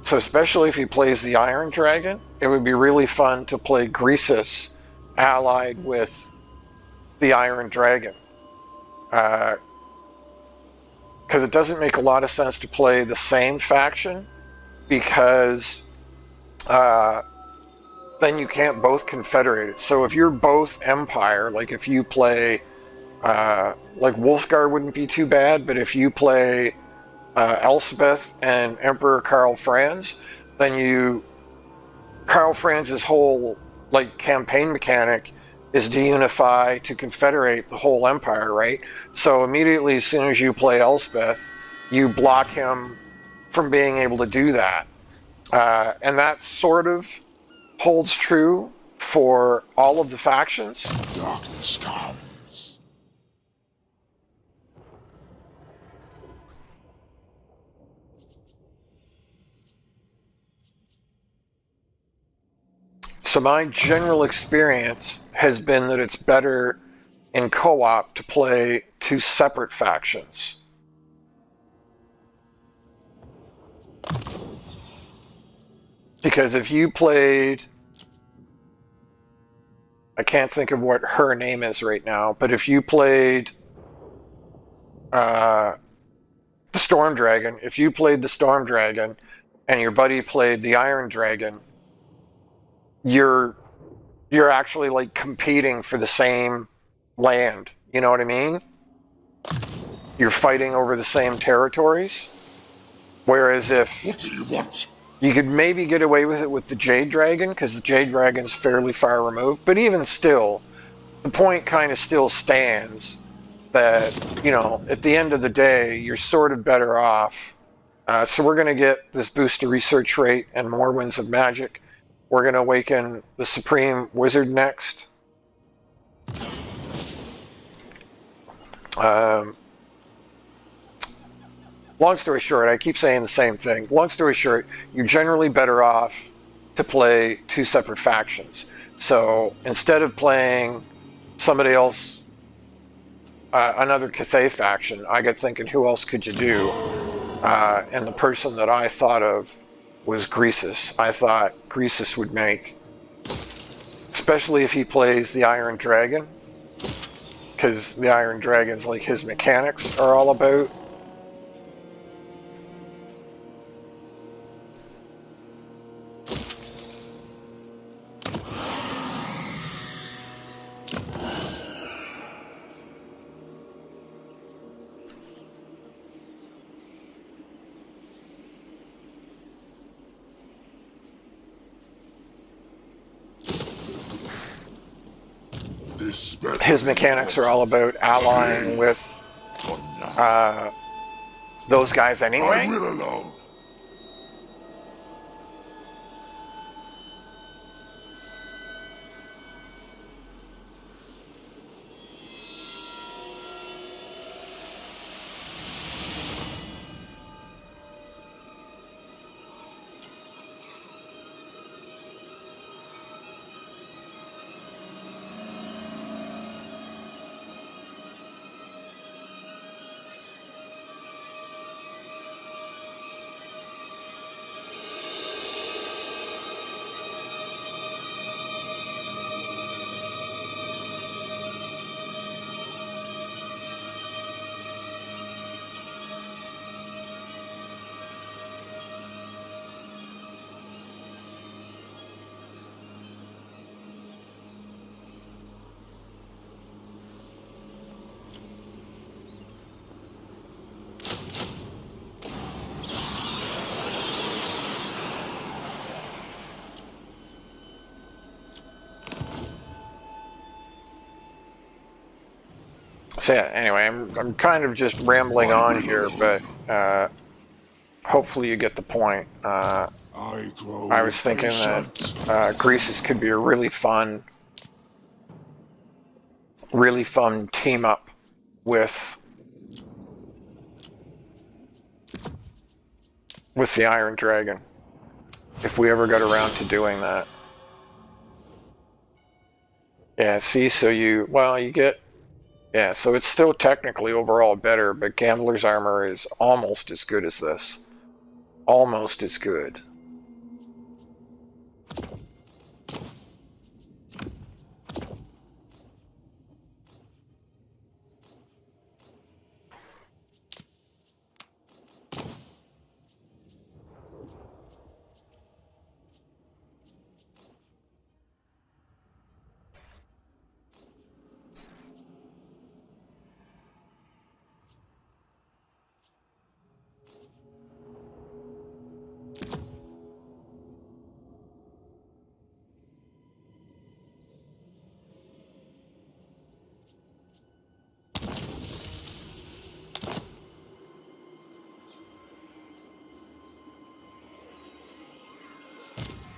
[SPEAKER 1] So especially if he plays the Iron Dragon, it would be really fun to play Greasus allied with the Iron Dragon. Because it doesn't make a lot of sense to play the same faction, because then you can't both confederate it. So if you're both Empire, like if you play, like Wolfgar wouldn't be too bad, but if you play Elspeth and Emperor Karl Franz, then Karl Franz's whole like campaign mechanic is to unify, to confederate the whole empire, right? So immediately as soon as you play Elspeth, you block him from being able to do that. And that sort of holds true for all of the factions.
[SPEAKER 2] Darkness comes.
[SPEAKER 1] So my general experience has been that it's better in co-op to play two separate factions. Because if you played, I can't think of what her name is right now, but if you played the Storm Dragon, if you played the Storm Dragon and your buddy played the Iron Dragon, you're actually like competing for the same land. You know what I mean? You're fighting over the same territories. Whereas if
[SPEAKER 2] What do you want?
[SPEAKER 1] you could maybe get away with it with the Jade Dragon, because the Jade Dragon's fairly far removed, but even still, the point kind of still stands that, you know, at the end of the day, you're sort of better off. So we're going to get this boost to research rate and more Winds of Magic. We're going to awaken the Supreme Wizard next. Long story short, I keep saying the same thing. Long story short, you're generally better off to play two separate factions. So instead of playing somebody else, another Cathay faction, I got thinking, who else could you do? And the person that I thought of was Greasus. I thought Greasus would make, especially if he plays the Iron Dragon, because the Iron Dragon's like his mechanics are all about. His mechanics are all about allying with those guys anyway.
[SPEAKER 2] I will alone.
[SPEAKER 1] So yeah, anyway, I'm kind of just rambling on here, but hopefully you get the point. I was thinking that Greases could be a really fun team up with the Iron Dragon, if we ever got around to doing that. Yeah, see, so you get, yeah, so it's still technically overall better, but Gambler's Armor is almost as good as this. Almost as good.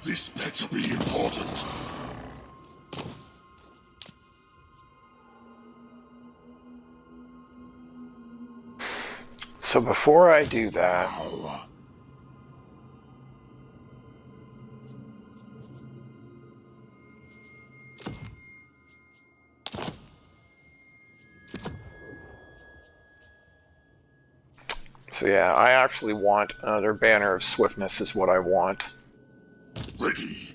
[SPEAKER 2] This better be important.
[SPEAKER 1] So before I do that, so yeah, I actually want another Banner of Swiftness is what I want.
[SPEAKER 2] Ready.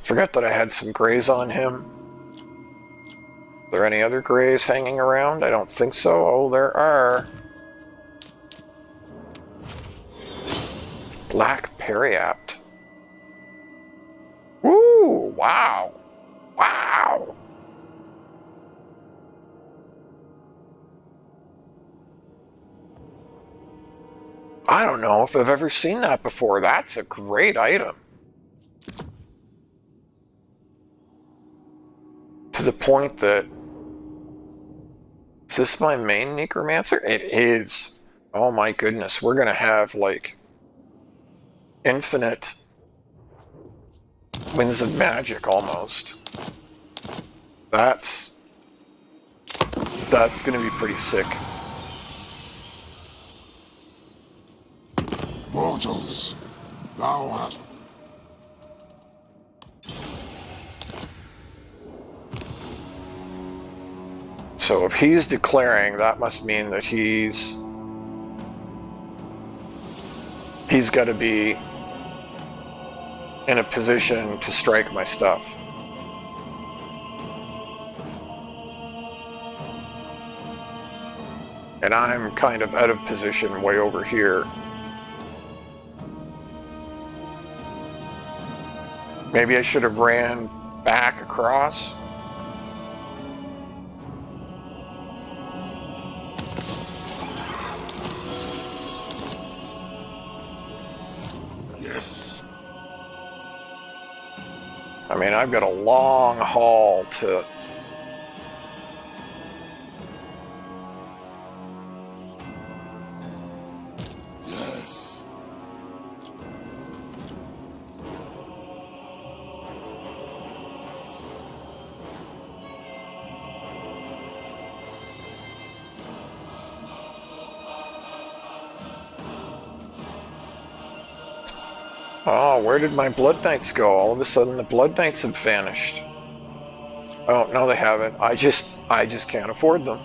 [SPEAKER 1] Forgot that I had some grays on him. Are there any other grays hanging around? I don't think so. Oh, there are. Black Periapt. Woo! Wow! Wow! I don't know if I've ever seen that before. That's a great item. To the point that... Is this my main Necromancer? It is. Oh my goodness. We're going to have, like, infinite Winds of Magic, almost. That's going to be pretty sick.
[SPEAKER 2] Mortals, thou hast...
[SPEAKER 1] So if he's declaring, that must mean that he's got to be in a position to strike my stuff. And I'm kind of out of position way over here. Maybe I should have ran back across.
[SPEAKER 2] Yes.
[SPEAKER 1] I mean, I've got a long haul to...
[SPEAKER 2] Yes.
[SPEAKER 1] Oh, where did my Blood Knights go? All of a sudden the Blood Knights have vanished. Oh, no they haven't. I just can't afford them.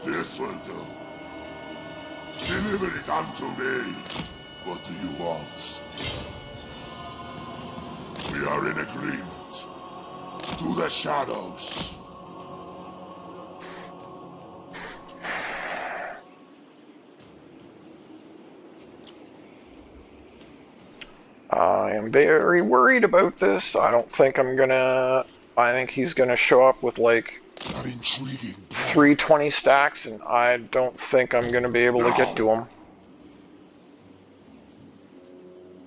[SPEAKER 2] This will do. Deliver it unto me. What do you want? We are in agreement. To the shadows.
[SPEAKER 1] I am very worried about this. I think he's gonna show up with like
[SPEAKER 2] That intriguing.
[SPEAKER 1] 320 stacks, and I don't think I'm gonna be able to get to him.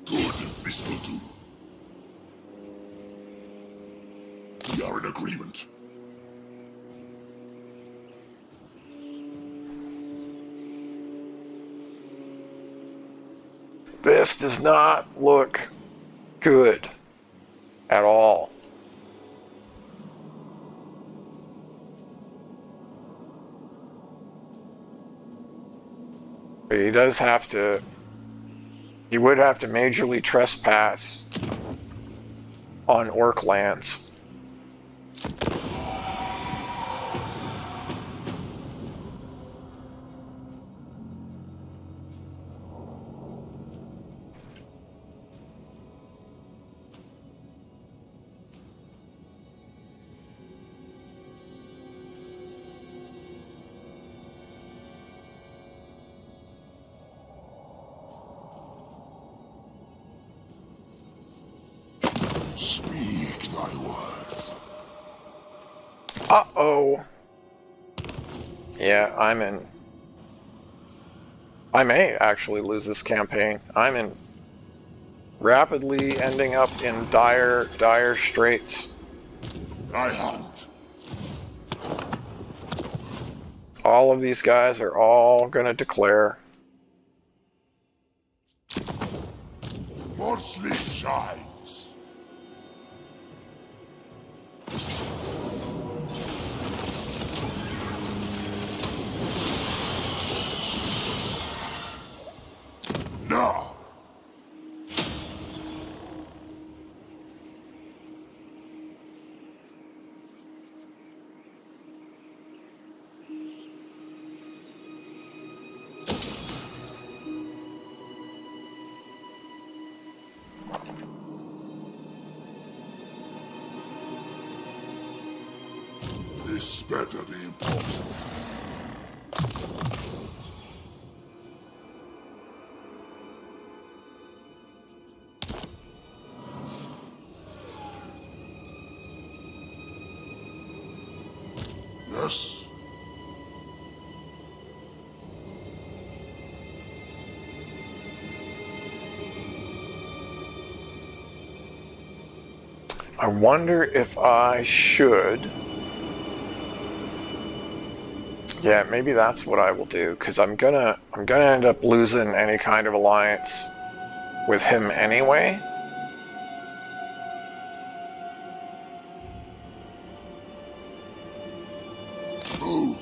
[SPEAKER 2] Good, this will do. We are in agreement.
[SPEAKER 1] This does not look good at all. But he does have to... He would have to majorly trespass on orc lands.
[SPEAKER 2] Speak thy words.
[SPEAKER 1] Uh-oh. Yeah, I'm in... I may actually lose this campaign. I'm in... rapidly ending up in dire straits.
[SPEAKER 2] I hunt.
[SPEAKER 1] All of these guys are all gonna declare.
[SPEAKER 2] More sleep shines. Now. This better be important. Yes.
[SPEAKER 1] I wonder if I should... Yeah, maybe that's what I will do, because I'm gonna end up losing any kind of alliance with him anyway.
[SPEAKER 2] Move.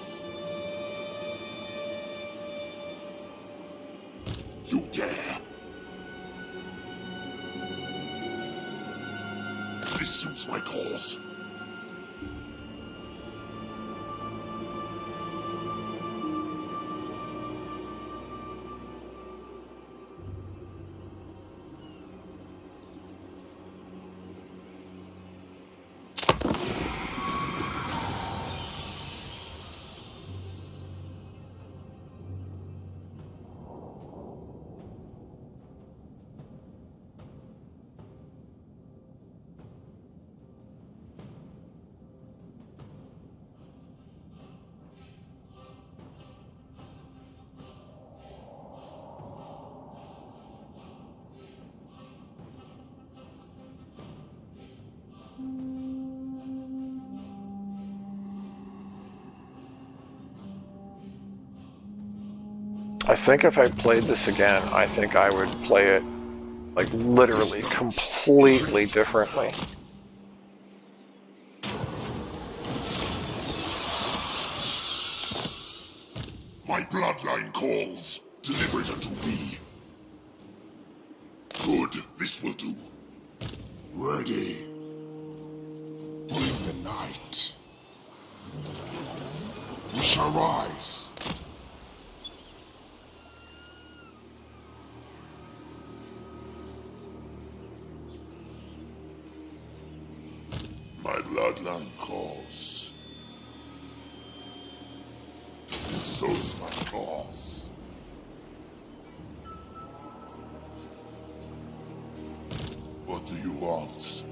[SPEAKER 2] You dare. This suits my cause.
[SPEAKER 1] I think if I played this again, I think I would play it, like, literally completely differently.
[SPEAKER 2] My bloodline calls. Deliver it unto me. Good, this will do. Ready. Bring the night. We shall rise. clan calls. This suits my cause. What do you want?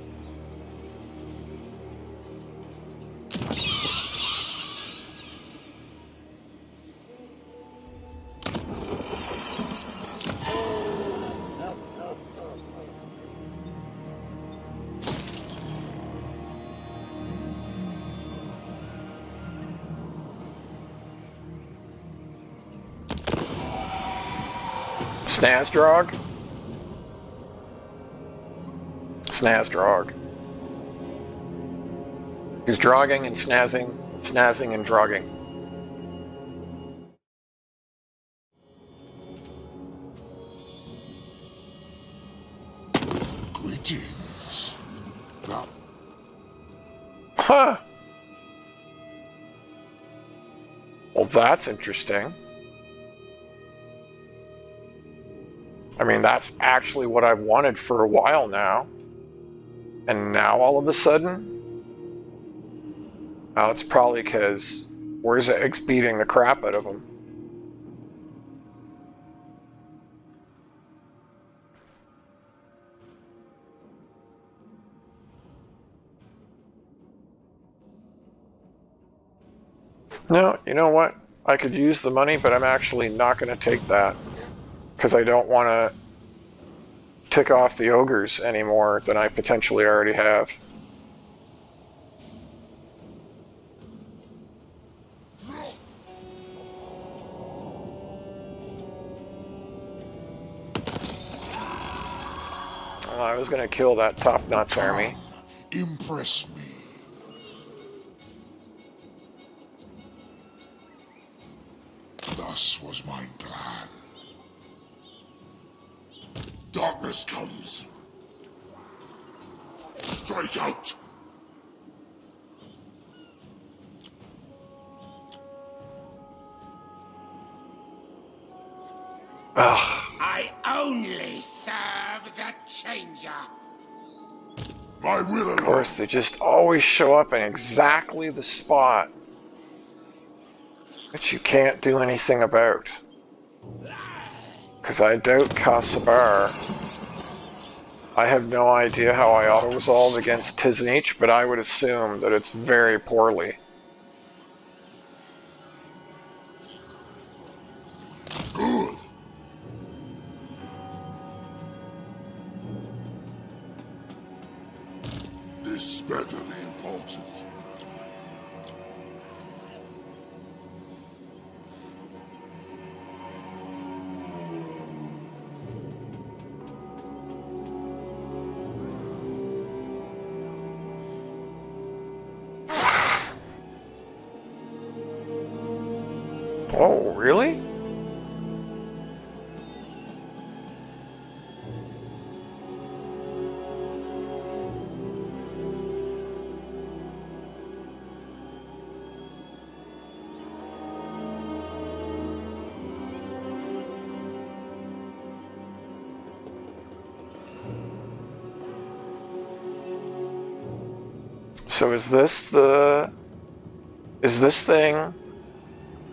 [SPEAKER 1] Snazdrog? Snazdrog. He's drogging and snazzing and drogging.
[SPEAKER 2] Greetings. Now,
[SPEAKER 1] Huh. Well, that's interesting. I mean, that's actually what I've wanted for a while now. And now all of a sudden? Oh, it's probably because where's Eggs beating the crap out of him? No, you know what? I could use the money, but I'm actually not going to take that. Because I don't want to tick off the ogres any more than I potentially already have. Well, I was going to kill that top-nuts army.
[SPEAKER 2] impress me. Thus was my plan. Darkness comes. Strike out!
[SPEAKER 1] Ugh.
[SPEAKER 7] I only serve the changer.
[SPEAKER 2] My will
[SPEAKER 1] Of course, they just always show up in exactly the spot which you can't do anything about. Because I doubt Kasabar. I have no idea how I auto-resolve against Tiznich, but I would assume that it's very poorly.
[SPEAKER 2] Good. This better be important.
[SPEAKER 1] Oh, really? So is this thing,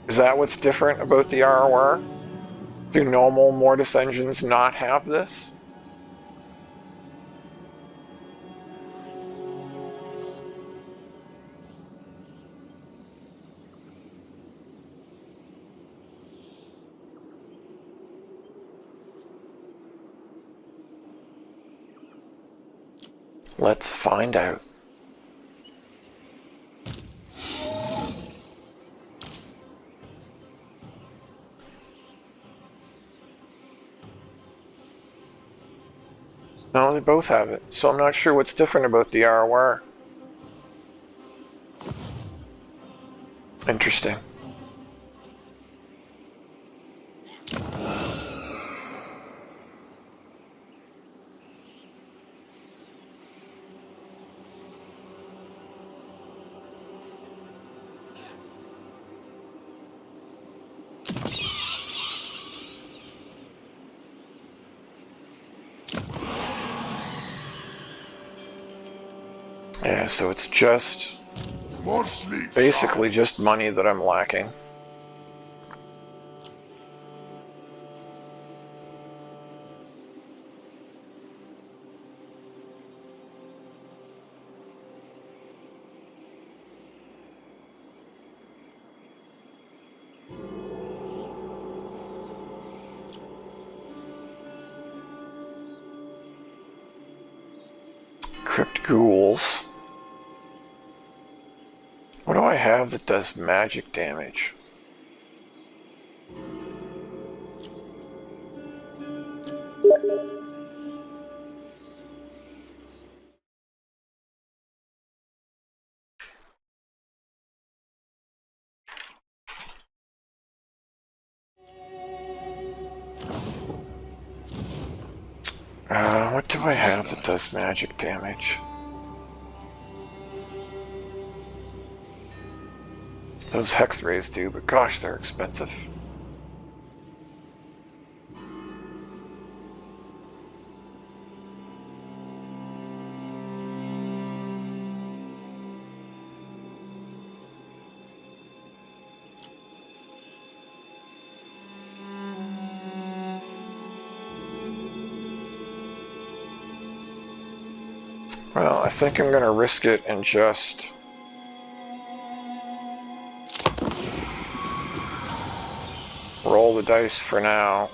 [SPEAKER 1] is that what's different about the ROR? Do normal Mortis engines not have this? Let's find out. No, they both have it, so I'm not sure what's different about the ROR. Interesting. Yeah, so it's just
[SPEAKER 2] More sleep.
[SPEAKER 1] basically just money that I'm lacking. Crypt ghouls. What do I have that does magic damage? What do I have that does magic damage? Those hex rays do, but gosh, they're expensive. Well, I think I'm gonna risk it and just roll the dice for now.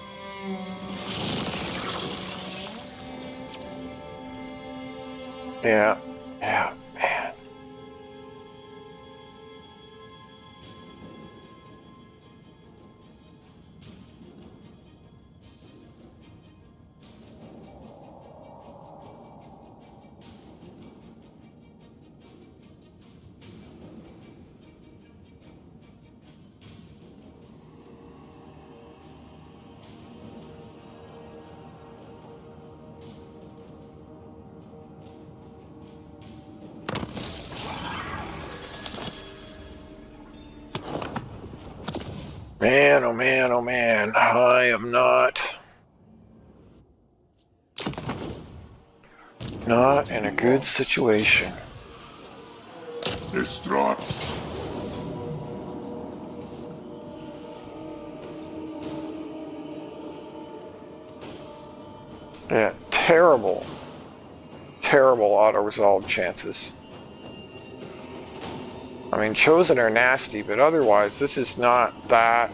[SPEAKER 1] Yeah, man. Man, oh man, oh man, I am not in a good situation.
[SPEAKER 2] Distraught.
[SPEAKER 1] Yeah, terrible auto-resolve chances. I mean, chosen are nasty, but otherwise, this is not that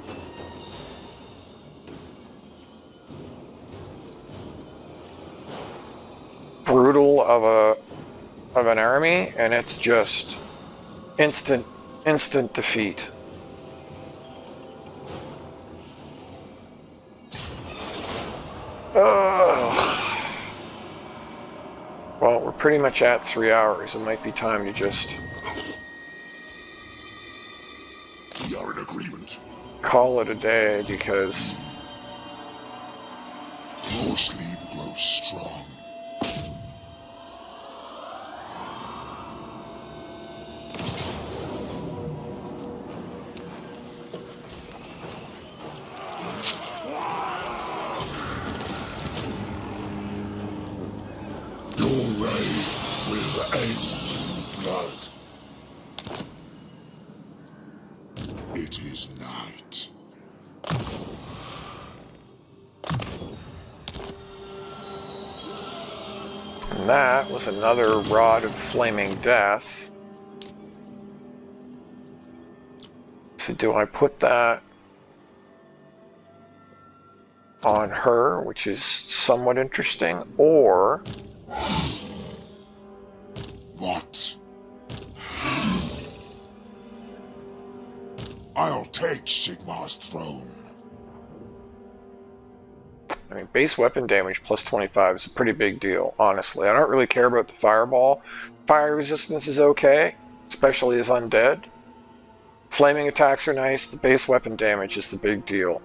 [SPEAKER 1] brutal of an army, and it's just instant defeat. Ugh. Well, we're pretty much at 3 hours. It might be time to just
[SPEAKER 2] We are in agreement.
[SPEAKER 1] call it a day, because
[SPEAKER 2] Your sleep grows strong. Your reign will end in blood. It is night.
[SPEAKER 1] and that was another rod of flaming death. So do I put that on her, which is somewhat interesting, or
[SPEAKER 2] What? I'll take Sigmar's throne.
[SPEAKER 1] I mean, base weapon damage plus 25 is a pretty big deal, honestly. I don't really care about the fireball. Fire resistance is okay, especially as undead. Flaming attacks are nice. The base weapon damage is the big deal.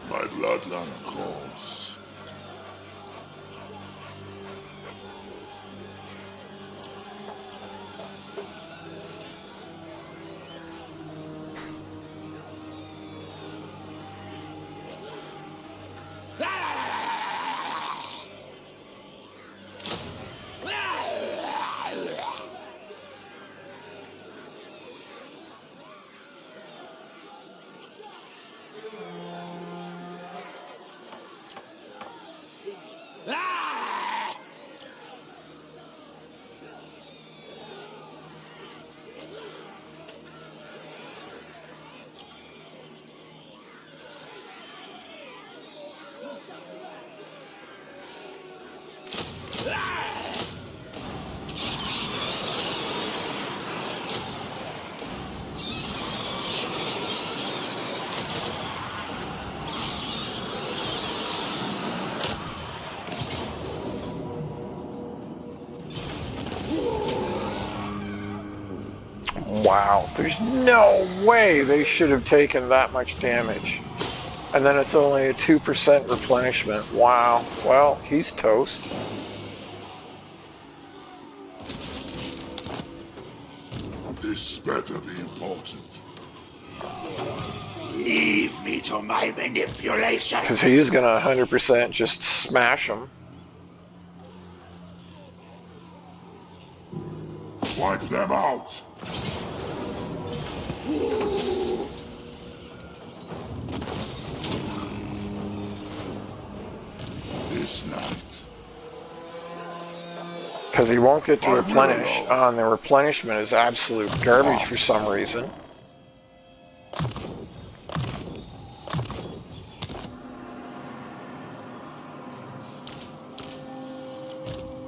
[SPEAKER 2] My bloodline calls.
[SPEAKER 1] Wow, there's no way they should have taken that much damage. And then it's only a 2% replenishment. Wow, well, he's toast.
[SPEAKER 2] This better be important.
[SPEAKER 7] Leave me to my manipulation.
[SPEAKER 1] Because he is going to 100% just smash him.
[SPEAKER 2] Wipe them out. This night.
[SPEAKER 1] Because he won't get to replenish. And the replenishment is absolute garbage for some reason.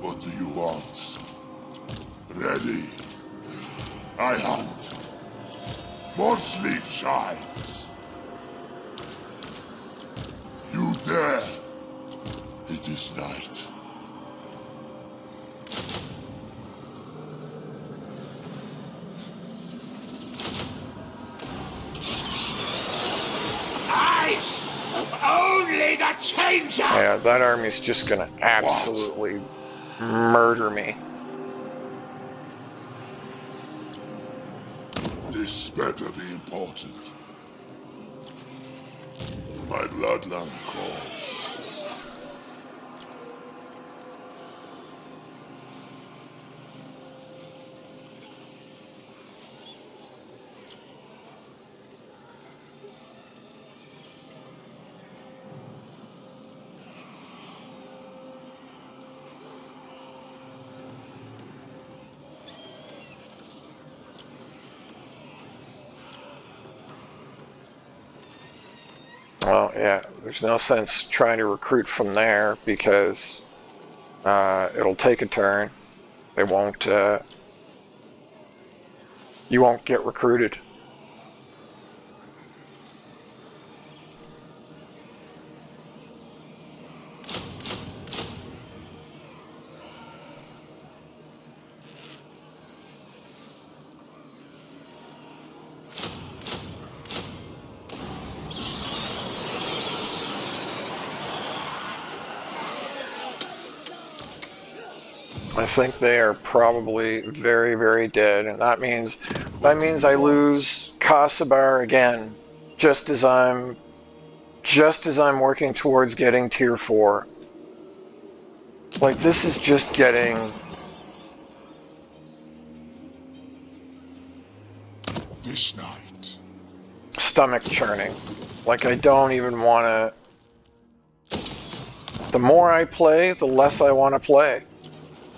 [SPEAKER 2] What do you want? Ready. I hunt. More sleep shines. You dare. It is night.
[SPEAKER 7] I serve only the changer.
[SPEAKER 1] Yeah, that army's just going to absolutely murder me.
[SPEAKER 2] This better be important. My bloodline calls.
[SPEAKER 1] Well, yeah, there's no sense trying to recruit from there because it'll take a turn. They won't, you won't get recruited. I think they are probably very, very dead, and that means I lose Kasabar again, just as I'm working towards getting tier 4. Like, this is just getting
[SPEAKER 2] This night.
[SPEAKER 1] stomach churning. Like, I don't even want to. The more I play, the less I want to play.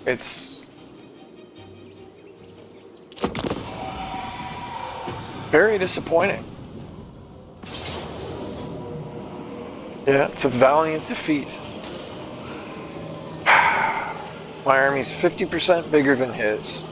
[SPEAKER 1] It's very disappointing. Yeah, it's a valiant defeat. My army's 50% bigger than his.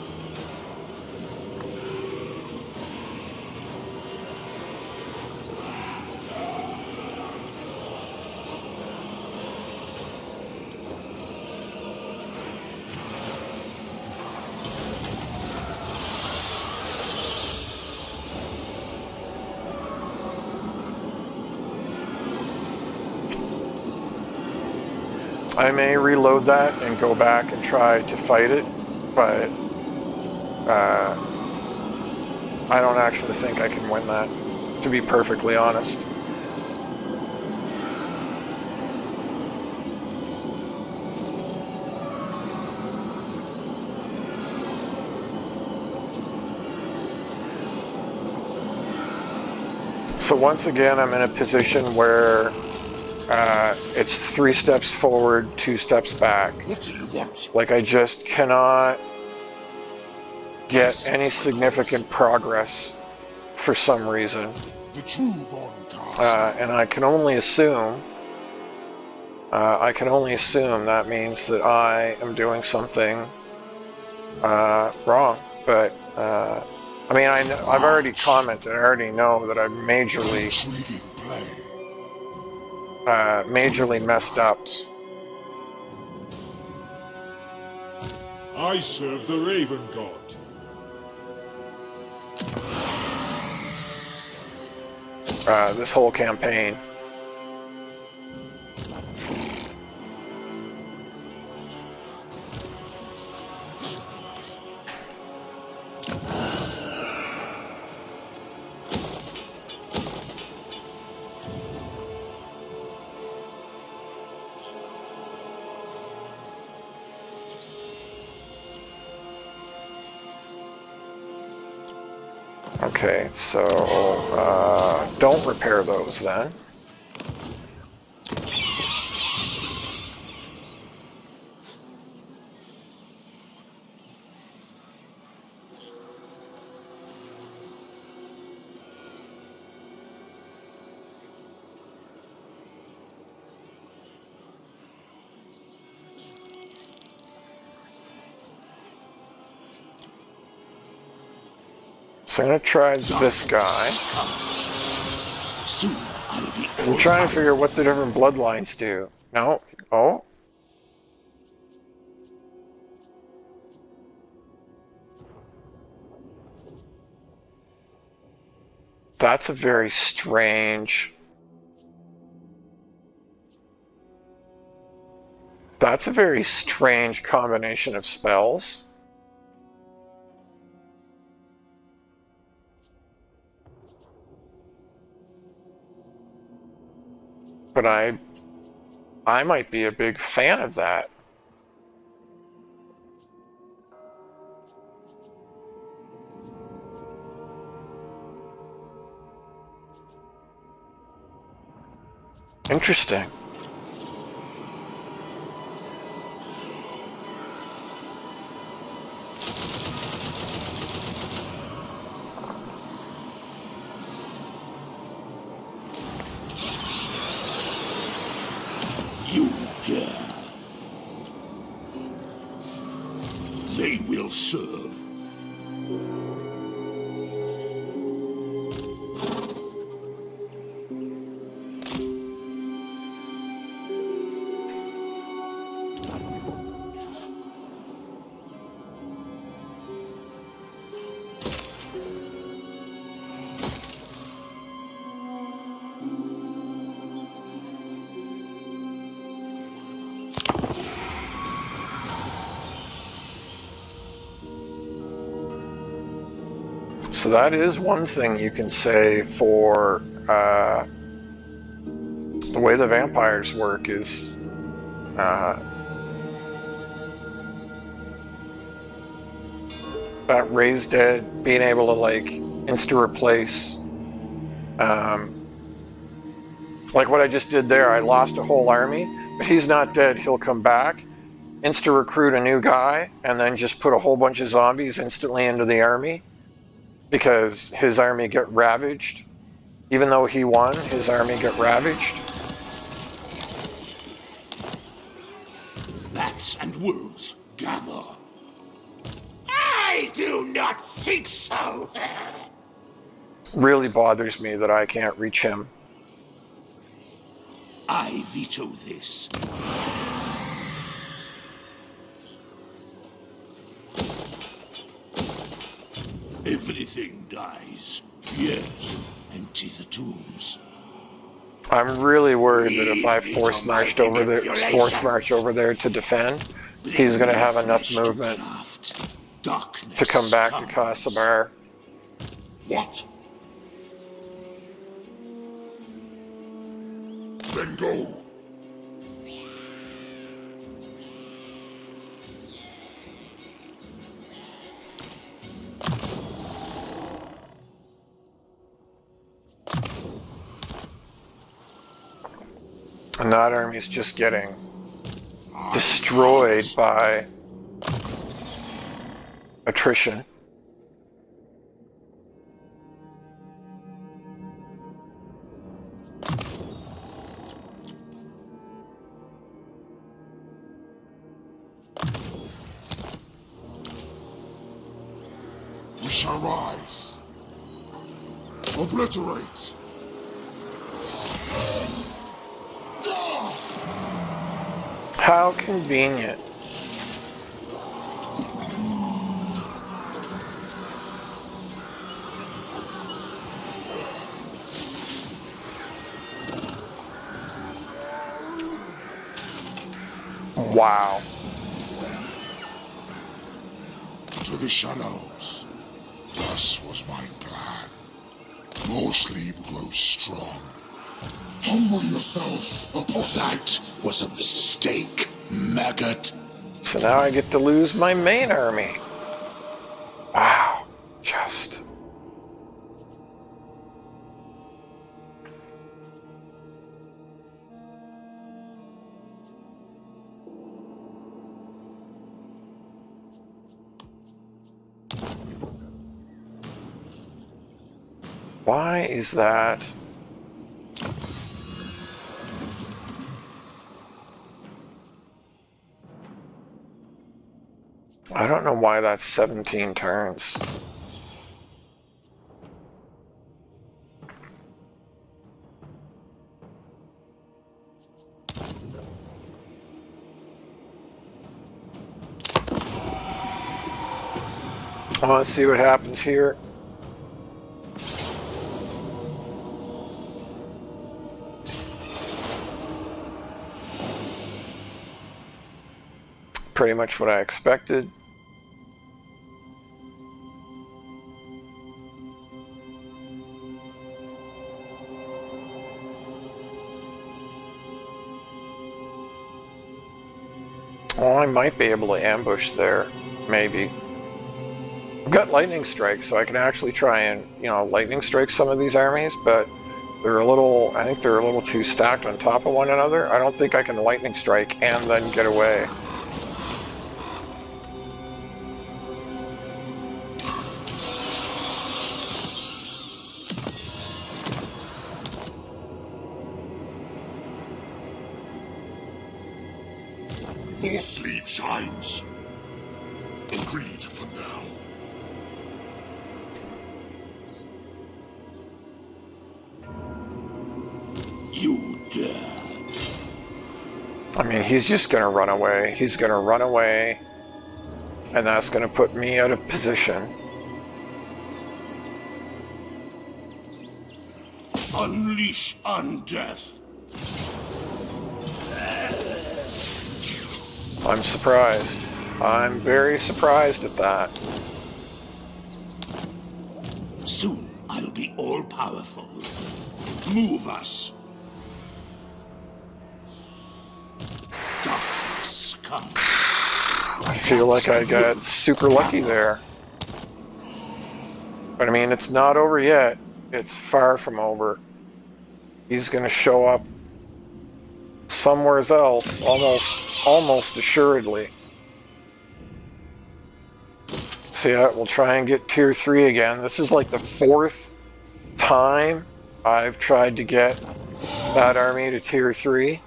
[SPEAKER 1] I may reload that and go back and try to fight it, but I don't actually think I can win that, to be perfectly honest. So once again, I'm in a position where it's 3 steps forward, 2 steps back.
[SPEAKER 2] What do you want?
[SPEAKER 1] Like, I just cannot get any significant progress for some reason.
[SPEAKER 2] The true Von Carstein.
[SPEAKER 1] And I can only assume I can only assume that means that I am doing something wrong. But I mean, I've already commented. I already know that I've majorly
[SPEAKER 2] Intriguing play.
[SPEAKER 1] majorly messed up.
[SPEAKER 8] I serve the Raven God.
[SPEAKER 1] This whole campaign. Okay, so don't repair those then. So I'm going to try this guy.
[SPEAKER 5] Soon I'll be
[SPEAKER 1] I'm trying to figure out what the different bloodlines do. No? Oh? That's a very strange... That's a very strange combination of spells. But I might be a big fan of that. Interesting.
[SPEAKER 5] You dare. They will serve.
[SPEAKER 1] So that is one thing you can say for the way the vampires work is that raised dead, being able to like insta-replace. Like what I just did there, I lost a whole army, but he's not dead, he'll come back, insta-recruit a new guy, and then just put a whole bunch of zombies instantly into the army. Because his army got ravaged. Even though he won, his army got ravaged.
[SPEAKER 5] Bats and wolves, gather.
[SPEAKER 7] I do not think so.
[SPEAKER 1] Really bothers me that I can't reach him.
[SPEAKER 5] I veto this. Everything dies. Yes, empty the tombs.
[SPEAKER 1] I'm really worried that if I force march over there to defend, he's going to have enough movement to come back to Kasabar.
[SPEAKER 2] What? Then go.
[SPEAKER 1] And that army's just getting destroyed by attrition.
[SPEAKER 2] shall rise. Obliterate.
[SPEAKER 1] How convenient. Wow.
[SPEAKER 2] To the shadows. Thus was my plan. More sleep grows strong. Humble yourself upon that was a mistake, maggot.
[SPEAKER 1] So now I get to lose my main army. Wow. Just. Why is that? I don't know why that's 17 turns. Well, let's see what happens here. Pretty much what I expected. Oh, I might be able to ambush there, maybe. I've got lightning strikes, so I can actually try and, lightning strike some of these armies, but I think they're a little too stacked on top of one another. I don't think I can lightning strike and then get away.
[SPEAKER 2] More sleep shines. Agreed for now. You dare.
[SPEAKER 1] I mean, he's just going to run away. He's going to run away, and that's going to put me out of position.
[SPEAKER 4] Unleash undeath.
[SPEAKER 1] I'm surprised. I'm very surprised at that.
[SPEAKER 4] Soon I'll be all-powerful. Move us. Darkness, come.
[SPEAKER 1] I feel like I got super lucky there. But I mean, it's not over yet. It's far from over. He's going to show up somewhere else, almost assuredly. So yeah, we'll try and get tier 3 again. This is like the 4th time I've tried to get that army to tier 3.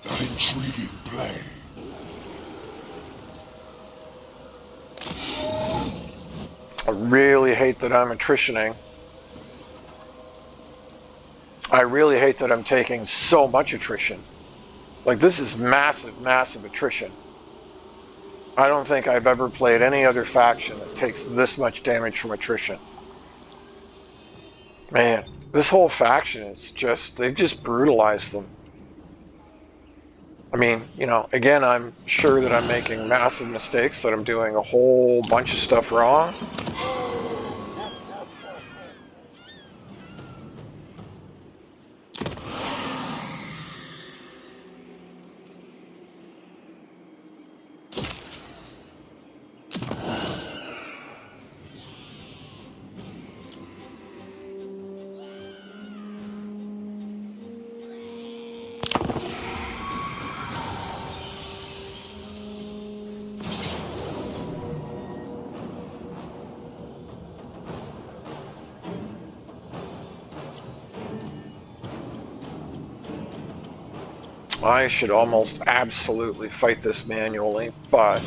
[SPEAKER 2] An intriguing play.
[SPEAKER 1] I really hate that I'm attritioning. I really hate that I'm taking so much attrition. Like, this is massive, massive attrition. I don't think I've ever played any other faction that takes this much damage from attrition. Man, this whole faction is just, they've just brutalized them. I mean, again, I'm sure that I'm making massive mistakes, that I'm doing a whole bunch of stuff wrong. I should almost absolutely fight this manually, but...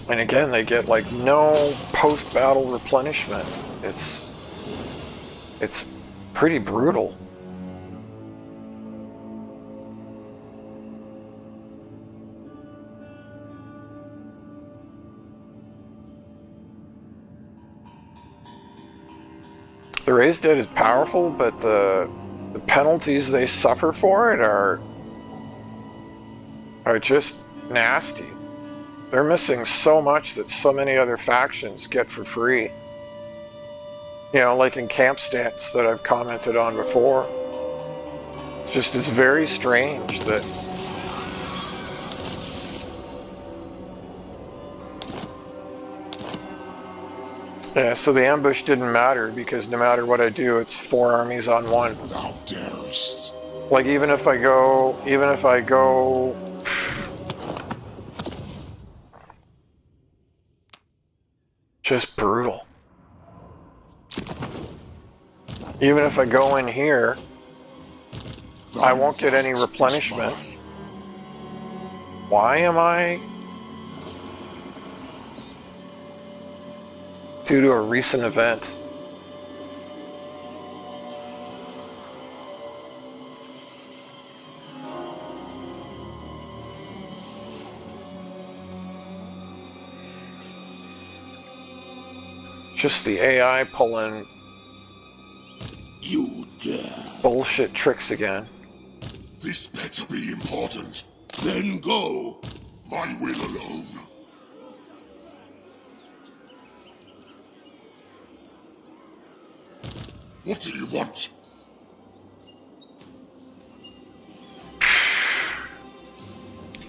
[SPEAKER 1] And again, they get like no post-battle replenishment. It's pretty brutal. The raised dead is powerful, but the penalties they suffer for it are just nasty. They're missing so much that so many other factions get for free. You know, like in camp stats that I've commented on before. It's very strange that yeah, so the ambush didn't matter because no matter what I do, it's 4 armies on 1.
[SPEAKER 2] Thou darest.
[SPEAKER 1] Like even if I go just brutal. Even if I go in here, I won't get any replenishment. Why am I? Due to a recent event. Just the AI pulling
[SPEAKER 2] You dare.
[SPEAKER 1] bullshit tricks again.
[SPEAKER 2] This better be important.
[SPEAKER 4] Then go.
[SPEAKER 2] My will alone. What do you want?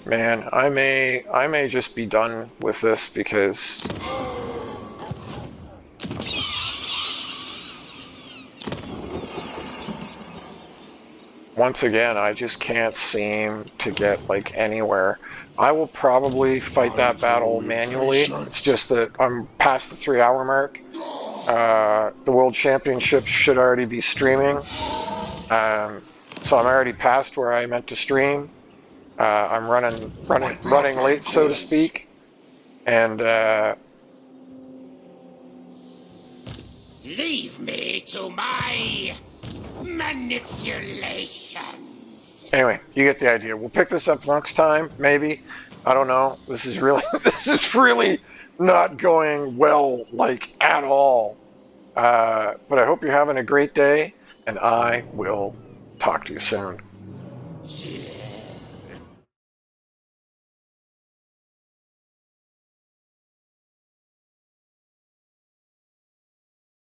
[SPEAKER 1] Man, I may just be done with this because once again, I just can't seem to get like anywhere. I will probably fight that battle manually. It's just that I'm past the 3-hour mark. The World Championships should already be streaming. So I'm already past where I meant to stream. I'm running late, so to speak. And
[SPEAKER 7] Leave me to my manipulations.
[SPEAKER 1] anyway, you get the idea. We'll pick this up next time, maybe. I don't know. This is really not going well, like, at all. But I hope you're having a great day, and I will talk to you soon.
[SPEAKER 7] Yeah.